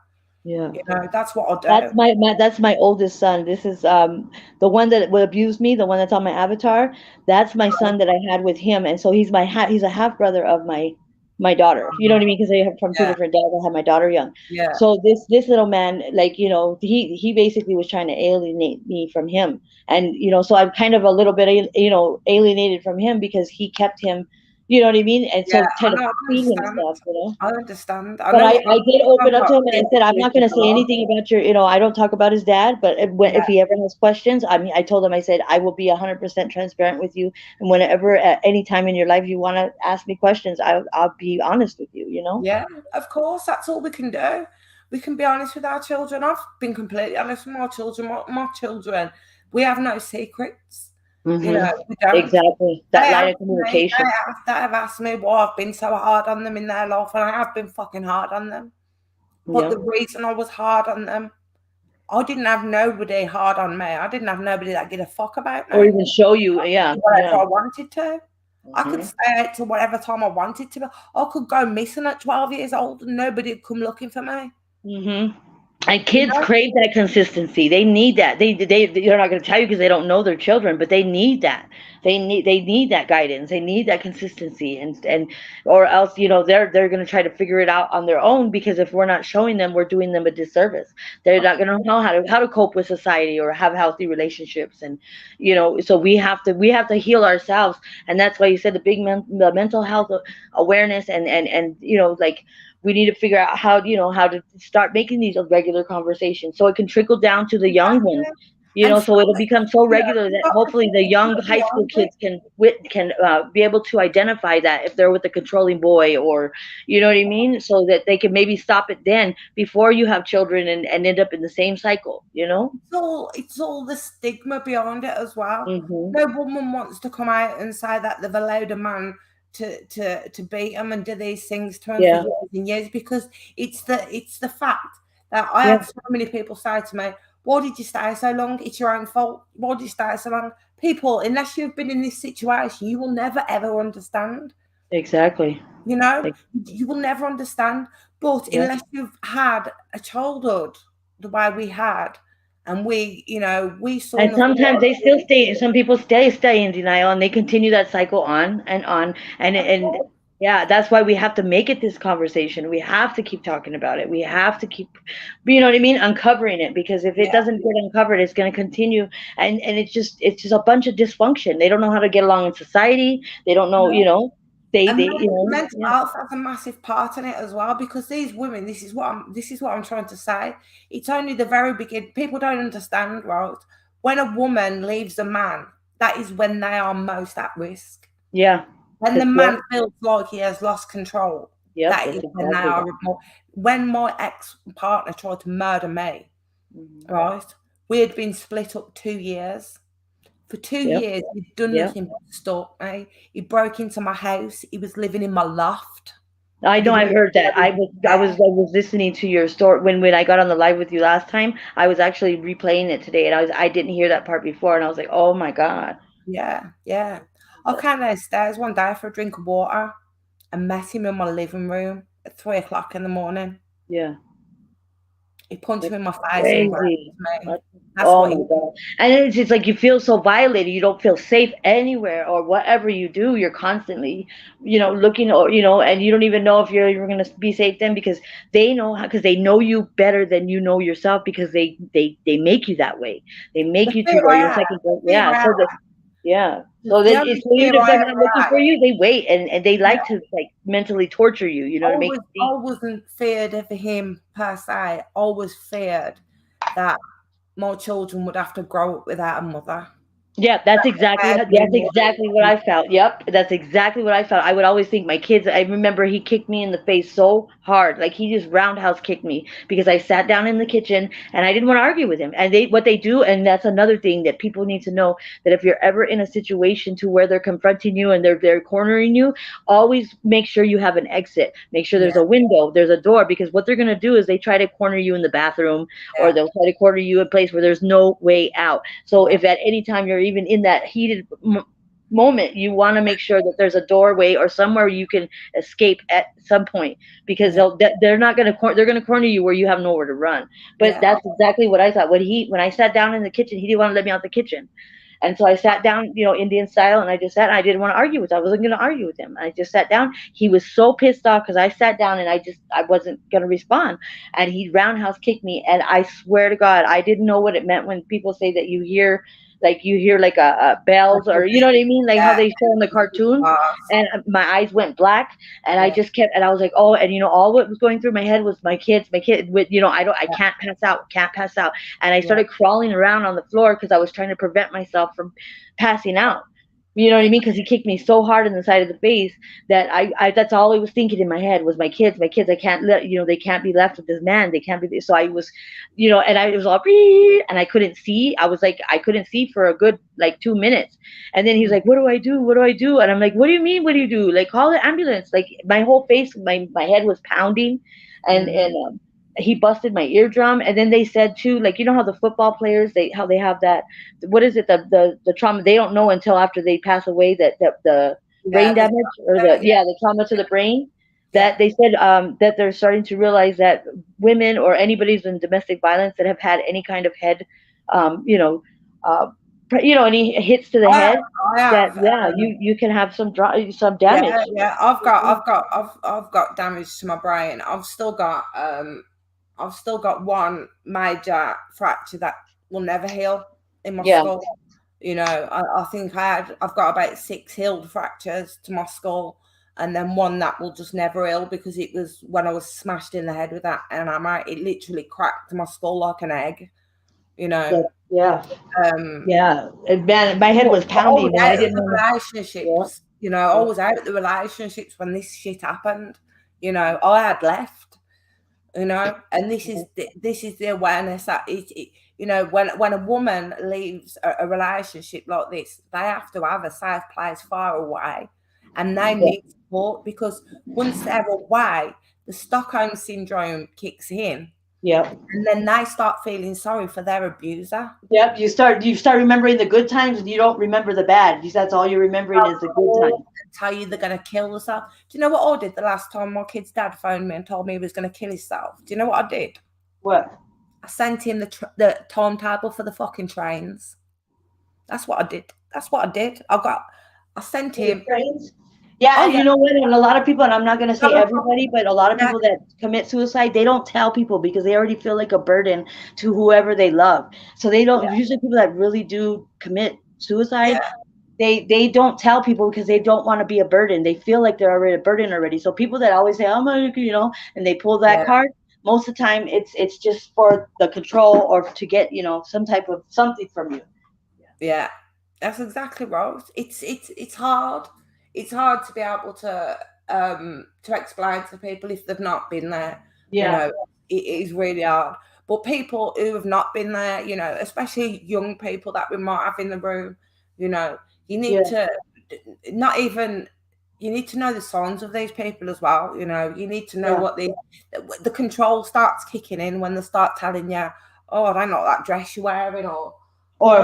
[SPEAKER 5] Yeah.
[SPEAKER 1] That's what I'll do.
[SPEAKER 5] That's my oldest son. This is the one that would abuse me, the one that's on my avatar. That's my son that I had with him, and so he's a half brother of my daughter. You know what I mean? Because they have from two
[SPEAKER 1] Yeah,
[SPEAKER 5] different dads. I had my daughter young.
[SPEAKER 1] yeah.
[SPEAKER 5] So this little man, like he basically was trying to alienate me from him, and so I'm kind of a little bit alienated from him because he kept him. You know what I mean? And
[SPEAKER 1] Yeah,
[SPEAKER 5] so
[SPEAKER 1] I
[SPEAKER 5] trying to
[SPEAKER 1] know, I
[SPEAKER 5] feed him
[SPEAKER 1] understand.
[SPEAKER 5] stuff.
[SPEAKER 1] I understand. I
[SPEAKER 5] But
[SPEAKER 1] know
[SPEAKER 5] I did open up to him and I said, I'm not going to say
[SPEAKER 1] what
[SPEAKER 5] anything about I don't talk about his dad, but if
[SPEAKER 1] yeah,
[SPEAKER 5] he ever has questions, I mean, I told him, I said, I will be 100% transparent with you. And whenever, at any time in your life you want to ask me questions, I'll be honest with you, you know?
[SPEAKER 1] yeah, of course, that's all we can do. We can be honest with our children. I've been completely honest with my children. My children, we have no secrets.
[SPEAKER 5] Mm-hmm.
[SPEAKER 1] We don't.
[SPEAKER 5] Exactly. That line of communication.
[SPEAKER 1] They have asked me why I've been so hard on them in their life, and I have been fucking hard on them. But
[SPEAKER 5] Yeah.
[SPEAKER 1] the reason I was hard on them, I didn't have nobody hard on me. I didn't have nobody that gave a fuck about me.
[SPEAKER 5] Or even show you. Yeah.
[SPEAKER 1] Whatever
[SPEAKER 5] Yeah.
[SPEAKER 1] I wanted to. I could stay out till whatever time I wanted to. I could go missing at 12 years old and nobody would come looking for me.
[SPEAKER 5] Mm-hmm. And
[SPEAKER 1] You
[SPEAKER 5] kids
[SPEAKER 1] know?
[SPEAKER 5] crave that consistency. They need that. They're not going to tell you because they don't know their children, but they need that. They need that guidance. They need that consistency, and or else they're going to try to figure it out on their own because if we're not showing them, we're doing them a disservice. They're not going to know how to cope with society or have healthy relationships, and so we have to heal ourselves, and that's why you said the mental health awareness and like we need to figure out how to start making these a regular conversations so it can trickle down to the young ones.
[SPEAKER 1] Exactly. And
[SPEAKER 5] So it'll become so regular
[SPEAKER 1] you
[SPEAKER 5] that
[SPEAKER 1] got
[SPEAKER 5] hopefully the young
[SPEAKER 1] to
[SPEAKER 5] high
[SPEAKER 1] be
[SPEAKER 5] school
[SPEAKER 1] honest.
[SPEAKER 5] kids can be able to identify that if they're with a controlling boy or you know what I mean, so that they can maybe stop it then before you have children and end up in the same cycle.
[SPEAKER 1] It's all the stigma behind it as well.
[SPEAKER 5] Hmm.
[SPEAKER 1] No woman wants to come out and say that they've allowed a man to beat them and do these things to them for
[SPEAKER 5] Yeah.
[SPEAKER 1] years and years because it's the fact that I
[SPEAKER 5] Yeah.
[SPEAKER 1] had so many people say to me, "Why did you stay so long? It's your own fault. Why did you stay so long?" People, unless you've been in this situation, you will never ever understand.
[SPEAKER 5] Exactly.
[SPEAKER 1] You will never understand. But
[SPEAKER 5] Yeah.
[SPEAKER 1] unless you've had a childhood the way we had, and we saw
[SPEAKER 5] And
[SPEAKER 1] nothing
[SPEAKER 5] sometimes
[SPEAKER 1] like
[SPEAKER 5] they still stay. Some people stay in denial, and they continue that cycle on and on. And
[SPEAKER 1] that.
[SPEAKER 5] yeah, that's why we have to make it this conversation. We have to keep talking about it. We have to keep, you know what I mean, uncovering it because if it
[SPEAKER 1] Yeah.
[SPEAKER 5] doesn't get uncovered, it's going to continue. And it's just a bunch of dysfunction. They don't know how to get along in society. They don't know,
[SPEAKER 1] And
[SPEAKER 5] they
[SPEAKER 1] mental
[SPEAKER 5] yeah.
[SPEAKER 1] health has a massive part in it as well because these women, this is what I'm trying to say. It's only the very beginning. People don't understand, right? When a woman leaves a man, that is when they are most at risk.
[SPEAKER 5] Yeah.
[SPEAKER 1] When the
[SPEAKER 5] Yep.
[SPEAKER 1] man feels like he has lost control,
[SPEAKER 5] Yep.
[SPEAKER 1] that
[SPEAKER 5] That's
[SPEAKER 1] is when they
[SPEAKER 5] exactly
[SPEAKER 1] are
[SPEAKER 5] that.
[SPEAKER 1] more. When my ex-partner tried to murder me,
[SPEAKER 5] Mhm.
[SPEAKER 1] right? We had been split up 2 years. For two
[SPEAKER 5] Yep.
[SPEAKER 1] years, he'd done
[SPEAKER 5] Yep.
[SPEAKER 1] nothing but stalk me. He broke into my house. He was living in my loft.
[SPEAKER 5] I
[SPEAKER 1] I
[SPEAKER 5] know, I
[SPEAKER 1] didn't
[SPEAKER 5] heard that.
[SPEAKER 1] know he was there.
[SPEAKER 5] I was listening to your story when I got on the live with you last time. I was actually replaying it today, and I didn't hear that part before, and I was like, oh my god.
[SPEAKER 1] Yeah, yeah. I came downstairs one day for a drink of water and met him in my living room at 3 o'clock in the morning.
[SPEAKER 5] Yeah.
[SPEAKER 1] He punched me in my face and
[SPEAKER 5] Crazy.
[SPEAKER 1] grabbed me. That's
[SPEAKER 5] Oh
[SPEAKER 1] what
[SPEAKER 5] my
[SPEAKER 1] he
[SPEAKER 5] God. And it's just like you feel so violated. You don't feel safe anywhere, or whatever you do, you're constantly, looking, or, and you don't even know if you're going to be safe then, because they know how, because they know you better than you know yourself, because they make you that way. They make
[SPEAKER 1] the
[SPEAKER 5] you to
[SPEAKER 1] fear
[SPEAKER 5] where
[SPEAKER 1] I
[SPEAKER 5] you're
[SPEAKER 1] have,
[SPEAKER 5] second.
[SPEAKER 1] the fear
[SPEAKER 5] Yeah.
[SPEAKER 1] I
[SPEAKER 5] So
[SPEAKER 1] have,
[SPEAKER 5] yeah.
[SPEAKER 1] the
[SPEAKER 5] So then
[SPEAKER 1] only
[SPEAKER 5] it's even
[SPEAKER 1] fear
[SPEAKER 5] if
[SPEAKER 1] I
[SPEAKER 5] they're
[SPEAKER 1] ever
[SPEAKER 5] not looking
[SPEAKER 1] had.
[SPEAKER 5] for you, they wait, and they
[SPEAKER 1] Yeah.
[SPEAKER 5] like to like mentally torture you, to make you
[SPEAKER 1] I
[SPEAKER 5] think.
[SPEAKER 1] wasn't feared of him per se. I always feared that more children would have to grow up without a mother.
[SPEAKER 5] Yeah, that's exactly
[SPEAKER 1] Scared me more
[SPEAKER 5] what
[SPEAKER 1] than
[SPEAKER 5] I felt. Yep, that's exactly what I felt. I would always think my kids. I remember he kicked me in the face so hard, like he just roundhouse kicked me because I sat down in the kitchen and I didn't want to argue with him. And what they do, and that's another thing that people need to know, that if you're ever in a situation to where they're confronting you and they're cornering you, always make sure you have an exit. Make sure there's
[SPEAKER 1] yeah,
[SPEAKER 5] a window, there's a door, because what they're gonna do is they try to corner you in the bathroom, or
[SPEAKER 1] yeah,
[SPEAKER 5] they'll try to corner you in a place where there's no way out. So
[SPEAKER 1] yeah,
[SPEAKER 5] if at any time you're even in that heated moment, you want to make sure that there's a doorway or somewhere you can escape at some point, because
[SPEAKER 1] yeah,
[SPEAKER 5] they're not going to they're going to corner you where you have nowhere to run. But
[SPEAKER 1] yeah,
[SPEAKER 5] that's exactly what I thought. When I sat down in the kitchen, he didn't want to let me out the kitchen. And so I sat down, Indian style, and I just sat. And I didn't want to argue with him. I wasn't going to argue with him. I just sat down. He was so pissed off because I sat down and I wasn't going to respond. And he roundhouse kicked me. And I swear to God, I didn't know what it meant when people say that you hear like a bells, or you know what I mean, like how
[SPEAKER 1] yeah,
[SPEAKER 5] they show in the cartoons. And my eyes went black, and I
[SPEAKER 1] yeah,
[SPEAKER 5] just kept, and I was like, oh, and all what was going through my head was my kid with, I
[SPEAKER 1] yeah,
[SPEAKER 5] can't pass out. And I
[SPEAKER 1] yeah,
[SPEAKER 5] started crawling around on the floor because I was trying to prevent myself from passing out. You know what I mean? Because he kicked me so hard in the side of the face that that's all I was thinking in my head was my kids. My kids, I can't let, they can't be left with this man. They can't be. So I was, and I was all, and I couldn't see. I was like, I couldn't see for a good like 2 minutes. And then he's like, what do I do? What do I do? And I'm like, what do you mean? What do you do? Like, call the ambulance. Like my whole face, my head was pounding, and he busted my eardrum. And then they said too, like, how the football players, how they have that, what is it, the trauma, they don't know until after they pass away, that the brain
[SPEAKER 1] yeah,
[SPEAKER 5] damage, or the trauma to the brain,
[SPEAKER 1] yeah,
[SPEAKER 5] that they said that they're starting to realize that women or anybody who's in domestic violence that have had any kind of head, uh, any hits to the
[SPEAKER 1] I have,
[SPEAKER 5] head,
[SPEAKER 1] I
[SPEAKER 5] that
[SPEAKER 1] have,
[SPEAKER 5] you can have some damage.
[SPEAKER 1] yeah. I've got damage to my brain. I've still got one major fracture that will never heal in my
[SPEAKER 5] Yeah.
[SPEAKER 1] skull. I think I've got about 6 healed fractures to my skull, and then one that will just never heal because it was when I was smashed in the head with that, and it literally cracked my skull like an egg.
[SPEAKER 5] Yeah.
[SPEAKER 1] Um,
[SPEAKER 5] And man, my head was
[SPEAKER 1] But I was
[SPEAKER 5] pounding, and I
[SPEAKER 1] out of
[SPEAKER 5] didn't
[SPEAKER 1] the
[SPEAKER 5] want to.
[SPEAKER 1] relationships, I was out of the relationships when this shit happened. I had left, and this is the awareness that when a woman leaves a relationship like this, they have to have a safe place far away, and they
[SPEAKER 5] Yeah.
[SPEAKER 1] need support, because once they're away, the Stockholm syndrome kicks in,
[SPEAKER 5] Yep.
[SPEAKER 1] and then they start feeling sorry for their abuser.
[SPEAKER 5] Yep. You start remembering the good times, and you don't remember the bad. That's all you're remembering is the good times.
[SPEAKER 1] Tell you they're going to kill themselves. Do you know what I did the last time my kid's dad phoned me and told me he was going to kill himself? Do you know what I did?
[SPEAKER 5] What?
[SPEAKER 1] I sent him the timetable for the fucking trains. That's what I did. I sent him.
[SPEAKER 5] Trains? Yeah,
[SPEAKER 1] Oh
[SPEAKER 5] and
[SPEAKER 1] yeah,
[SPEAKER 5] you know what? And a lot of people, and I'm not going to say
[SPEAKER 1] no,
[SPEAKER 5] everybody, but a lot of
[SPEAKER 1] yeah,
[SPEAKER 5] people that commit suicide, they don't tell people because they already feel like a burden to whoever they love. So they don't. Usually, people that really do commit suicide, they don't tell people because they don't want to be a burden. They feel like they're already a burden already. So people that always say, "Oh my," and they pull that card, most of the time it's just for the control, or to get some type of something from you.
[SPEAKER 1] Yeah, that's exactly right. It's hard. It's hard to be able to explain to people if they've not been there.
[SPEAKER 5] Yeah.
[SPEAKER 1] It is really hard. But people who have not been there, especially young people that we might have in the room, you need to not even. You need to know the signs of these people as well. You need to know what the control starts kicking in when they start telling you, "Oh, I don't know what that dress you're wearing,"
[SPEAKER 5] or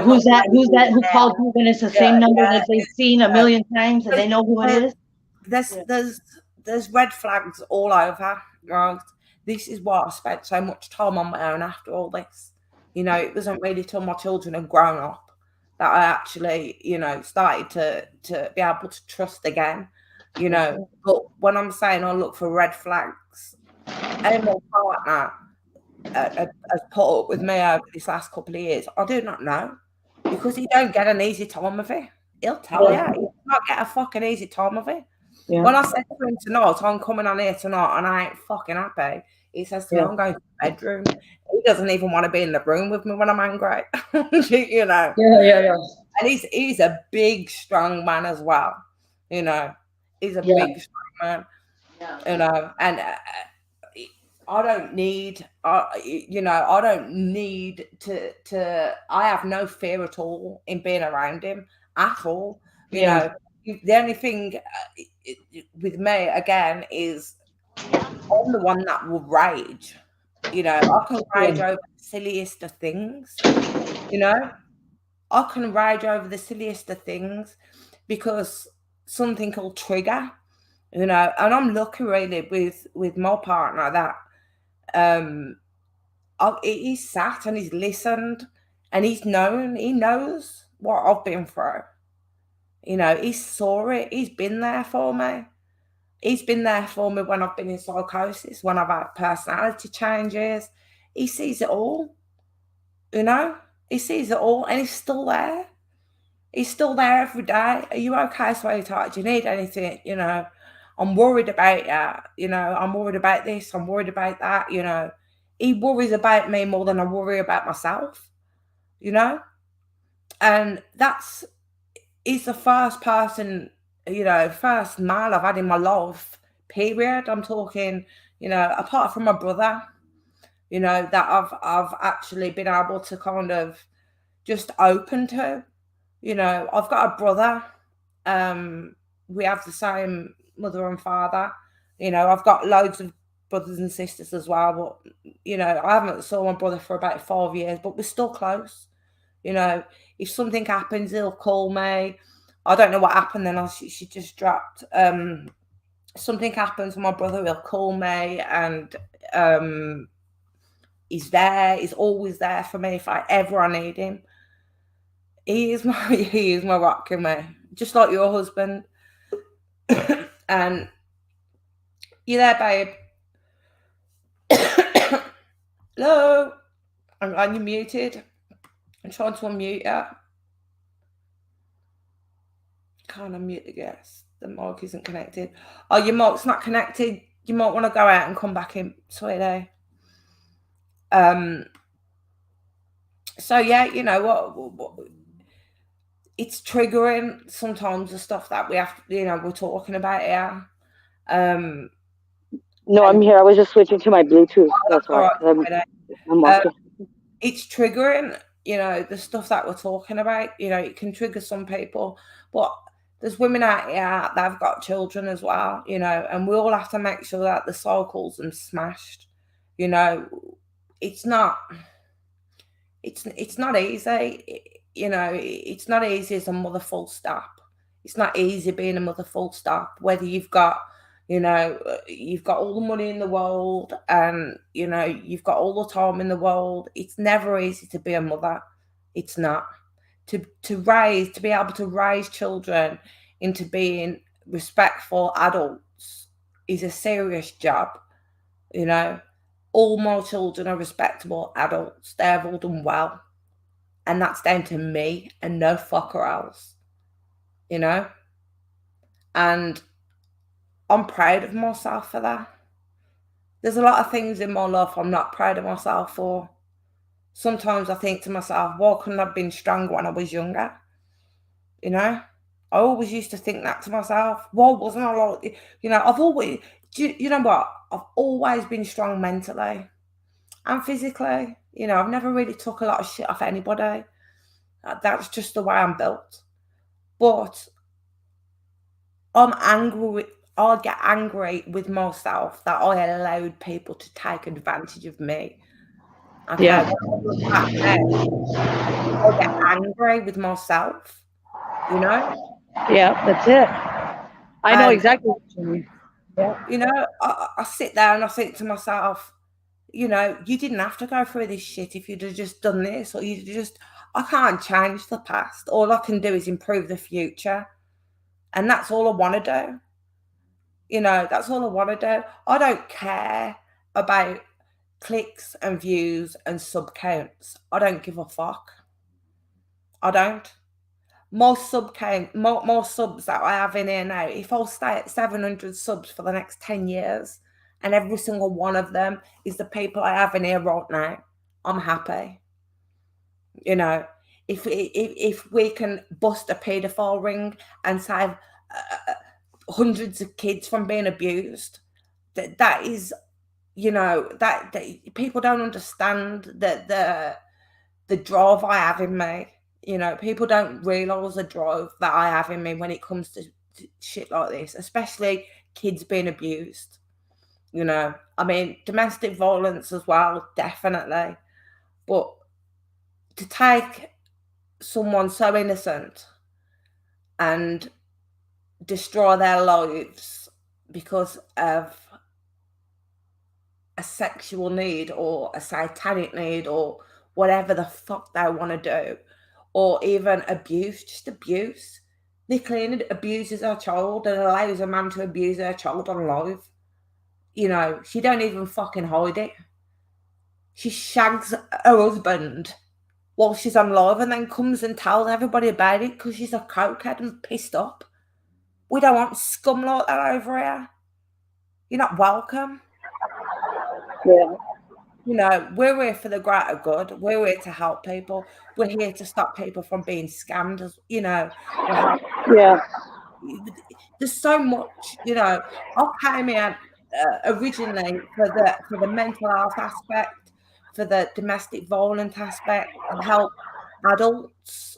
[SPEAKER 5] who's that who called you, and it's the same number that they've seen a million times, and they know who it is.
[SPEAKER 1] There's red flags all over, right? this is why I spent so much time on my own after all this. You know, it wasn't really till my children had grown up that I actually, you know, started to be able to trust again, you know. But when I'm saying I look for red flags, and my partner has put up with me over this last couple of years, I do not know, because he don't get an easy time of it. He'll tell you, he does not get a fucking easy time of it.
[SPEAKER 5] Yeah.
[SPEAKER 1] When I said to him tonight, I'm coming on here tonight and I ain't fucking happy, he says to me, I'm going to the bedroom. He doesn't even want to be in the room with me when I'm angry. You know.
[SPEAKER 5] Yeah.
[SPEAKER 1] And he's a big, strong man as well. You know. He's a big, strong man. You know, and I don't need, you know, I don't need to, I have no fear at all in being around him at all. You know, the only thing with me, again, is I'm the one that will rage. You know, I can rage over the silliest of things. You know, I can rage over the silliest of things because something will trigger. You know, and I'm lucky really with my partner that he's sat and he's listened and he knows what I've been through. You know, he saw it. He's been there for me. He's been there for me when I've been in psychosis, when I've had personality changes. He sees it all. You know, he sees it all, and he's still there. He's still there every day. Are you okay, sweetheart? Do you need anything? You know, I'm worried about you. You know, I'm worried about this. I'm worried about that. You know, he worries about me more than I worry about myself. You know, and he's the first person, you know, first male I've had in my life. Period. I'm talking, you know, apart from my brother, you know, that I've actually been able to kind of just open to. You know, I've got a brother. We have the same mother and father. You know, I've got loads of brothers and sisters as well. But, you know, I haven't saw my brother for about 5 years, but we're still close. You know, if something happens, he'll call me. I don't know what happened then. She just dropped. Something happens with my brother, he'll call me, and he's there. He's always there for me if I ever need him. He is my rock in me, just like your husband. And you there, babe? Hello? And you're muted. I'm trying to unmute you. Can't unmute the guest. The mic isn't connected. Oh, your mic's not connected. You might want to go out and come back in, sweetie. So yeah, you know what it's triggering sometimes, the stuff that we have, you know, we're talking about here.
[SPEAKER 5] No, I'm here. I was just switching to my Bluetooth. That's why.
[SPEAKER 1] It's triggering, you know, the stuff that we're talking about. You know, it can trigger some people, but there's women out here that have got children as well, you know, and we all have to make sure that the cycles are smashed. You know, it's not easy. You know, it's not easy as a mother, full stop. It's not easy being a mother, full stop. Whether you've got, you know, you've got all the money in the world and, you know, you've got all the time in the world. It's never easy to be a mother. It's not. To be able to raise children into being respectful adults is a serious job. You know, all my children are respectable adults. They've all done well. And that's down to me and no fucker else. You know? And I'm proud of myself for that. There's a lot of things in my life I'm not proud of myself for. Sometimes I think to myself, why couldn't I have been stronger when I was younger? You know? I always used to think that to myself. Why wasn't I like, you know, I've always, you know what? I've always been strong mentally and physically. You know, I've never really took a lot of shit off anybody. That's just the way I'm built. But I'm angry. I get angry with myself that I allowed people to take advantage of me. Okay,
[SPEAKER 5] Yeah.
[SPEAKER 1] I get angry with myself. You know?
[SPEAKER 5] Yeah, that's it. I know exactly what you mean.
[SPEAKER 1] You know, I sit there and I think to myself, you know, you didn't have to go through this shit if you'd have just done this, or you'd just, I can't change the past. All I can do is improve the future. And that's all I want to do. You know, that's all I want to do. I don't care about clicks and views and sub counts. I don't give a fuck. I don't. More subs that I have in here now. If I'll stay at 700 subs for the next 10 years, and every single one of them is the people I have in here right now, I'm happy. You know, if we can bust a paedophile ring and save hundreds of kids from being abused, that is, you know, that people don't understand the drive I have in me. You know, people don't realise the drive that I have in me when it comes to shit like this, especially kids being abused. You know, I mean, domestic violence as well, definitely. But to take someone so innocent and destroy their lives because of a sexual need or a satanic need or whatever the fuck they want to do, or even abuse, just abuse. Nicoline abuses her child and allows a man to abuse her child on live. You know, she don't even fucking hide it. She shags her husband while she's on live and then comes and tells everybody about it because she's a cokehead and pissed up. We don't want scum like that over here. You're not welcome.
[SPEAKER 5] Yeah.
[SPEAKER 1] You know, we're here for the greater good. We're here to help people. We're here to stop people from being scammed. As you know,
[SPEAKER 5] Yeah.
[SPEAKER 1] there's so much. You know, I came here originally for the mental health aspect, for the domestic violence aspect, and help adults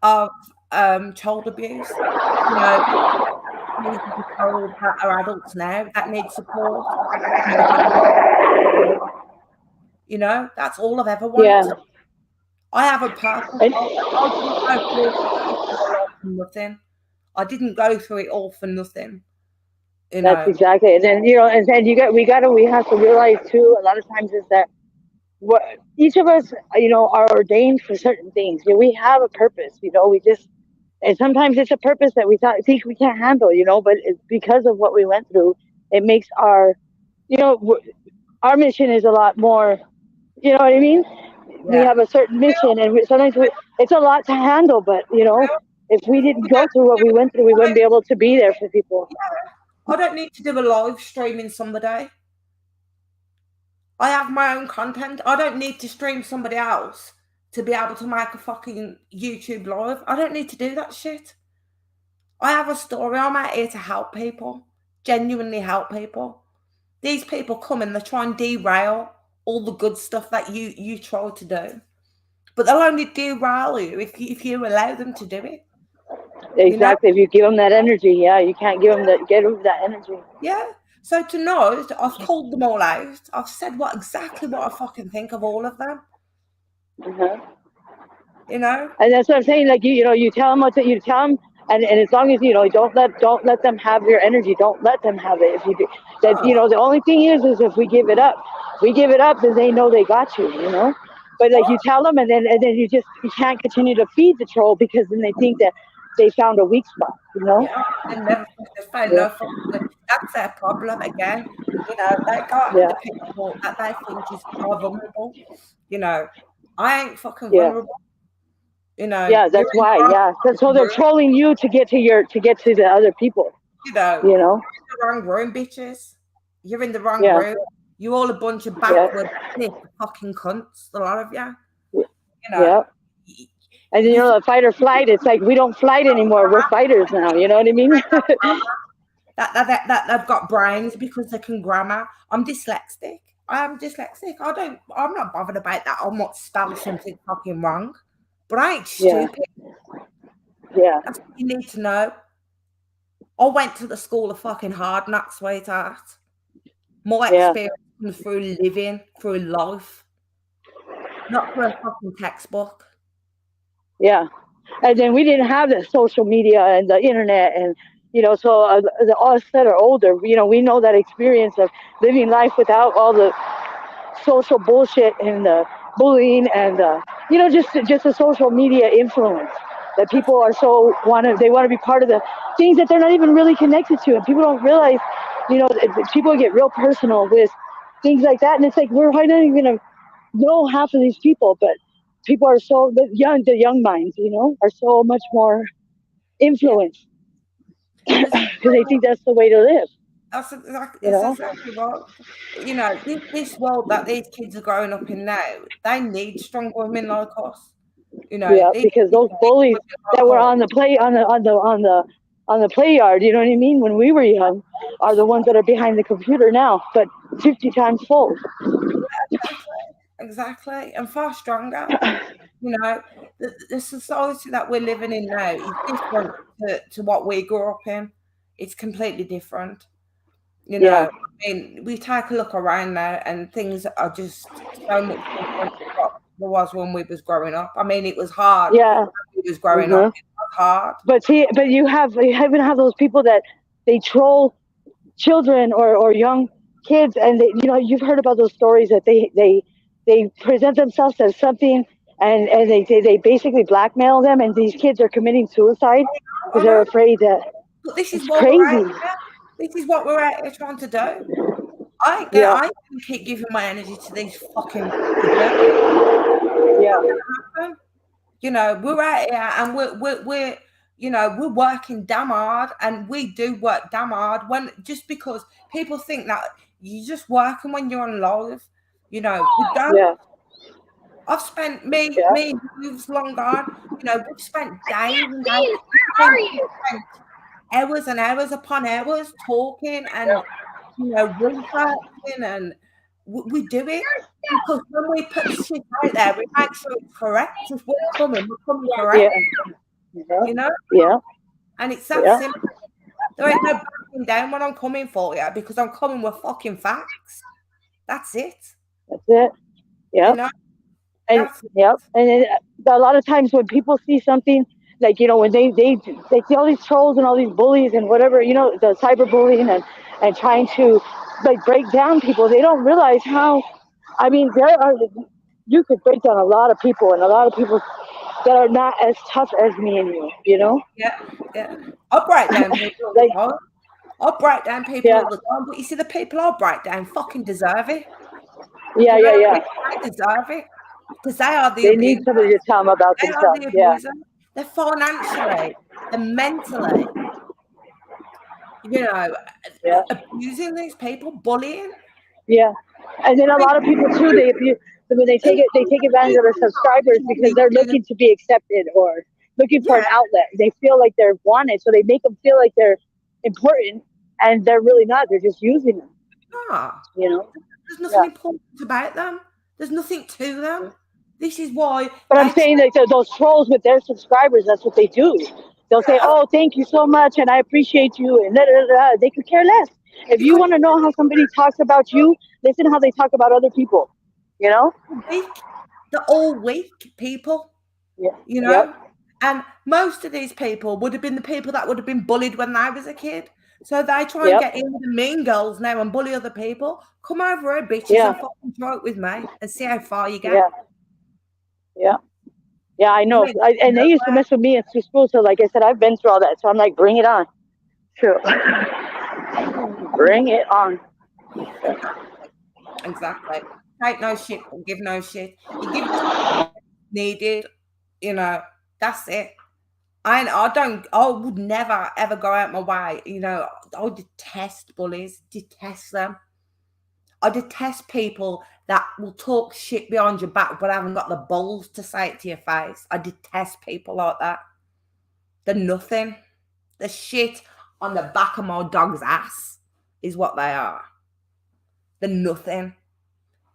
[SPEAKER 1] of child abuse. You know, need to be told that are adults now that need support. You know, that's all I've ever wanted.
[SPEAKER 5] Yeah.
[SPEAKER 1] I have a purpose. I didn't go through it for nothing. I didn't go through it all for nothing. You
[SPEAKER 5] That's
[SPEAKER 1] know.
[SPEAKER 5] exactly it. And and then we have to realize too, a lot of times is that what each of us, are ordained for certain things. We have a purpose, we just, and sometimes it's a purpose that we think we can't handle, but it's because of what we went through, it makes our mission is a lot more, you know what I mean? We
[SPEAKER 1] Yeah.
[SPEAKER 5] have a certain mission, and sometimes it's a lot to handle, but if we didn't go through what we went through, we wouldn't be able to be there for people.
[SPEAKER 1] I don't need to do a live streaming somebody. I have my own content. I don't need to stream somebody else to be able to make a fucking YouTube live. I don't need to do that shit. I have a story. I'm out here to help people, genuinely help people. These people come and they try and derail all the good stuff that you try to do, but they'll only derail you if you allow them to do it.
[SPEAKER 5] Exactly. If you give them that energy, you can't get them that energy.
[SPEAKER 1] Yeah. So to know, I've called them all out. I've said exactly what I fucking think of all of them.
[SPEAKER 5] Uh-huh.
[SPEAKER 1] And
[SPEAKER 5] that's what I'm saying. Like you tell them you tell them, and as long as don't let them have your energy. Don't let them have it. If you do that, the only thing is if we give it up, then they know they got you. But like you tell them, and then you can't continue to feed the troll because then they think that they found a weak spot.
[SPEAKER 1] Yeah, and never find no fault. That's their problem again. They got the people that they think is vulnerable. I ain't fucking vulnerable.
[SPEAKER 5] Yeah, that's why. Yeah, so they're trolling you to get to the other people.
[SPEAKER 1] You're in the wrong room, bitches. You're in the wrong room. You all a bunch of backward fucking cunts, a lot of you.
[SPEAKER 5] Yeah. And the fight or flight, it's like we don't flight anymore. We're fighters now. You know what I mean?
[SPEAKER 1] that they've got brains because they can grammar. I'm dyslexic. I am dyslexic. I'm not bothered about that. I might spell something fucking wrong, but I ain't stupid.
[SPEAKER 5] Yeah.
[SPEAKER 1] That's what you need to know. I went to the school of fucking hard knocks, sweetheart. My experience comes through living, through life, not through a fucking textbook.
[SPEAKER 5] Yeah. And then we didn't have the social media and the internet and You know, so us that are older, you know, we know that experience of living life without all the social bullshit and the bullying and you know, just the social media influence that people are so they want to be part of the things that they're not even really connected to, and people don't realize, you know, people get real personal with things like that, and it's like we're not even gonna know half of these people, but people are so the young minds, you know, are so much more
[SPEAKER 1] Yeah.
[SPEAKER 5] influenced because they think that's the way to live.
[SPEAKER 1] That's exactly,
[SPEAKER 5] You
[SPEAKER 1] it's
[SPEAKER 5] know?
[SPEAKER 1] exactly right. You know, this world that these kids are growing up in now, they need strong women like us. You know,
[SPEAKER 5] Yeah,
[SPEAKER 1] they
[SPEAKER 5] because
[SPEAKER 1] need
[SPEAKER 5] those
[SPEAKER 1] big
[SPEAKER 5] bullies
[SPEAKER 1] women
[SPEAKER 5] that
[SPEAKER 1] like
[SPEAKER 5] were
[SPEAKER 1] us.
[SPEAKER 5] on the play on the play yard, you know what I mean, when we were young, are the ones that are behind the computer now, but 50 times fold.
[SPEAKER 1] Exactly, and far stronger. You know, the society that we're living in now is different to what we grew up in. It's completely different. You
[SPEAKER 5] Yeah,
[SPEAKER 1] know, I mean, we take a look around now and things are just so much different to what there was when we was growing up. I mean, it was hard
[SPEAKER 5] yeah.
[SPEAKER 1] when we was growing up.
[SPEAKER 5] Uh-huh.
[SPEAKER 1] It was hard.
[SPEAKER 5] But see, but you even have those people that they troll children or young kids, and they, you know, you've heard about those stories that they present themselves as something, and they basically blackmail them, and these kids are committing suicide
[SPEAKER 1] I
[SPEAKER 5] because they're
[SPEAKER 1] know,
[SPEAKER 5] afraid that
[SPEAKER 1] but this is
[SPEAKER 5] it's
[SPEAKER 1] what we're out
[SPEAKER 5] crazy.
[SPEAKER 1] here. This is what we're out here trying to do.
[SPEAKER 5] Yeah,
[SPEAKER 1] I ain't gonna keep giving my energy to these fucking idiots.
[SPEAKER 5] yeah,
[SPEAKER 1] You know, we're out here and we're you know, we're working damn hard, and we do work damn hard when just because people think that you're just working when you're on live. You know, we don't.
[SPEAKER 5] yeah,
[SPEAKER 1] I've spent
[SPEAKER 5] yeah,
[SPEAKER 1] me and you've long gone, you know, we've spent days and days, we've spent hours and hours upon hours talking and, you know, researching, and we do it because when we put shit out there, we make sure it's correct. If we're coming
[SPEAKER 5] yeah,
[SPEAKER 1] correct,
[SPEAKER 5] yeah,
[SPEAKER 1] you know,
[SPEAKER 5] yeah,
[SPEAKER 1] and it's that
[SPEAKER 5] yeah.
[SPEAKER 1] simple. There ain't no backing down when I'm coming for you because I'm coming with fucking facts. That's it.
[SPEAKER 5] That's it.
[SPEAKER 1] You
[SPEAKER 5] Yeah.
[SPEAKER 1] know,
[SPEAKER 5] And
[SPEAKER 1] that's it.
[SPEAKER 5] yep, and a lot of times when people see something like, you know, when they see all these trolls and all these bullies and whatever, you know, the cyberbullying and trying to like break down people, they don't realize how. I mean, there are you could break down a lot of people and a lot of people that are not as tough as me and you. You know,
[SPEAKER 1] Yeah, yeah. I'll break down people all the
[SPEAKER 5] like
[SPEAKER 1] time. I'll break down people
[SPEAKER 5] yeah,
[SPEAKER 1] all the time, but you see, the people I'll break down fucking deserve it. Do
[SPEAKER 5] yeah,
[SPEAKER 1] you know
[SPEAKER 5] yeah,
[SPEAKER 1] what I
[SPEAKER 5] yeah.
[SPEAKER 1] mean? They deserve it because they are the
[SPEAKER 5] They need
[SPEAKER 1] abuser.
[SPEAKER 5] somebody to tell them about
[SPEAKER 1] They are
[SPEAKER 5] themselves.
[SPEAKER 1] the
[SPEAKER 5] Yeah,
[SPEAKER 1] abuser. They're financially, they're mentally, you know,
[SPEAKER 5] yeah.
[SPEAKER 1] abusing these people, bullying.
[SPEAKER 5] Yeah, and then
[SPEAKER 1] I
[SPEAKER 5] a
[SPEAKER 1] mean,
[SPEAKER 5] lot of people too. When they take advantage of their subscribers because they're looking to be accepted or looking for an
[SPEAKER 1] yeah,
[SPEAKER 5] outlet. They feel like they're wanted, so they make them feel like they're important, and they're really not. They're just using them.
[SPEAKER 1] ah,
[SPEAKER 5] You know?
[SPEAKER 1] there's nothing
[SPEAKER 5] Yeah.
[SPEAKER 1] important about them. There's nothing to them. This is why
[SPEAKER 5] But I'm
[SPEAKER 1] they
[SPEAKER 5] saying like those trolls with their subscribers. That's what they do. They'll say, "Oh, thank you so much, and I appreciate you," and da, da, da, da. They could care less. If you
[SPEAKER 1] because
[SPEAKER 5] want to know how somebody talks about you, listen how they talk about other people. You know?
[SPEAKER 1] weak, they're all weak people,
[SPEAKER 5] Yeah.
[SPEAKER 1] you
[SPEAKER 5] Yep.
[SPEAKER 1] know. And most of these people would have been the people that would have been bullied when I was a kid. So they try and
[SPEAKER 5] Yep.
[SPEAKER 1] get in with the mean girls now and bully other people. Come over here, bitches,
[SPEAKER 5] Yeah.
[SPEAKER 1] and fucking try it with me and see how far you get.
[SPEAKER 5] Yeah. Yeah. Yeah, I
[SPEAKER 1] You
[SPEAKER 5] know.
[SPEAKER 1] ain't
[SPEAKER 5] And they used to
[SPEAKER 1] nowhere.
[SPEAKER 5] mess with me in school. So, like I said, I've been through all that. So I'm like, bring it on. Sure. Bring it on.
[SPEAKER 1] Exactly. Take no shit, but give no shit. You give needed, you know, that's it. I would never ever go out my way. You know, I detest bullies, detest them. I detest people that will talk shit behind your back but haven't got the balls to say it to your face. I detest people like that. They're nothing. The shit on the back of my dog's ass is what they are. They're nothing.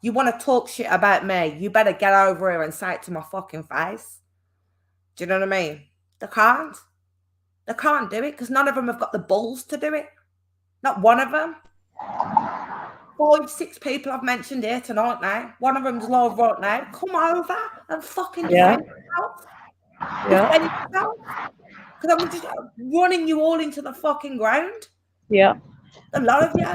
[SPEAKER 1] You want to talk shit about me, you better get over here and say it to my fucking face. Do you know what I mean? They can't. They can't do it because none of them have got the balls to do it. Not one of them. 5, 6 people I've mentioned here tonight now. One of them's live right now. Come over and fucking
[SPEAKER 5] Yeah.
[SPEAKER 1] defend yourself.
[SPEAKER 5] Yeah.
[SPEAKER 1] Defend yourself. Because I'm just running you all into the fucking ground.
[SPEAKER 5] Yeah.
[SPEAKER 1] A lot of you.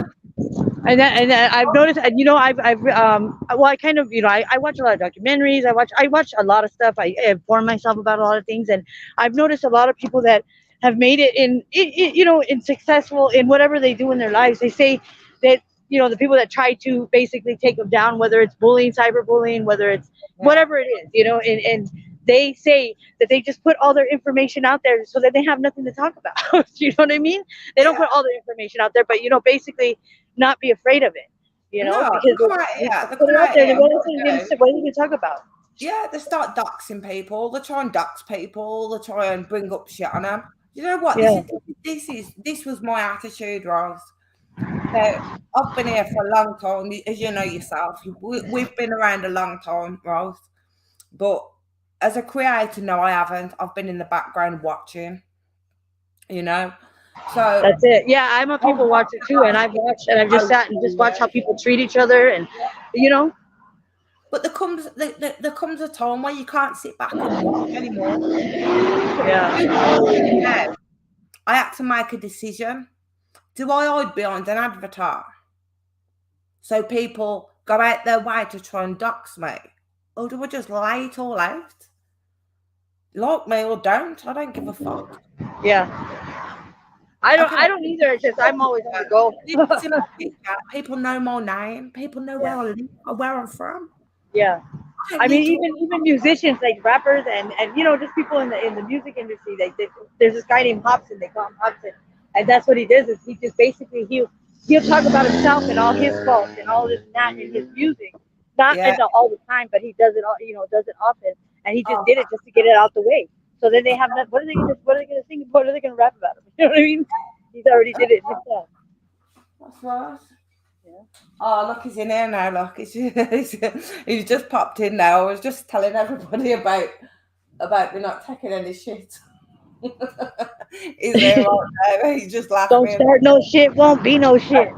[SPEAKER 5] And I've noticed, and well, I kind of, I watch a lot of documentaries. I watch a lot of stuff. I inform myself about a lot of things, and I've noticed a lot of people that have made it in successful in whatever they do in their lives. They say that the people that try to basically take them down, whether it's bullying, cyberbullying, whether it's whatever it is, and they say that they just put all their information out there so that they have nothing to talk about. You know what I mean? They don't put all their information out there, but basically not be afraid of it,
[SPEAKER 1] No,
[SPEAKER 5] because
[SPEAKER 1] they come out
[SPEAKER 5] they
[SPEAKER 1] here. They
[SPEAKER 5] put it
[SPEAKER 1] come
[SPEAKER 5] out
[SPEAKER 1] out
[SPEAKER 5] there.
[SPEAKER 1] here.
[SPEAKER 5] What are you going to talk about?
[SPEAKER 1] Yeah, they start doxing people. They try and dox people. They try and bring up shit on them. You know what?
[SPEAKER 5] Yeah.
[SPEAKER 1] This was my attitude, Rose. So I've been here for a long time, as you know yourself. We've been around a long time, Rose. But as a creator, no, I haven't. I've been in the background watching. So
[SPEAKER 5] That's it. Yeah, I'm a people watcher too, and I've watched and I've just sat and just watched how people treat each other, and
[SPEAKER 1] But there comes a time where you can't sit back and watch anymore.
[SPEAKER 5] Yeah.
[SPEAKER 1] Now, I had to make a decision. Do I hide behind an avatar so people go out their way to try and dox me? Or do I just lay it all out? Like me or don't. I don't give a fuck.
[SPEAKER 5] Yeah. I don't either. It's just I'm always on the go.
[SPEAKER 1] People know my name. People know where I live or where I'm from.
[SPEAKER 5] Yeah. I mean, even musicians like rappers and just people in the music industry. There's this guy named Hobson. They call him Hobson, and that's what he does. Is he just basically he'll talk about himself and all his faults and all this and that in his music. Not all the time, but he does it all. Does it often, and he just did it just to get it out the way. So then they have that. What are they gonna sing? What are they gonna rap about him? You know what I mean? He's already did it himself.
[SPEAKER 1] That's right. Yeah. Oh, look, he's in here now. Look, he's just popped in now. I was just telling everybody about me not taking any shit. He's there right now. He's just laughing.
[SPEAKER 5] Don't start no shit, won't be no shit.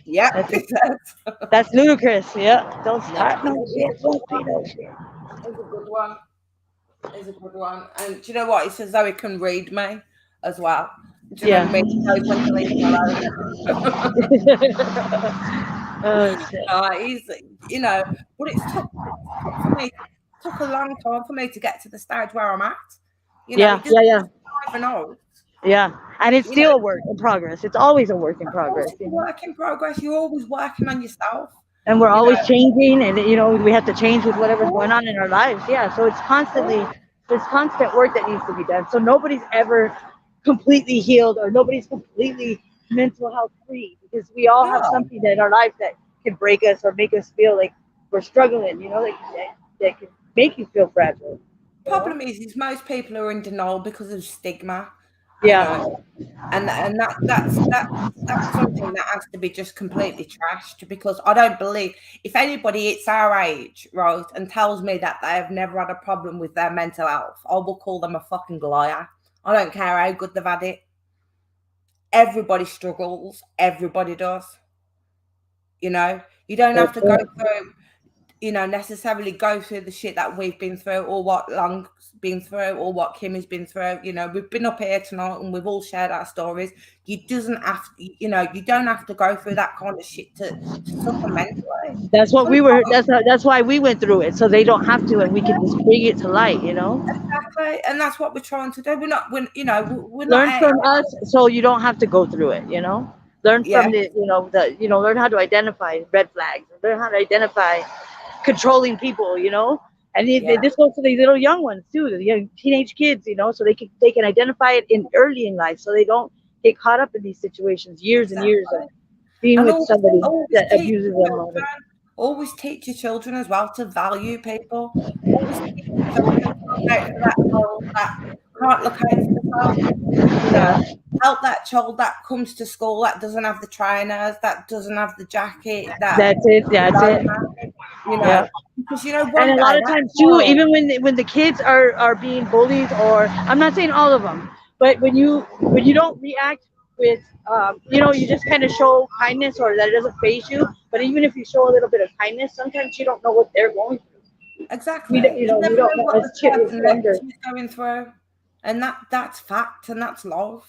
[SPEAKER 1] Yeah,
[SPEAKER 5] that's ludicrous. Yeah, don't start no shit, won't be no shit.
[SPEAKER 1] It's a good one. It's a good one. And do you know what? He says Zoe can read me as well. Do you know what I mean? He knows when to leave me alone.
[SPEAKER 5] Oh shit.
[SPEAKER 1] He's, but it took a long time for me to get to the stage where I'm at.
[SPEAKER 5] Yeah. Yeah, and it's still a work in progress. It's always a work in progress.
[SPEAKER 1] It's a work in progress. You're always working on yourself.
[SPEAKER 5] And we're always changing, and we have to change with whatever's going on in our lives. Yeah, so it's constant work that needs to be done. So nobody's ever completely healed, or nobody's completely mental health free, because we all have something in our life that can break us or make us feel like we're struggling. That can make you feel fragile.
[SPEAKER 1] Problem is most people are in denial because of stigma.
[SPEAKER 5] Yeah.
[SPEAKER 1] And that's something that has to be just completely trashed, because I don't believe if anybody it's our age, right, and tells me that they have never had a problem with their mental health, I will call them a fucking liar. I don't care how good they've had it. Everybody struggles. Everybody does. You don't have to go through, necessarily go through the shit that we've been through, or what Long's been through, or what Kimmy's been through. We've been up here tonight and we've all shared our stories. You don't have to go through that kind of shit to suffer mentally.
[SPEAKER 5] That's what that's why we went through it, so they don't have to, and we can just bring it to light,
[SPEAKER 1] Exactly, and that's what we're trying to do. We're
[SPEAKER 5] learn from us, so you don't have to go through it. Learn from learn how to identify red flags, learn how to identify controlling people, and this goes to the little young ones too, the young teenage kids, so they can identify it early in life, so they don't get caught up in these situations years and years of being with somebody that abuses them.
[SPEAKER 1] Always teach your children as well to value people. Always teach your children to look out for that child that can't look out for themselves. Help that child that comes to school that doesn't have the trainers, that doesn't have the jacket. That's it. Because
[SPEAKER 5] and a lot of times too, even when the kids are being bullied, or I'm not saying all of them, but when you don't react with you just kind of show kindness, or that it doesn't faze you. But even if you show a little bit of kindness, sometimes you don't know what they're going through.
[SPEAKER 1] Exactly.
[SPEAKER 5] You know,
[SPEAKER 1] never
[SPEAKER 5] we don't
[SPEAKER 1] know
[SPEAKER 5] know
[SPEAKER 1] what
[SPEAKER 5] as
[SPEAKER 1] the person next
[SPEAKER 5] younger.
[SPEAKER 1] to you is going through, and that's fact, and that's love.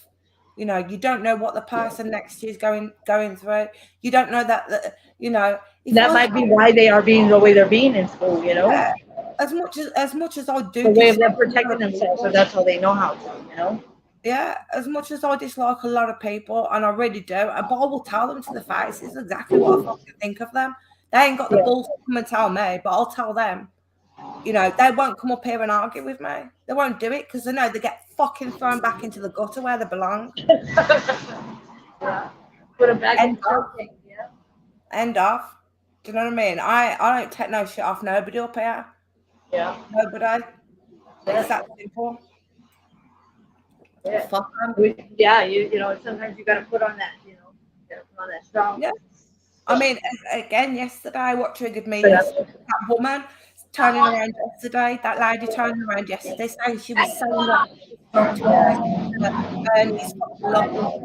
[SPEAKER 1] You know, you don't know what the person next to you is going through. You don't know that you know. If
[SPEAKER 5] That
[SPEAKER 1] I
[SPEAKER 5] might be why they are being the way they're being in school, you know?
[SPEAKER 1] yeah, as much as I
[SPEAKER 5] The
[SPEAKER 1] do
[SPEAKER 5] way of them
[SPEAKER 1] dislike a lot
[SPEAKER 5] protecting
[SPEAKER 1] of
[SPEAKER 5] themselves, so
[SPEAKER 1] people,
[SPEAKER 5] that's how they know how to, you know?
[SPEAKER 1] yeah, as much as I dislike a lot of people, and I really do, but I will tell them to the face. It's exactly what I fucking think of them. They ain't got the
[SPEAKER 5] Yeah.
[SPEAKER 1] balls to come and tell me, but I'll tell them. You know, they won't come up here and argue with me. They won't do it because they know they get fucking thrown back into the gutter where they belong.
[SPEAKER 5] Yeah. Put them back in
[SPEAKER 1] End
[SPEAKER 5] the
[SPEAKER 1] of.
[SPEAKER 5] thing, yeah.
[SPEAKER 1] End of. Do you know what I mean? I don't take no shit off nobody up here.
[SPEAKER 5] Yeah.
[SPEAKER 1] Nobody. It's that simple.
[SPEAKER 5] Yeah.
[SPEAKER 1] Fuck them.
[SPEAKER 5] Yeah, you know, sometimes you gotta put on that, you know, you gotta put on that strong.
[SPEAKER 1] Yeah. I mean, again, yesterday, what triggered me
[SPEAKER 5] But,
[SPEAKER 1] yesterday, that woman turning around yesterday, that lady turning around yesterday, saying she was saying that she spoke to Ernie's fucking local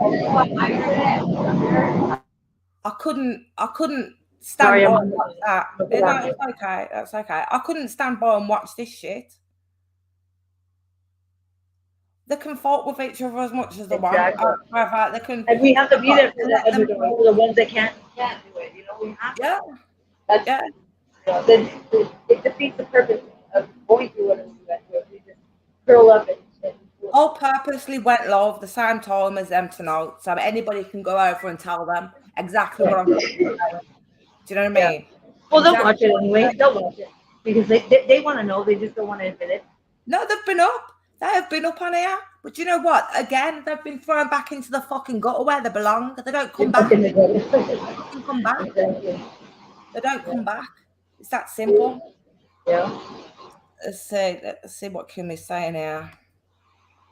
[SPEAKER 1] I couldn't stand
[SPEAKER 5] sorry,
[SPEAKER 1] by
[SPEAKER 5] I'm
[SPEAKER 1] and watch that.
[SPEAKER 5] looking
[SPEAKER 1] You know,
[SPEAKER 5] at
[SPEAKER 1] it's okay. That's okay. I couldn't stand by and watch this shit. They can fight with each other as much as they want.
[SPEAKER 5] exactly.
[SPEAKER 1] However, they can
[SPEAKER 5] And we have to be there for the
[SPEAKER 1] let them
[SPEAKER 5] underdog, for the ones that can't do it. You know, we have to.
[SPEAKER 1] yeah,
[SPEAKER 5] That's,
[SPEAKER 1] yeah.
[SPEAKER 5] you know, then it defeats the purpose of going through what we went through. We just curl up and
[SPEAKER 1] I purposely went live the same time as them tonight, so anybody can go over and tell them exactly what I'm saying. Do you know what I
[SPEAKER 5] yeah.
[SPEAKER 1] mean?
[SPEAKER 5] Well, they'll
[SPEAKER 1] Exactly
[SPEAKER 5] watch it
[SPEAKER 1] what I'm
[SPEAKER 5] anyway.
[SPEAKER 1] saying.
[SPEAKER 5] They'll watch it because they want to know. They just don't want to admit it.
[SPEAKER 1] No, they've been up. They have been up on here. But you know what? Again, they've been thrown back into the fucking gutter where they belong. They don't come back. They fucking come back.
[SPEAKER 5] Exactly.
[SPEAKER 1] They don't come back. It's that simple.
[SPEAKER 5] Yeah.
[SPEAKER 1] Let's see what Kim is saying here.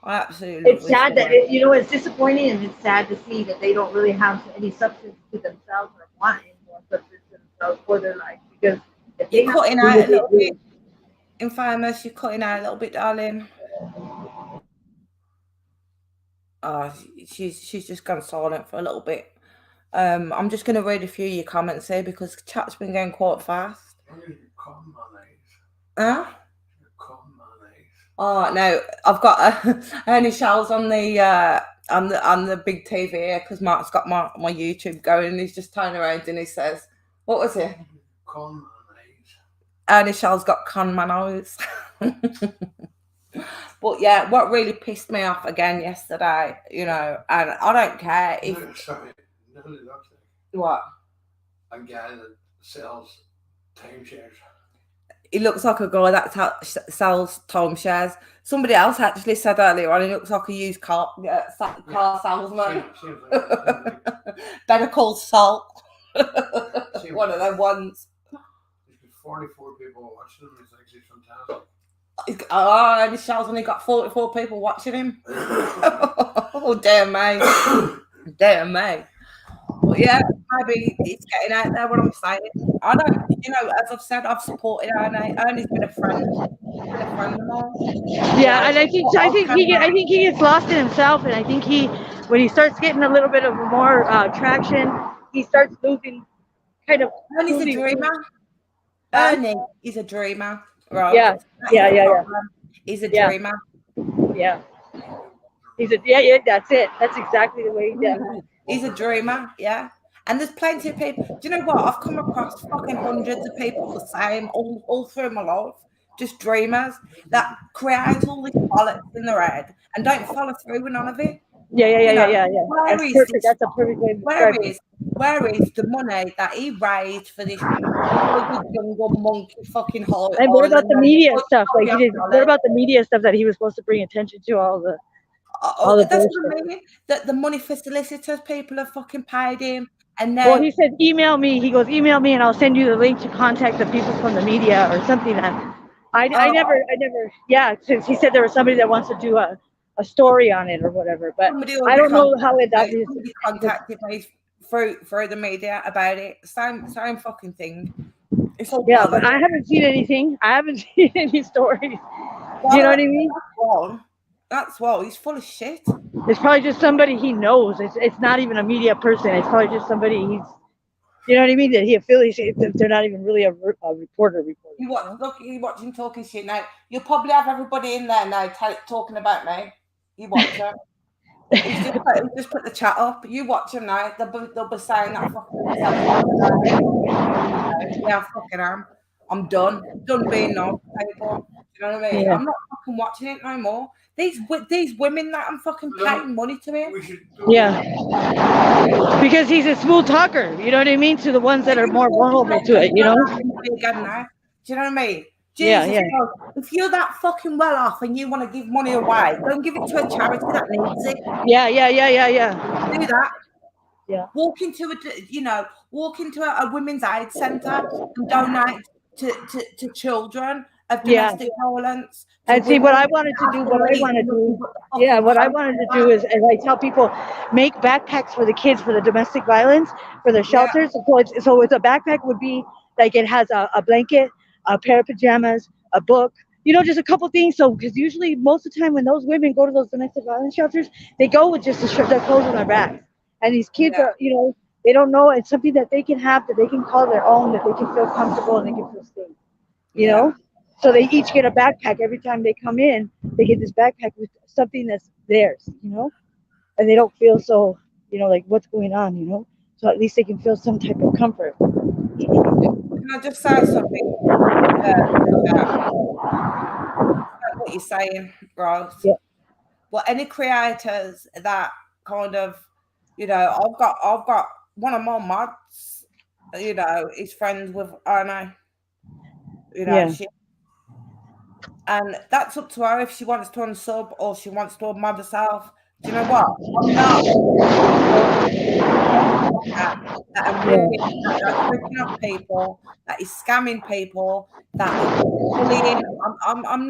[SPEAKER 1] I absolutely love
[SPEAKER 5] It's
[SPEAKER 1] this
[SPEAKER 5] sad that
[SPEAKER 1] woman.
[SPEAKER 5] you know it's disappointing and it's sad to see that they don't really have any substance to themselves or want any more substance to themselves for their life because if they
[SPEAKER 1] You're
[SPEAKER 5] have
[SPEAKER 1] cutting
[SPEAKER 5] to do
[SPEAKER 1] out
[SPEAKER 5] what
[SPEAKER 1] a
[SPEAKER 5] they
[SPEAKER 1] little
[SPEAKER 5] do,
[SPEAKER 1] bit. Infamous, you're cutting out a little bit, darling. Oh, she's just gone silent for a little bit. I'm just going to read a few of your comments here because chat's been going quite fast. Huh? Oh no, I've got Ernie Shells on the big TV here because Mark's got my YouTube going and he's just turning around and he says, "What was it?" Ernie Shells got con man eyes. But yeah, what really pissed me off again yesterday, you know, and I don't care if what
[SPEAKER 2] a guy that sells timeshares.
[SPEAKER 1] he looks like a guy that sells timeshares. Somebody else actually said earlier on he looks like a used car salesman. Better call Salt. One of them ones.
[SPEAKER 2] There's 44 people watching him. It's actually fantastic.
[SPEAKER 1] Oh, and Michelle's only got 44 people watching him. Oh, dear me. Dear me. But yeah, maybe it's getting out there what I'm saying. I don't, you know, as I've said, I've supported Ernie. Ernie's been a friend. He's been a friend of mine.
[SPEAKER 5] yeah, and I think he gets lost in himself, and I think when he starts getting a little bit of more traction, he starts losing kind of.
[SPEAKER 1] Ernie's a dreamer. Ernie is a dreamer, right?
[SPEAKER 5] Yeah,
[SPEAKER 1] That's
[SPEAKER 5] yeah,
[SPEAKER 1] the
[SPEAKER 5] yeah,
[SPEAKER 1] problem. He's a dreamer.
[SPEAKER 5] yeah. Yeah, that's it. That's exactly the way he does.
[SPEAKER 1] He's a dreamer, yeah. And there's plenty of people. Do you know what? I've come across fucking hundreds of people the same all through my life. Just dreamers that create all this bollocks in their head and don't follow through with none of it.
[SPEAKER 5] Yeah.
[SPEAKER 1] Where
[SPEAKER 5] That's
[SPEAKER 1] is
[SPEAKER 5] perfect.
[SPEAKER 1] this?
[SPEAKER 5] That's a perfect way to describe it.
[SPEAKER 1] Where is the money that he raised for this private jungle monkey fucking hole?
[SPEAKER 5] And what about the media stuff? Like he did. What about the media stuff that he was supposed to bring attention to? All the
[SPEAKER 1] that's
[SPEAKER 5] bullshit.
[SPEAKER 1] what I mean. That the money for solicitors, people have fucking paid him, and
[SPEAKER 5] Well,
[SPEAKER 1] now
[SPEAKER 5] he said, email me. He goes, email me, and I'll send you the link to contact the people from the media or something. I never. Yeah, since he said there was somebody that wants to do a story on it or whatever, but I don't know how
[SPEAKER 1] somebody contacted me through the media about it. Same fucking thing. It's all
[SPEAKER 5] yeah, but I haven't seen anything. I haven't seen any stories.
[SPEAKER 1] Well,
[SPEAKER 5] you know what I mean?
[SPEAKER 1] That's why he's full of shit.
[SPEAKER 5] It's probably just somebody he knows. It's not even a media person. It's probably just somebody You know what I mean? That he affiliates. They're not even really a reporter.
[SPEAKER 1] You watch, look, you watch him talking shit now. You'll probably have everybody in there now talking about me. You watch him. He's just put the chat up. You watch him now. They'll be saying that fucking themselves. Yeah, I fucking am. I'm done. Done being nice to people. You know what I mean?
[SPEAKER 5] Yeah.
[SPEAKER 1] I'm not fucking watching it no more. These women that I'm fucking paying money to him.
[SPEAKER 5] Yeah. Because he's a smooth talker. You know what I mean? To the ones that are more vulnerable to it. You know?
[SPEAKER 1] Again now. Do you know what I mean?
[SPEAKER 5] Yeah,
[SPEAKER 1] Jesus,
[SPEAKER 5] yeah.
[SPEAKER 1] if you're that fucking well off and you want to give money away, don't give it to a charity that needs it.
[SPEAKER 5] Yeah.
[SPEAKER 1] Do that.
[SPEAKER 5] Yeah.
[SPEAKER 1] Walk into a women's aid centre and donate to children of domestic violence.
[SPEAKER 5] And see, what I wanted to do, what I wanted to do is I tell people, make backpacks for the kids for the domestic violence, for the shelters. So it's a backpack would be like it has a blanket, a pair of pajamas, a book, just a couple things. So, because usually most of the time when those women go to those domestic violence shelters, they go with just their clothes on their back. And these kids are, they don't know. It's something that they can have, that they can call their own, that they can feel comfortable and they can feel safe, you know? So they each get a backpack every time they come in. They get this backpack with something that's theirs, and they don't feel so, like what's going on, So at least they can feel some type of comfort.
[SPEAKER 1] Can I just say something? What you're saying, right?
[SPEAKER 5] Yeah.
[SPEAKER 1] Well, any creators that kind of, I've got one of my mods, is friends with Anna. And that's up to her if she wants to unsub or she wants to mod herself. Do you know what? I'm not that are that's ripping off people, that is scamming people, that is bullying. I'm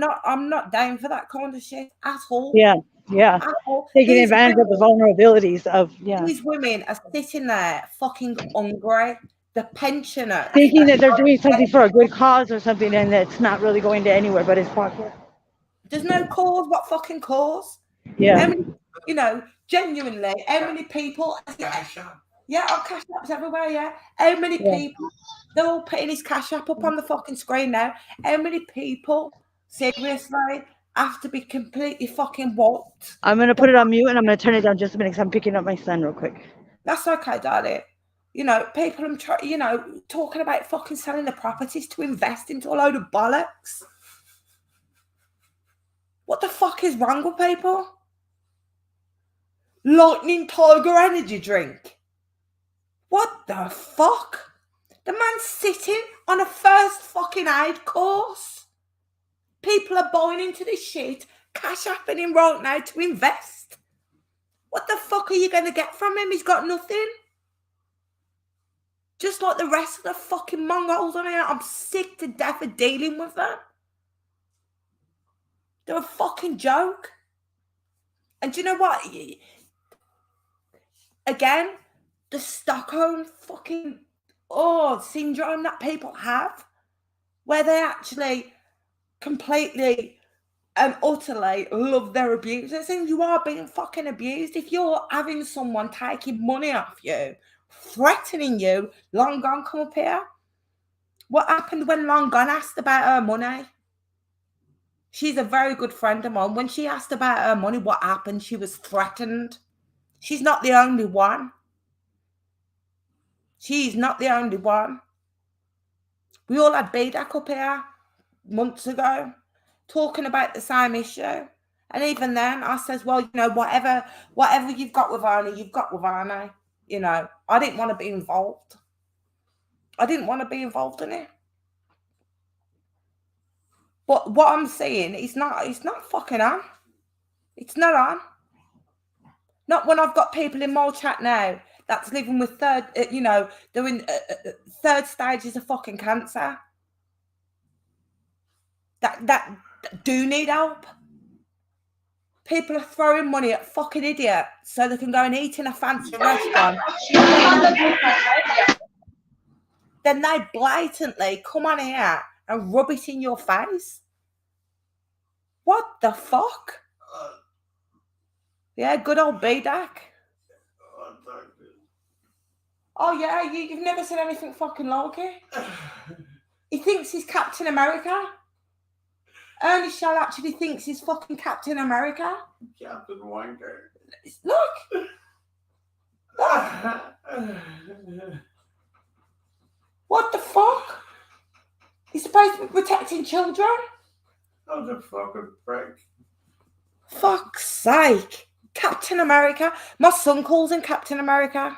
[SPEAKER 1] not down for that kind of shit at all.
[SPEAKER 5] Yeah.
[SPEAKER 1] At all.
[SPEAKER 5] Taking advantage of the vulnerabilities of
[SPEAKER 1] These women are sitting there fucking hungry. The pensioners
[SPEAKER 5] thinking that they're doing something for a good cause or something, and it's not really going to anywhere but his pocket.
[SPEAKER 1] There's no cause. What fucking cause?
[SPEAKER 5] Yeah.
[SPEAKER 1] How many, genuinely, how many people? Yeah, our cash apps everywhere. Yeah, how many people? They're all putting his cash app up on the fucking screen now. How many people, seriously, have to be completely fucking whopped?
[SPEAKER 5] I'm gonna put it on mute and I'm gonna turn it down just a minute because I'm picking up my son real quick.
[SPEAKER 1] That's okay, darling. People I'm trying, talking about fucking selling the properties to invest into a load of bollocks. What the fuck is wrong with people? Lightning Tiger energy drink. What the fuck? The man's sitting on a first fucking aid course. People are buying into this shit, cash happening right now to invest. What the fuck are you going to get from him? He's got nothing. Just like the rest of the fucking Mongols on here. I'm sick to death of dealing with them. They're a fucking joke. And do you know what? Again, the Stockholm fucking syndrome that people have, where they actually completely and utterly love their abusers, and you are being fucking abused. If you're having someone taking money off you, threatening you, Long Gone, come up here. What happened when Long Gone asked about her money? She's a very good friend of mine. When she asked about her money, what happened? She was threatened. She's not the only one. She's not the only one. We all had BDAC up here months ago talking about the same issue. And even then, I says, well, whatever you've got with Arnie, you've got with Arnie. I didn't want to be involved. I didn't want to be involved in it. But what I'm saying, it's not fucking on. It's not on. Not when I've got people in my chat now that's living with they're in third stages of fucking cancer. That do need help. People are throwing money at fucking idiots so they can go and eat in a fancy restaurant. Then they blatantly come on here and rub it in your face. What the fuck? Yeah, good old BDAC. Oh yeah, you've never seen anything fucking like it. He thinks he's Captain America. Ernest Shell actually thinks he's fucking Captain America.
[SPEAKER 2] Captain Wanker.
[SPEAKER 1] Look. What the fuck? He's supposed to be protecting children?
[SPEAKER 2] Oh, the fucking prick.
[SPEAKER 1] Fuck's sake. Captain America. My son calls him Captain America.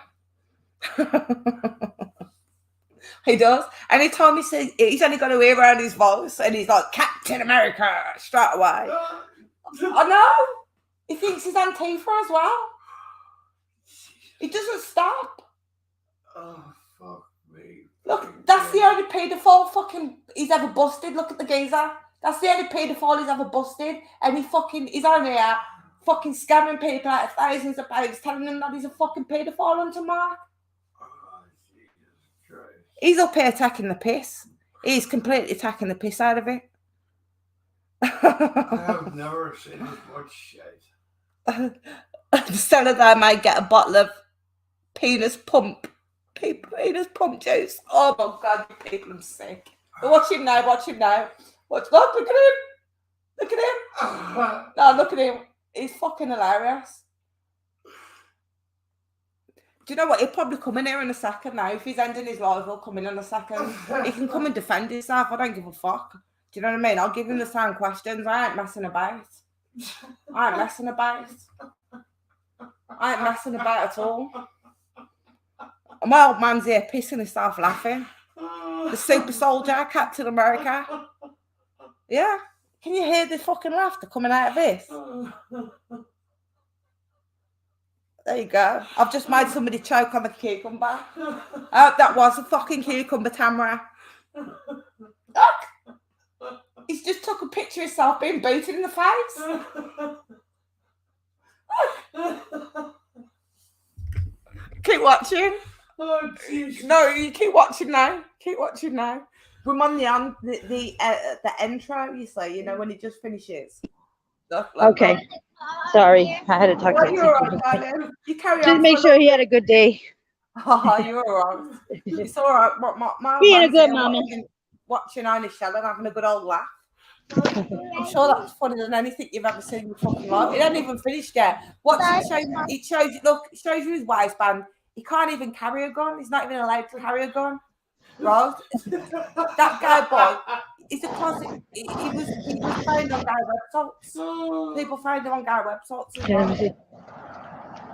[SPEAKER 1] He does. Anytime he says, he's only got to hear around his voice and he's like, Captain America, straight away. I know. He thinks he's Antifa as well. He doesn't stop.
[SPEAKER 2] Oh, fuck me.
[SPEAKER 1] Look, that's the only paedophile fucking he's ever busted. Look at the geezer. That's the only paedophile he's ever busted. And he's on here fucking scamming people out of thousands of pounds, telling them that he's a fucking paedophile on tomorrow.
[SPEAKER 2] Oh, Jesus Christ.
[SPEAKER 1] He's up here taking the piss. He's completely taking the piss out of it.
[SPEAKER 2] I have never seen this much shit.
[SPEAKER 1] Instead of that, I might get a bottle of penis pump juice. Oh my God, you people, I'm sick. But watch him now. Look at him. No, look at him. He's fucking hilarious. Do you know what? He'll probably come in here in a second now. If he's ending his life, he'll come in a second. He can come and defend himself. I don't give a fuck. Do you know what I mean? I'll give him the same questions. I ain't messing about. I ain't messing about at all. My old man's here pissing himself laughing. The super soldier, Captain America. Yeah. Can you hear the fucking laughter coming out of this? There you go. I've just made somebody choke on the cucumber. That was a fucking cucumber, Tamara. Look! He's just took a picture of himself being booted in the face. Keep watching.
[SPEAKER 2] Oh, Jesus.
[SPEAKER 1] No, you keep watching now. I'm on the intro, you say, you know, when it just finishes.
[SPEAKER 5] Okay. Sorry, I had to talk to
[SPEAKER 1] You're all right, darling. You carry on.
[SPEAKER 5] Just make sure he had a good day.
[SPEAKER 1] Oh, you're all right. It's all right. My
[SPEAKER 5] Being a good mama.
[SPEAKER 1] Watching Ernest Shell and having a good old laugh. I'm sure that's funnier than anything you've ever seen in your fucking life. It ain't even finished yet. Watch it shows you. Look, it shows you his waistband. He can't even carry a gun. He's not even allowed to carry a gun. Right? That guy boy, he's a closet. He was found on guy websites. People find him on guy websites.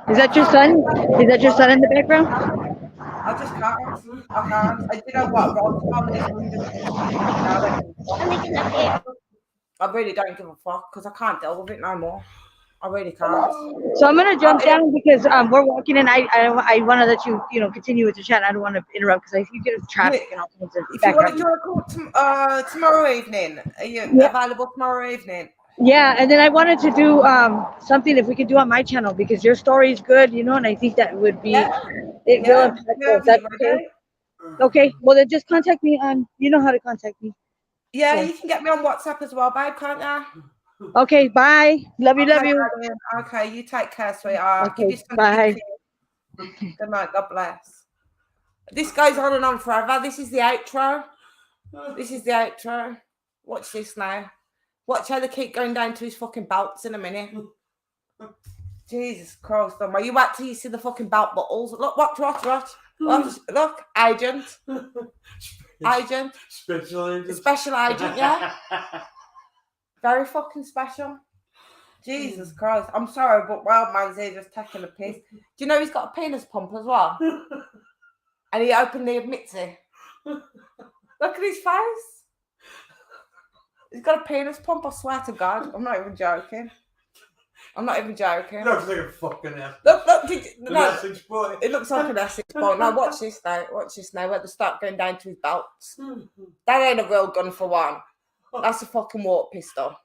[SPEAKER 5] Is that your son? Is that your son in the background?
[SPEAKER 1] I just can't. I can't. You know what, Rob? I really don't give a fuck because I can't deal with it no more. I really can't.
[SPEAKER 5] So I'm gonna jump down because we're walking and I want to let you continue with the chat. I don't want to interrupt because you get traffic and all kinds of
[SPEAKER 1] If you want to do a call tomorrow evening, are you available tomorrow evening?
[SPEAKER 5] Yeah, and then I wanted to do something if we could do on my channel because your story is good, and I think that would be real impactful. Is that okay? Okay, well then just contact me on. You know how to contact me.
[SPEAKER 1] Yeah, you can get me on WhatsApp as well, babe, can't you?
[SPEAKER 5] Okay, bye. Love you.
[SPEAKER 1] Okay, you take care, sweetheart.
[SPEAKER 5] Okay, bye.
[SPEAKER 1] Good night. God bless. This goes on and on forever. This is the outro. Watch this now. Watch how they keep going down to his fucking belts in a minute. Jesus Christ, are you wait till you see the fucking belt buckles? Look, watch. Look, agent. Special agent, yeah. Very fucking special. Jesus Christ. I'm sorry, but Wild Man's here just taking a piss. Do you know he's got a penis pump as well? And he openly admits it. Look at his face. He's got a penis pump, I swear to God. I'm not even joking.
[SPEAKER 2] Looks like a fucking ass.
[SPEAKER 1] Look,
[SPEAKER 2] Essex boy.
[SPEAKER 1] it looks like an Essex boy. Now watch this now, where they start going down to his belts. That ain't a real gun for one. That's a fucking water pistol.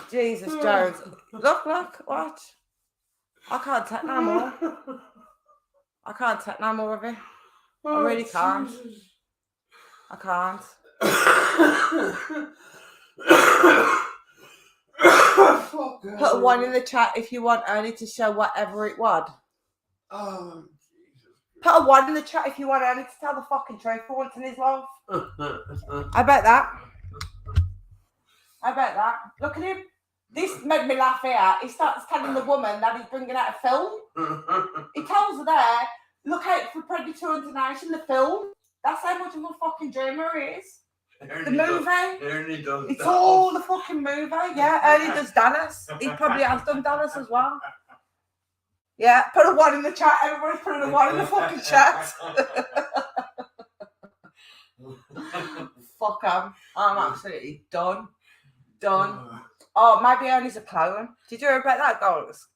[SPEAKER 1] Jesus Jones. Look, watch. I can't take no more. I can't take no more of it. I really can't. I can't. Put a 1 in the chat if you want Ernie to show whatever it was.
[SPEAKER 2] Oh, Jesus.
[SPEAKER 1] Put a 1 in the chat if you want Ernie to tell the fucking truth for once in his life. I bet that. Look at him. This made me laugh here. He starts telling the woman that he's bringing out a film. He tells her there, look out for Predator International, the film. That's how much of a fucking dreamer he is. The movie.
[SPEAKER 2] Ernie does
[SPEAKER 1] It's
[SPEAKER 2] that.
[SPEAKER 1] all the fucking movie. Yeah, Ernie does Dallas. He probably has done Dallas as well. Yeah, put a 1 in the chat. Everybody's putting a 1 in the fucking chat. Fuck him. I'm absolutely done. Oh, maybe Ernie's a clone. Did you hear about that, girls?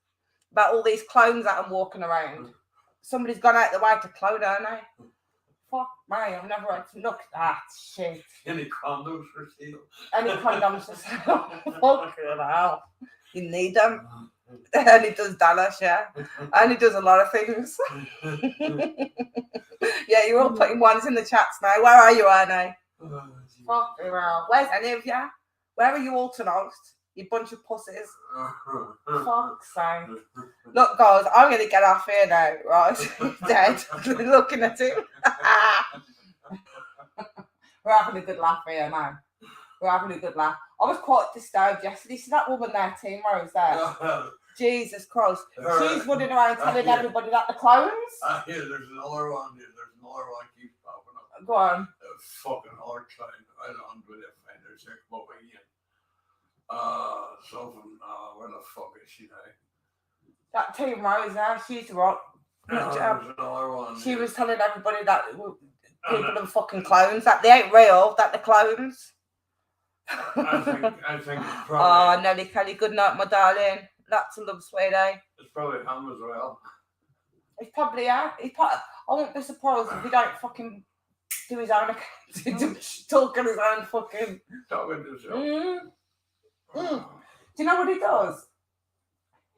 [SPEAKER 1] About all these clones that are walking around. Somebody's gone out the way to clone Ernie. Fuck me, I've never had to look at that shit.
[SPEAKER 2] Any condoms for sale?
[SPEAKER 1] Any condoms for sale? Fucking hell. You need them. Ernie does Dallas, yeah. Ernie does a lot of things. Yeah, you're all putting 1s in the chats now. Where are you, Ernie? Fucking hell. Where's any of you? Where are you all tonight? You bunch of pussies. Fuck's sake. Look, guys, I'm going to get off here now, right? He's dead. Looking at him. We're having a good laugh here now. We're having a good laugh. I was quite disturbed yesterday. See that woman there, Team Rose there? Jesus Christ. She's running around telling everybody that the clones.
[SPEAKER 2] There's another one. Keeps popping up.
[SPEAKER 1] Go on.
[SPEAKER 2] Fucking hard clown. I don't do it. There's a again. Something. Where the fuck is she now?
[SPEAKER 1] That Team Rose there, she's right.
[SPEAKER 2] There's another one.
[SPEAKER 1] She was telling everybody that people are fucking clones, that they ain't real, that they're clones.
[SPEAKER 2] I think it's probably.
[SPEAKER 1] Oh, Nelly Kelly, good night, my darling. That's a love, sweetie.
[SPEAKER 2] It's probably him as well.
[SPEAKER 1] It's probably, yeah. I won't be surprised if he don't fucking do his own talk on his own fucking.
[SPEAKER 2] Talking to himself.
[SPEAKER 1] Do you know what he does?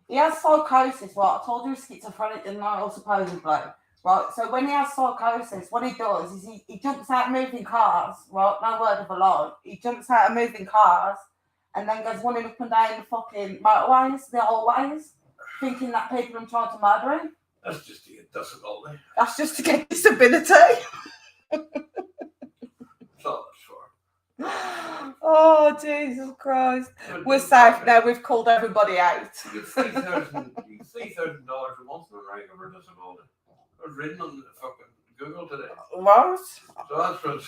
[SPEAKER 1] He has psychosis, right? I told you he's schizophrenic, didn't I? Or supposedly. Right, so when he has psychosis, what he does is he jumps out moving cars, right? No word of a lie. He jumps out of moving cars and then goes running up and down the fucking motorways, the old ways, thinking that people are trying to murder him.
[SPEAKER 2] That's just to get disability.
[SPEAKER 1] That's just to get disability.
[SPEAKER 2] That's all it's for.
[SPEAKER 1] Oh, Jesus Christ. We're safe now. We've called everybody out.
[SPEAKER 2] You get $3,000 a month for regular disability. I was reading on the fucking Google today.
[SPEAKER 1] What?
[SPEAKER 2] So that's what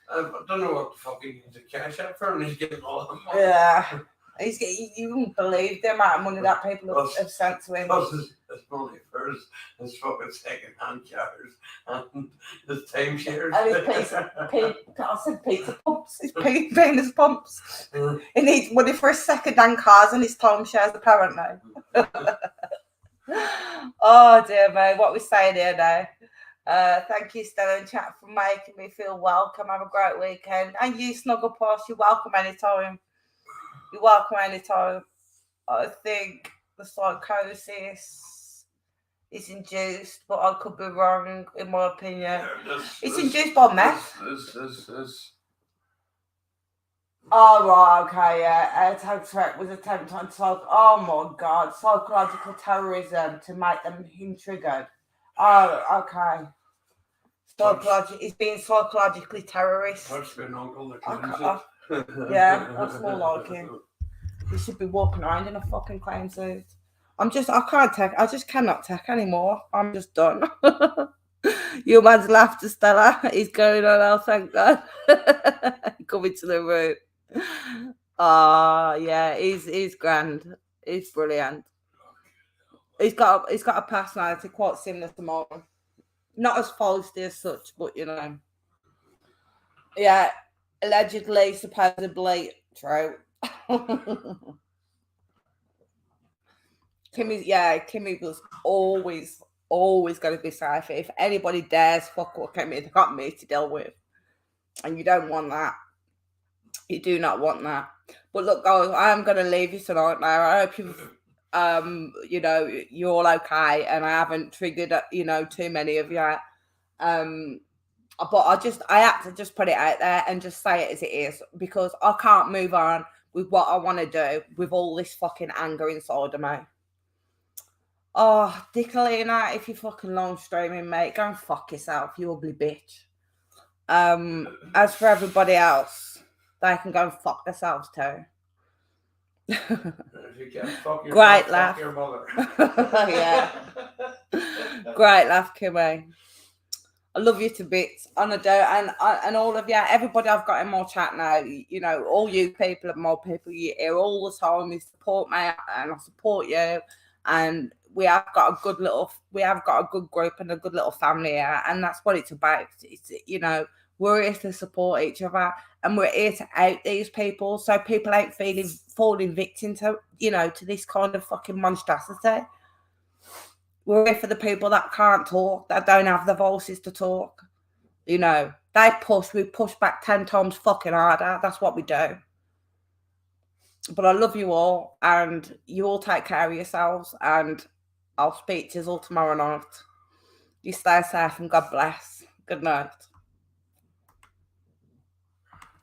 [SPEAKER 2] I don't know what the fuck he needs a cash app for, and he's getting all the money.
[SPEAKER 1] Yeah. You wouldn't believe the amount of money that people have sent to him.
[SPEAKER 2] Plus his money for his fucking second-hand cars and his timeshares.
[SPEAKER 1] And his pizza pumps. His penis pumps. He needs money for his second-hand cars and his timeshares, apparently. Oh, dear me. What we saying here now? Thank you, Stella and chat, for making me feel welcome. Have a great weekend. And you, Snuggle Posh, you're welcome anytime. You're welcome anytime. I think the psychosis is induced, but I could be wrong in my opinion. It's induced by meth. Oh, right, okay, yeah. Attack threat was attempt on oh my God, psychological terrorism to make them triggered. Oh, okay. He's being psychologically terrorist.
[SPEAKER 2] Touch my uncle.
[SPEAKER 1] Yeah, that's more like him. He should be walking around in a fucking clown suit. I just cannot take anymore. I'm just done. Your man's laughter, Stella. He's going on, oh, thank God. Coming to the room. Yeah, he's grand. He's brilliant. He's got a personality quite similar to mine. Not as feisty as such, but you know. Yeah, allegedly, supposedly true. Kimmy was always going to be safe. If anybody dares fuck with Kimmy, they've got me to deal with. And you don't want that. You do not want that. But look, guys, I am going to leave you tonight now. I hope you've, you're all okay, and I haven't triggered, too many of you. But I had to just put it out there and just say it as it is, because I can't move on with what I want to do with all this fucking anger inside of me. Oh, Dickalina, if you're fucking long streaming, mate, go and fuck yourself, you ugly bitch. As for everybody else, they can go and fuck themselves too.
[SPEAKER 2] If you can't fuck yourself,
[SPEAKER 1] Great
[SPEAKER 2] fuck
[SPEAKER 1] laugh.
[SPEAKER 2] your mother.
[SPEAKER 1] Yeah. Great laugh, Kimmy. I love you to bits, and I do, and all of you, everybody I've got in my chat now, you know, all you people and more people you hear all the time, you support me, and I support you, and we have got a good group and a good little family here, and that's what it's about. It's, you know, we're here to support each other, and we're here to out these people, so people ain't falling victim to, you know, to this kind of fucking monstrosity. We're here for the people that can't talk, that don't have the voices to talk. You know, we push back 10 times fucking harder. That's what we do. But I love you all, and you all take care of yourselves, and I'll speak to you all tomorrow night. You stay safe and God bless. Good night.